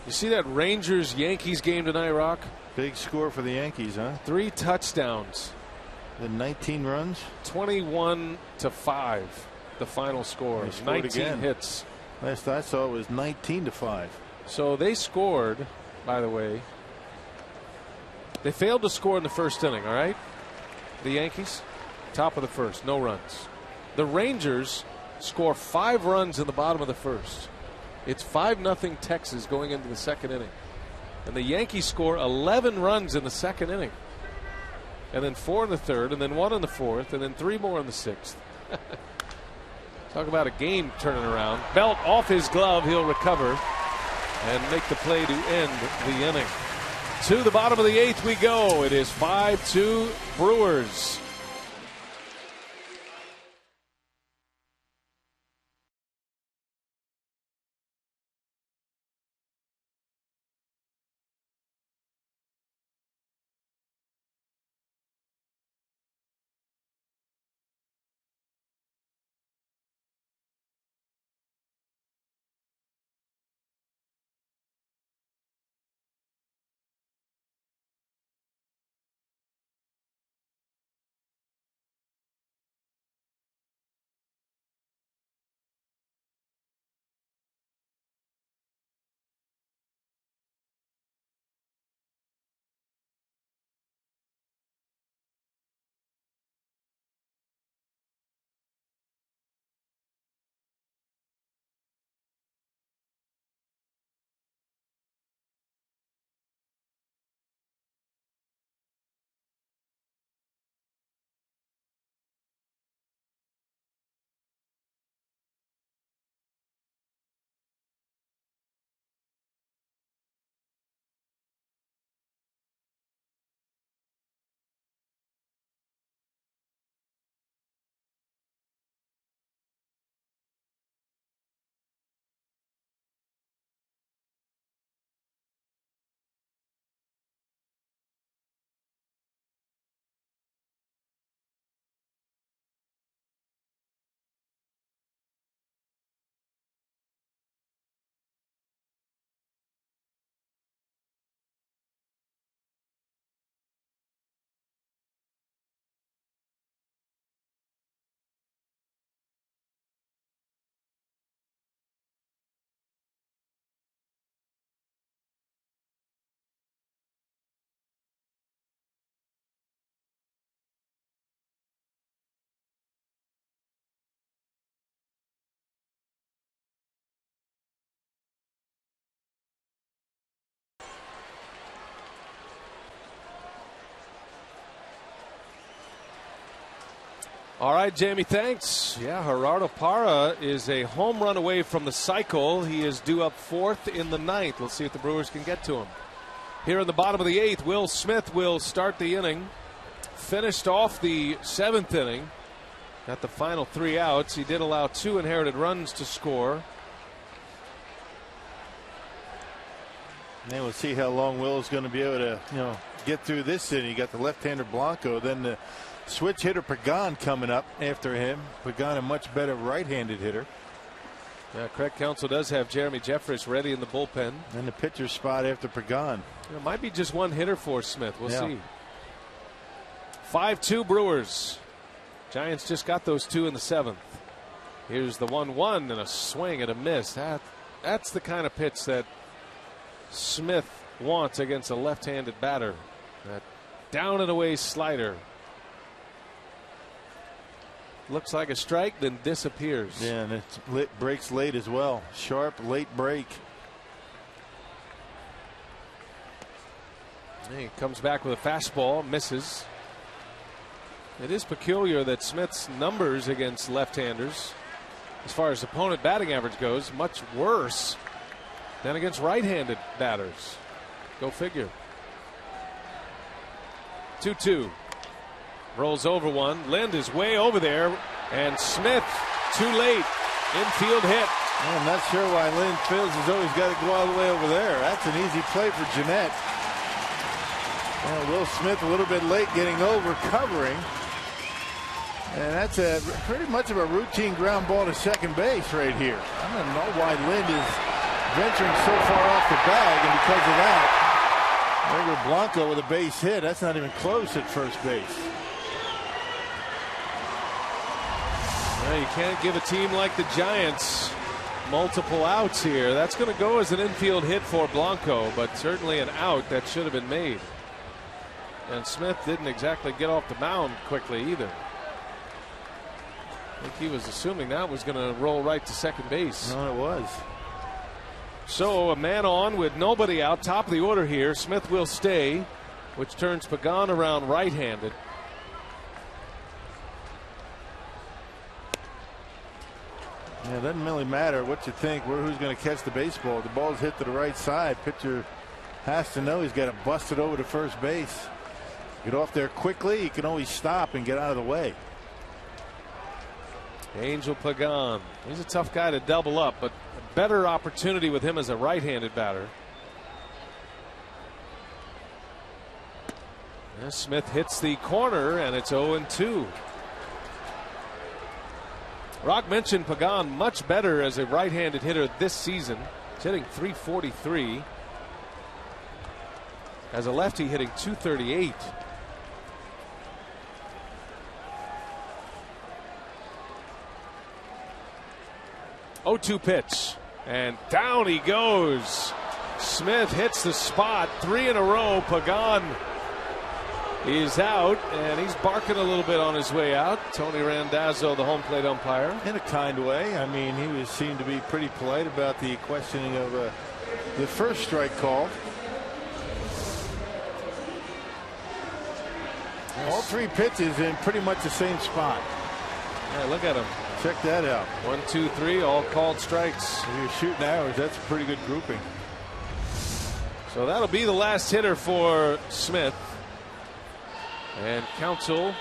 You see that Rangers-Yankees game tonight, Rock? Big score for the Yankees, huh? 3 touchdowns. The 19 runs? 21-5, the final score. 19 again. hits. Last I saw it was 19-5. So they scored, by the way. They failed to score in the first inning, all right? The Yankees, top of the first, no runs. The Rangers score 5 runs in the bottom of the first. It's 5-0 Texas going into the 2nd inning. And the Yankees score 11 runs in the 2nd inning. And then 4 in the 3rd, and then 1 in the 4th, and then 3 more in the 6th. Talk about a game turning around. Belt off his glove, he'll recover and make the play to end the inning. To the bottom of the 8th we go. It is 5-2 Brewers. All right, Jamie, thanks. Yeah, Gerardo Parra is a home run away from the cycle. He is due up 4th in the 9th. Let's see if the Brewers can get to him. Here in the bottom of the 8th, Will Smith will start the inning. Finished off the 7th inning. Got the final 3 outs. He did allow 2 inherited runs to score. And then we'll see how long Will is going to be able to, get through this inning. You got the left-hander Blanco, then the switch hitter Pagan coming up after him. Pagan, a much better right-handed hitter. Craig Counsell does have Jeremy Jeffress ready in the bullpen. And the pitcher spot after Pagan. It might be just one hitter for Smith. We'll see. 5-2 Brewers. Giants just got those 2 in the 7th. Here's the 1-1 and a swing and a miss. That's the kind of pitch that Smith wants against a left-handed batter. That down and away slider. Looks like a strike, then disappears. Yeah, and it breaks late as well. Sharp, late break. He comes back with a fastball, misses. It is peculiar that Smith's numbers against left-handers, as far as opponent batting average goes, much worse than against right-handed batters. Go figure. 2-2. Rolls over one. Lind is way over there, and Smith too late. Infield hit. I'm not sure why Lind feels he's always got to go all the way over there. That's an easy play for Jeanette. Will Smith a little bit late getting over, covering. And that's pretty much of a routine ground ball to second base right here. I don't know why Lind is venturing so far off the bag, and because of that, there goes Blanco with a base hit. That's not even close at first base. Well, you can't give a team like the Giants multiple outs here. That's going to go as an infield hit for Blanco, but certainly an out that should have been made. And Smith didn't exactly get off the mound quickly either. I think he was assuming that was going to roll right to second base. No, it was. So a man on with nobody out, top of the order here. Smith will stay, which turns Pagan around right-handed. Yeah, it doesn't really matter what you think, who's going to catch the baseball. The ball's hit to the right side. Pitcher has to know he's got to bust it over to first base. Get off there quickly. He can always stop and get out of the way. Angel Pagan. He's a tough guy to double up, but a better opportunity with him as a right-handed batter. Yeah, Smith hits the corner, and it's 0-2. Rock mentioned Pagan much better as a right-handed hitter this season. He's hitting .343. As a lefty, hitting .238. .0-2 pitch, and down he goes. Smith hits the spot, 3 in a row. Pagan is out, and he's barking a little bit on his way out. Tony Randazzo, the home plate umpire. In a kind way. I mean, he seemed to be pretty polite about the questioning of the first strike call. All 3 pitches in pretty much the same spot. Yeah, look at him. Check that out. 1, 2, 3, all called strikes. If you're shooting arrows, that's a pretty good grouping. So that'll be the last hitter for Smith. And Counsell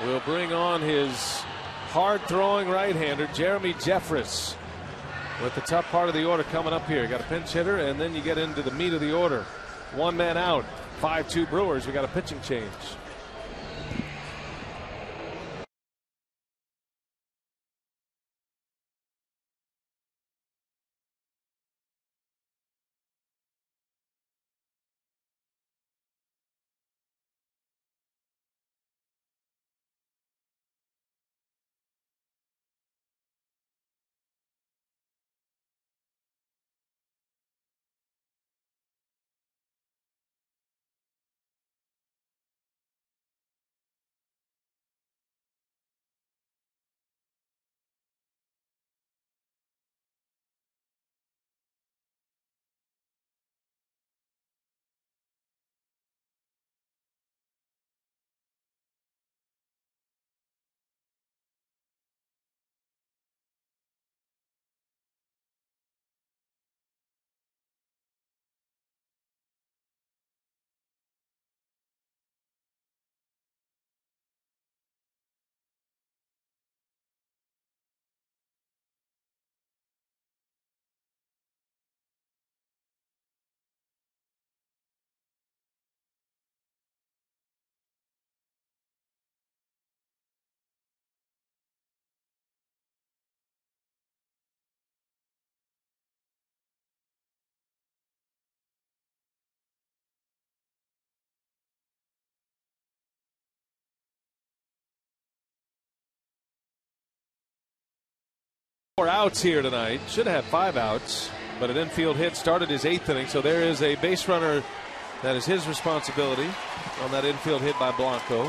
will bring on his hard-throwing right-hander, Jeremy Jeffress, with the tough part of the order coming up here. You got a pinch hitter, and then you get into the meat of the order. 1 man out. 5-2 Brewers. We got a pitching change. 4 outs here tonight. Should have had 5 outs, but an infield hit started his 8th inning. So there is a base runner that is his responsibility on that infield hit by Blanco.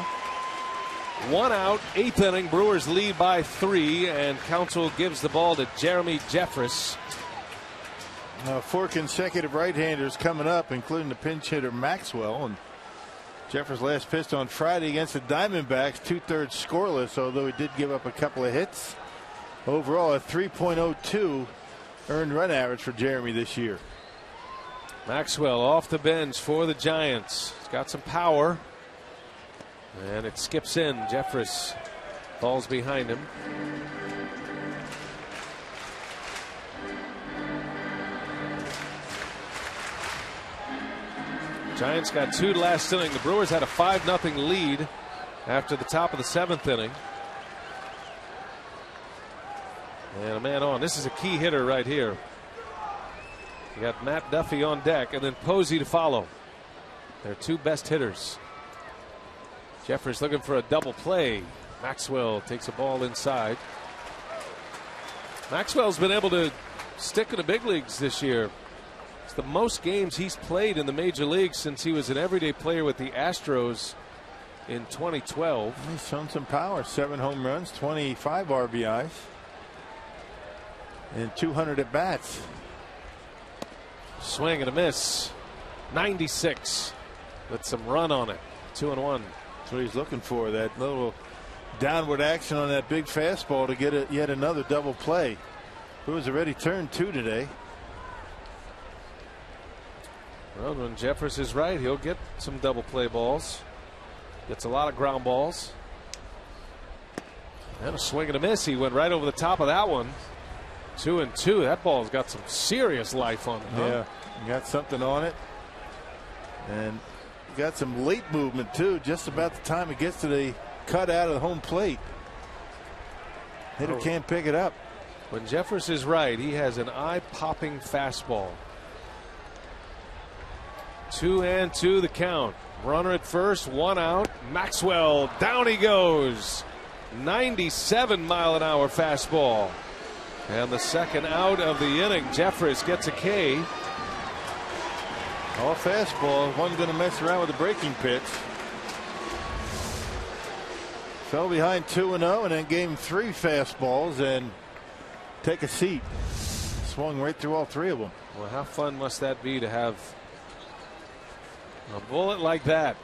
1 out, 8th inning. Brewers lead by 3, and Counsell gives the ball to Jeremy Jeffress. 4 consecutive right-handers coming up, including the pinch hitter Maxwell. And Jeffers last pitched on Friday against the Diamondbacks, 2/3 scoreless, although he did give up a couple of hits. Overall, a 3.02 earned run average for Jeremy this year. Maxwell off the bench for the Giants. He's got some power. And it skips in. Jeffress falls behind him. Giants got 2 last inning. The Brewers had a 5-0 lead after the top of the 7th inning. And a man on. This is a key hitter right here. You got Matt Duffy on deck and then Posey to follow. Their 2 best hitters. Jeffers looking for a double play. Maxwell takes a ball inside. Maxwell's been able to stick in the big leagues this year. It's the most games he's played in the major leagues since he was an everyday player with the Astros in 2012. He's shown some power. 7 home runs, 25 RBIs, and 200 at bats. Swing and a miss. 96 with some run on it. 2-1. That's what he's looking for. That little downward action on that big fastball to get yet another double play. Brewers already turned 2 today. Well, when Jeffers is right, he'll get some double play balls. Gets a lot of ground balls. And a swing and a miss. He went right over the top of that one. 2-2. That ball's got some serious life on it. Huh? Yeah, got something on it. And got some late movement too. Just about the time it gets to the cut out of the home plate. Hitter can't pick it up. When Jeffers is right, he has an eye-popping fastball. 2-2 the count. Runner at first, 1 out. Maxwell, down he goes. 97-mile-an-hour fastball. And the 2nd out of the inning. Jeffers gets a K. All fastball. One going to mess around with a breaking pitch. Fell behind 2-0 and then gave him 3 fastballs and take a seat. Swung right through all 3 of them. Well, how fun must that be to have a bullet like that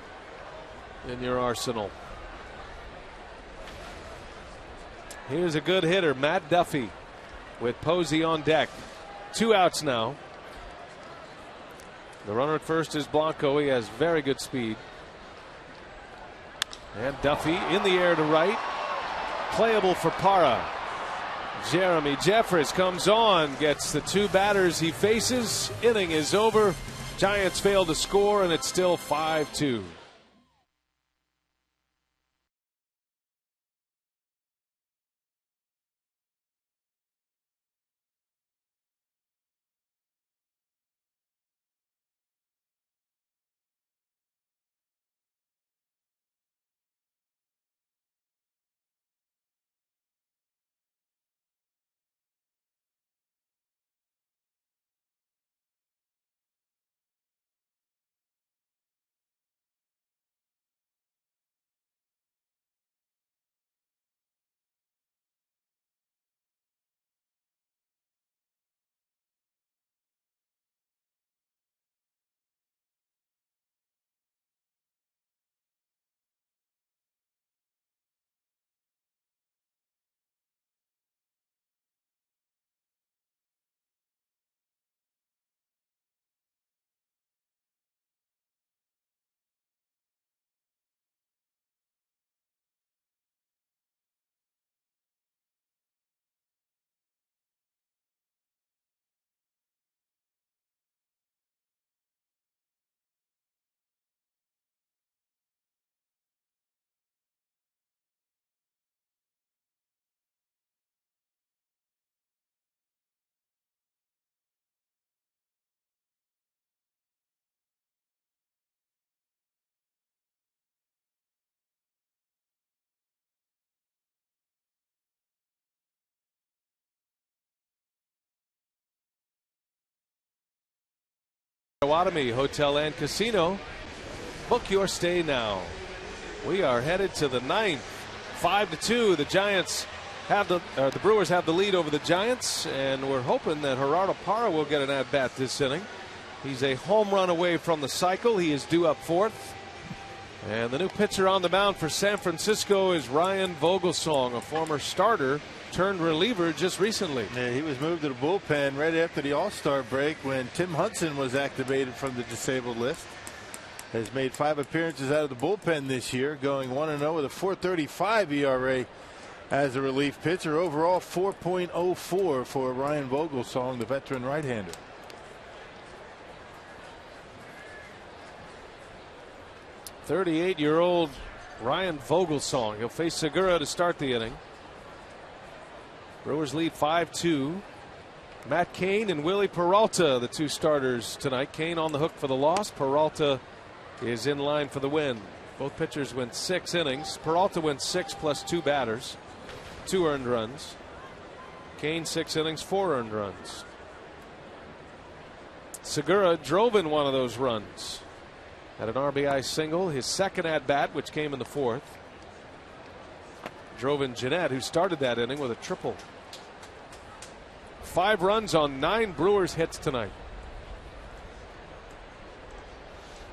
in your arsenal? Here's a good hitter, Matt Duffy, with Posey on deck. 2 outs now. The runner at first is Blanco. He has very good speed. And Duffy in the air to right. Playable for Parra. Jeremy Jeffress comes on, gets the 2 batters he faces. Inning is over. Giants fail to score, and it's still 5-2. Potawatomi Hotel and Casino. Book your stay now. We are headed to the ninth. 5-2. The Giants have the Brewers have the lead over the Giants, and we're hoping that Gerardo Parra will get an at bat this inning. He's a home run away from the cycle. He is due up fourth. And the new pitcher on the mound for San Francisco is Ryan Vogelsong, a former starter turned reliever just recently. Yeah, he was moved to the bullpen right after the All-Star break when Tim Hudson was activated from the disabled list. Has made 5 appearances out of the bullpen this year, going 1-0 with a 4.35 ERA as a relief pitcher. Overall 4.04 for Ryan Vogelsong, the veteran right-hander. .38-year-old Ryan Vogelsong. He'll face Segura to start the inning. Brewers lead 5-2. Matt Cain and Willie Peralta, the two starters tonight. Cain on the hook for the loss. Peralta is in line for the win. Both pitchers went 6 innings. Peralta went 6 plus 2 batters, 2 earned runs. Cain 6 innings, 4 earned runs. Segura drove in one of those runs. Had an RBI single, his second at bat, which came in the 4th. Drove in Jeanette, who started that inning with a triple. 5 runs on 9 Brewers hits tonight.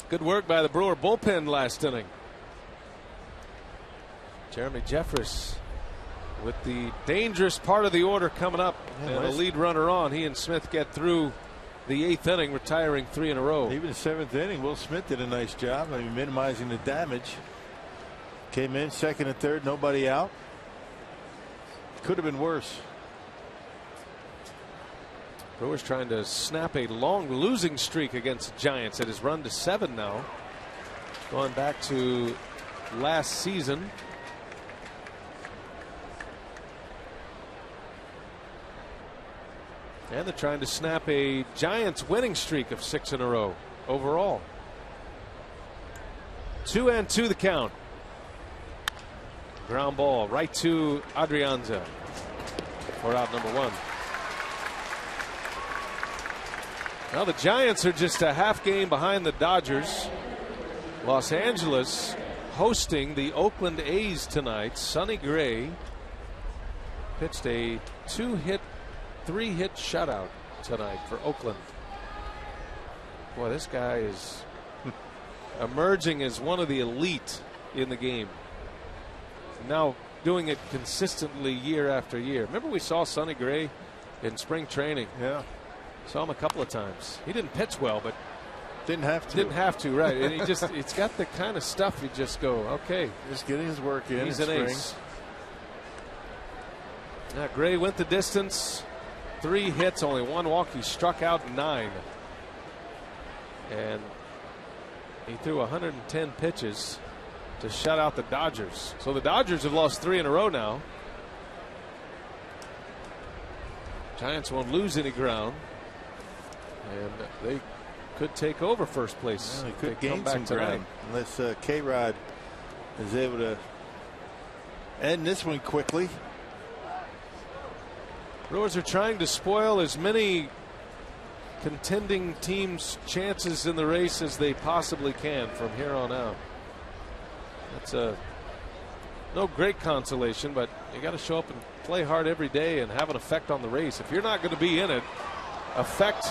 Good work by the Brewer bullpen last inning. Jeremy Jeffress with the dangerous part of the order coming up, and a lead runner on. He and Smith get through the 8th inning, retiring 3 in a row. Even the 7th inning, Will Smith did a nice job. I mean, minimizing the damage. Came in 2nd and 3rd, nobody out. Could have been worse. Brewers trying to snap a long losing streak against the Giants. It has run to 7 now. Going back to last season. And they're trying to snap a Giants winning streak of 6 in a row overall. 2-2 the count. Ground ball right to Adrianza for out number 1. Now the Giants are just a half game behind the Dodgers. Los Angeles hosting the Oakland A's tonight. Sonny Gray pitched a 2-hit, 3-hit shutout tonight for Oakland. Boy, this guy is emerging as one of the elite in the game. Now doing it consistently year after year. Remember we saw Sonny Gray in spring training. Yeah. Saw him a couple of times. He didn't pitch well, but didn't have to. Didn't have to, right? And he just, it's got the kind of stuff you just go, okay. Just getting his work in. He's an ace. Now Gray went the distance. 3 hits, only 1 walk. He struck out 9. And he threw 110 pitches to shut out the Dodgers. So the Dodgers have lost 3 in a row now. Giants won't lose any ground. And they could take over first place. Well, they could gain some ground unless K-Rod is able to end this one quickly. Brewers are trying to spoil as many contending teams' chances in the race as they possibly can from here on out. That's no great consolation, but you got to show up and play hard every day and have an effect on the race. If you're not going to be in it, affect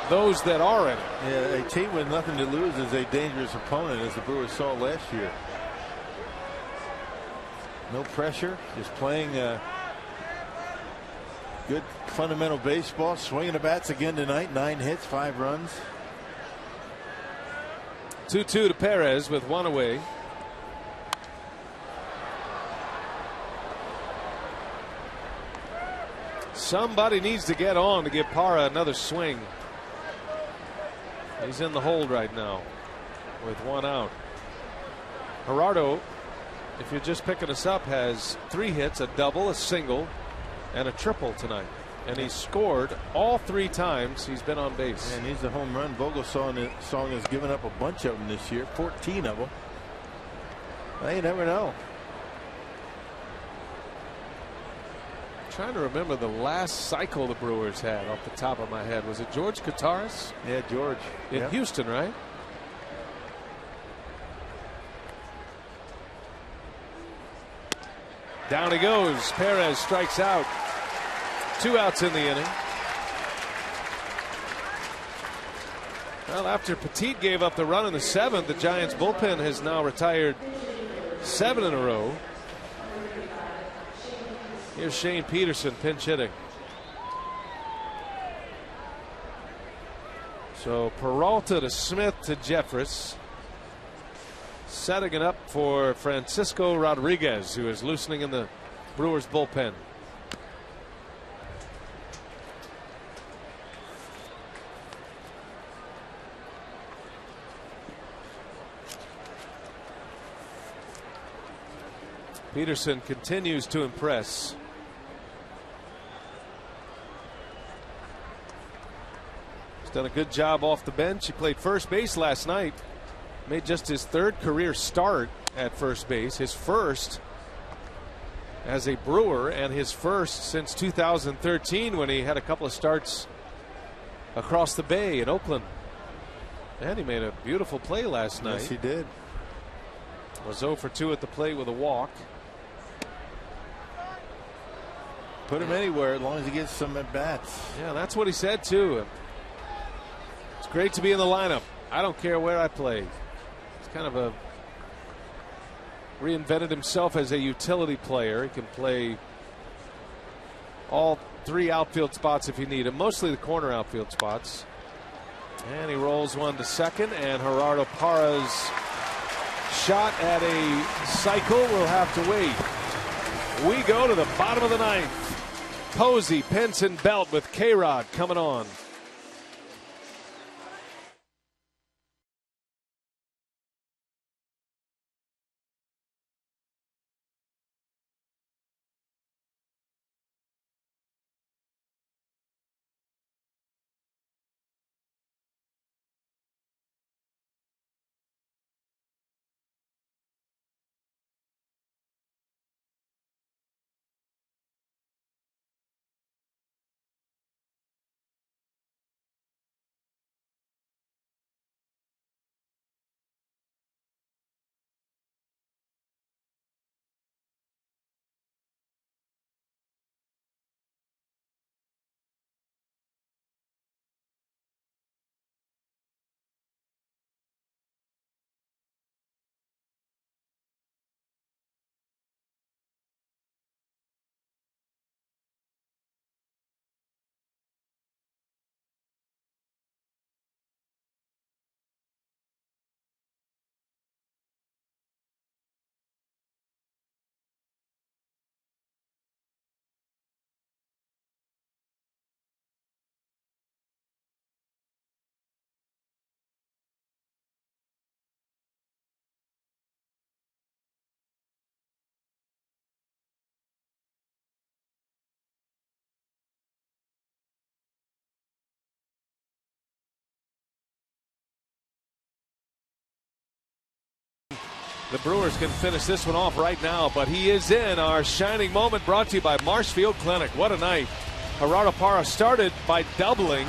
those that are in it. Yeah, a team with nothing to lose is a dangerous opponent, as the Brewers saw last year. No pressure, just playing good fundamental baseball. Swinging the bats again tonight. 9 hits, 5 runs. 2-2 to Perez with 1 away. Somebody needs to get on to give Parra another swing. He's in the hold right now with 1 out. Gerardo, if you're just picking us up, has 3 hits, a double, a single, and a triple tonight. And he's scored all 3 times he's been on base. And he's the home run. Vogelsong has given up a bunch of them this year, 14 of them. Well, you never know. Trying to remember the last cycle the Brewers had off the top of my head. Was it George Kataris? Yeah, George. In Houston, right? Down he goes. Perez strikes out. 2 outs in the inning. Well, after Petit gave up the run in the 7th, the Giants bullpen has now retired 7 in a row. Here's Shane Peterson pinch hitting. So Peralta to Smith to Jeffress. Setting it up for Francisco Rodriguez, who is loosening in the Brewers bullpen. Peterson continues to impress. He's done a good job off the bench. He played first base last night. Made just his 3rd career start at first base. His first as a Brewer, and his first since 2013 when he had a couple of starts across the bay in Oakland. And he made a beautiful play last night. Yes, he did. Was 0 for 2 at the plate with a walk. Put him anywhere as long as he gets some at bats. Yeah, that's what he said too. It's great to be in the lineup. I don't care where I play. He's kind of reinvented himself as a utility player. He can play all 3 outfield spots if you need him, mostly the corner outfield spots. And he rolls one to second, and Gerardo Parra's shot at a cycle will have to wait. We go to the bottom of the 9th. Posey, Pence, and Belt with K-Rod coming on. The Brewers can finish this one off right now, but he is in. Our shining moment brought to you by Marshfield Clinic. What a night. Gerardo Parra started by doubling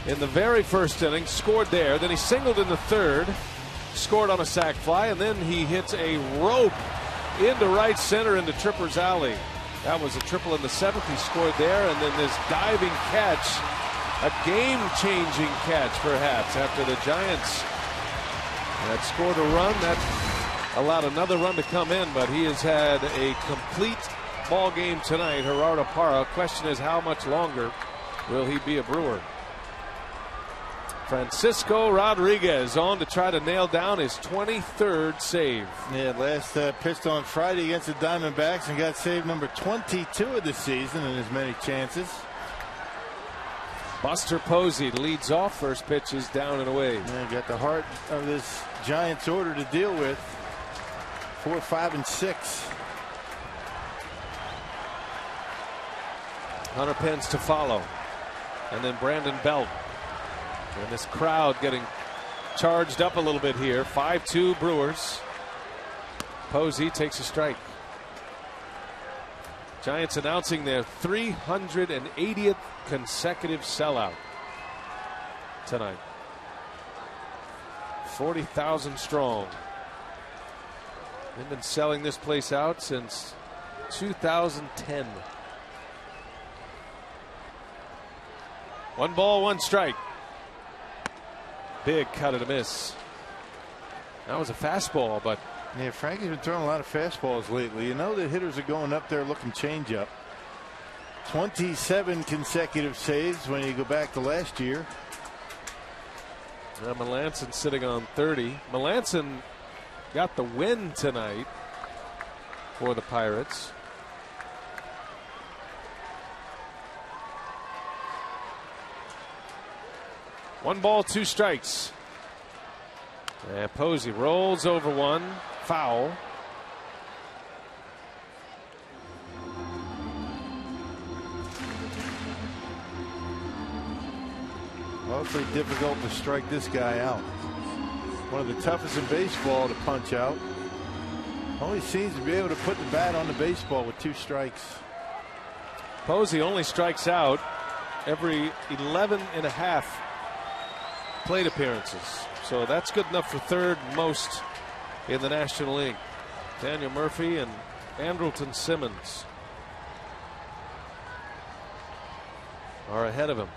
in the very first inning, scored there. Then he singled in the 3rd, scored on a sac fly, and then he hits a rope into right center into Tripper's alley. That was a triple in the 7th. He scored there, and then this diving catch, a game-changing catch perhaps after the Giants had scored a run that allowed another run to come in, but he has had a complete ball game tonight. Gerardo Parra. Question is, how much longer will he be a Brewer? Francisco Rodriguez on to try to nail down his 23rd save. Yeah, last pitched on Friday against the Diamondbacks and got save number 22 of the season in as many chances. Buster Posey leads off. First pitch is down and away. Yeah, got the heart of this Giants order to deal with. 4, 5, and 6. Hunter Pence to follow, and then Brandon Belt. And this crowd getting charged up a little bit here. 5-2 Brewers. Posey takes a strike. Giants announcing their 380th consecutive sellout tonight. 40,000 strong. They've been selling this place out since 2010. 1 ball, 1 strike. Big cut and a miss. That was a fastball, but yeah, Frankie's been throwing a lot of fastballs lately. You know the hitters are going up there looking changeup. 27 consecutive saves when you go back to last year. Melanson sitting on 30. Melanson got the win tonight for the Pirates. One ball, 2 strikes. And Posey rolls over one. Foul. Awfully difficult to strike this guy out. One of the toughest in baseball to punch out. Always seems to be able to put the bat on the baseball with 2 strikes. Posey only strikes out every 11 and a half plate appearances. So that's good enough for third most in the National League. Daniel Murphy and Andrelton Simmons are ahead of him.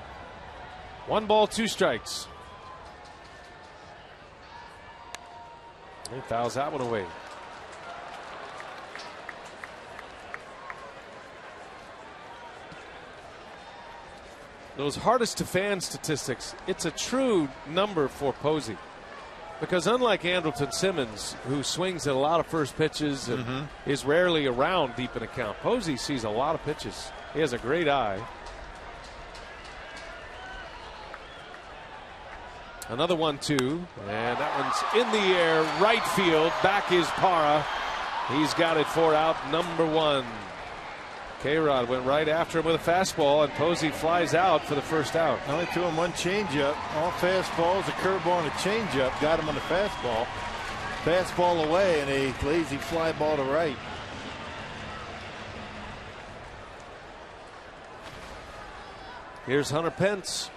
1 ball, 2 strikes. He fouls that one away. Those hardest to fan statistics, it's a true number for Posey. Because unlike Andrelton Simmons, who swings at a lot of first pitches and is rarely around deep in a count, Posey sees a lot of pitches. He has a great eye. Another 1-2, and that one's in the air, right field. Back is Parra. He's got it for out number 1. K-Rod went right after him with a fastball, and Posey flies out for the first out. Only threw him 1 changeup. All fastballs, a curveball, and a changeup. Got him on the fastball. Fastball away, and a lazy fly ball to right. Here's Hunter Pence.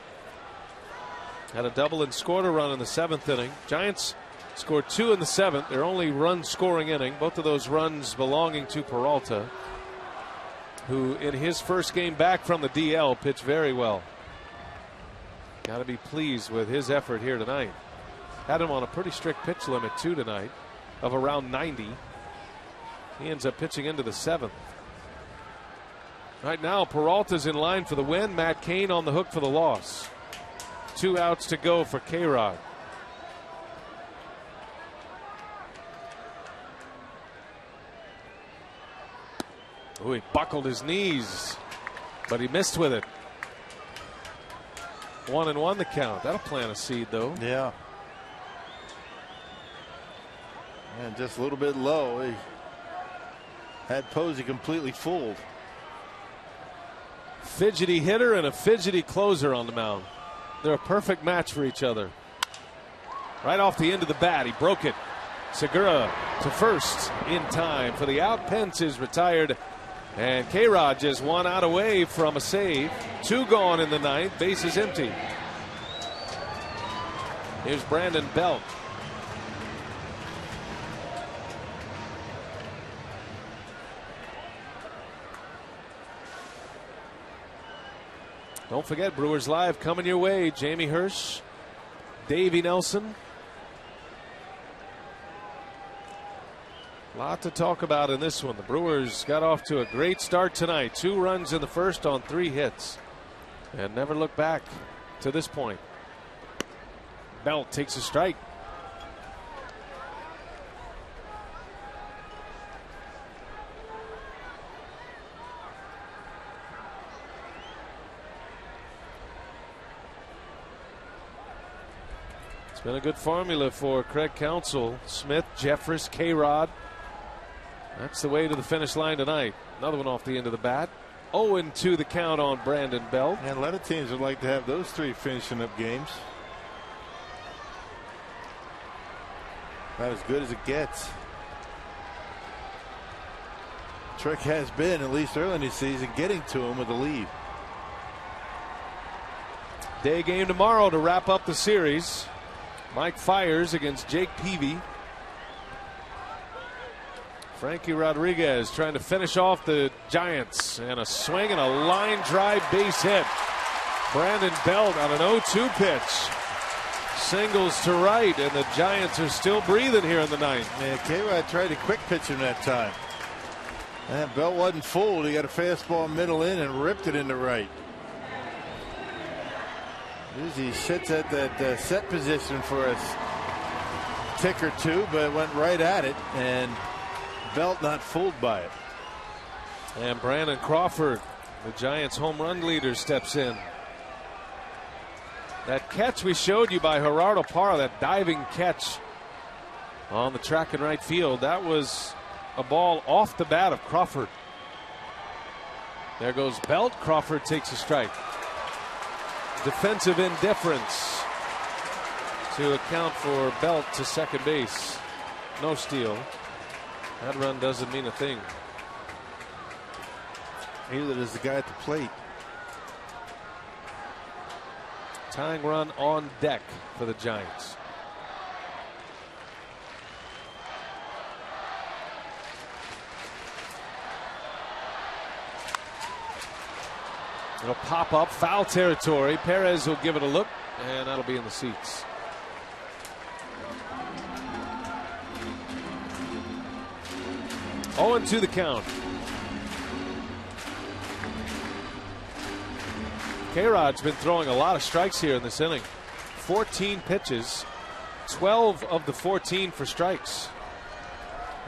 Had a double and scored a run in the 7th inning. Giants scored 2 in the 7th. Their only run scoring inning. Both of those runs belonging to Peralta, who in his first game back from the DL pitched very well. Got to be pleased with his effort here tonight. Had him on a pretty strict pitch limit too tonight of around 90. He ends up pitching into the 7th. Right now Peralta's in line for the win. Matt Cain on the hook for the loss. 2 outs to go for K-Rod. Oh, he buckled his knees, but he missed with it. 1-1 the count. That'll plant a seed, though. Yeah. And just a little bit low. He had Posey completely fooled. Fidgety hitter and a fidgety closer on the mound. They're a perfect match for each other. Right off the end of the bat, he broke it. Segura to first in time for the out. Pence is retired. And K-Rod just 1 out away from a save. 2 gone in the 9th. Bases empty. Here's Brandon Belt. Don't forget, Brewers Live coming your way. Jamie Hirsch, Davey Nelson. A lot to talk about in this one. The Brewers got off to a great start tonight. 2 runs in the first on 3 hits. And never looked back to this point. Belt takes a strike. It's been a good formula for Craig Counsell. Smith, Jeffress, K-Rod. That's the way to the finish line tonight. Another one off the end of the bat. 0-2 the count on Brandon Belt. And a lot of teams would like to have those 3 finishing up games. About as good as it gets. trick has been, at least early in the season, getting to him with a lead. Day game tomorrow to wrap up the series. Mike Fiers against Jake Peavy. Frankie Rodriguez trying to finish off the Giants, and a swing and a line drive base hit. Brandon Belt on an 0-2 pitch. Singles to right, and the Giants are still breathing here in the ninth. Yeah, K-Rod tried to quick pitch him that time. And Belt wasn't fooled. He got a fastball middle in and ripped it into right. He sits at that set position for a tick or two, but went right at it, and Belt not fooled by it. And Brandon Crawford, the Giants' home run leader, steps in. That catch we showed you by Gerardo Parra, that diving catch on the track in right field, that was a ball off the bat of Crawford. There goes Belt. Crawford takes a strike. Defensive indifference to account for Belt to second base. No steal. That run doesn't mean a thing. Neither does the guy at the plate. Tying run on deck for the Giants. It'll pop up, foul territory. Perez will give it a look, and that'll be in the seats. Oh, and 2 the count. K-Rod's been throwing a lot of strikes here in this inning. 14 pitches, 12 of the 14 for strikes.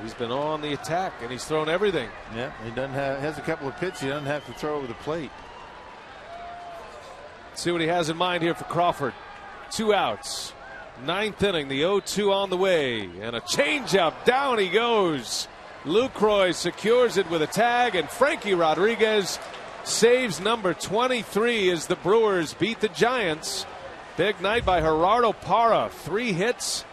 He's been on the attack, and he's thrown everything. Yeah, he doesn't have, has a couple of pitches he doesn't have to throw over the plate. See what he has in mind here for Crawford. 2 outs. 9th inning, the 0-2 on the way, and a changeup. Down he goes. Lucroy secures it with a tag, and Frankie Rodriguez saves number 23 as the Brewers beat the Giants. Big night by Gerardo Parra. 3 hits,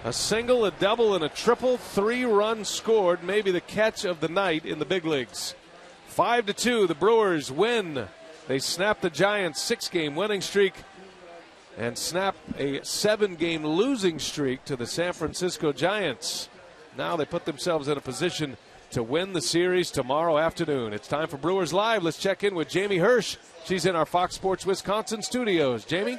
a single, a double, and a triple. 3 runs scored, maybe the catch of the night in the big leagues. 5-2, the Brewers win. They snap the Giants' 6-game winning streak and snap a 7-game losing streak to the San Francisco Giants. Now they put themselves in a position to win the series tomorrow afternoon. It's time for Brewers Live. Let's check in with Jamie Hirsch. She's in our Fox Sports Wisconsin studios. Jamie?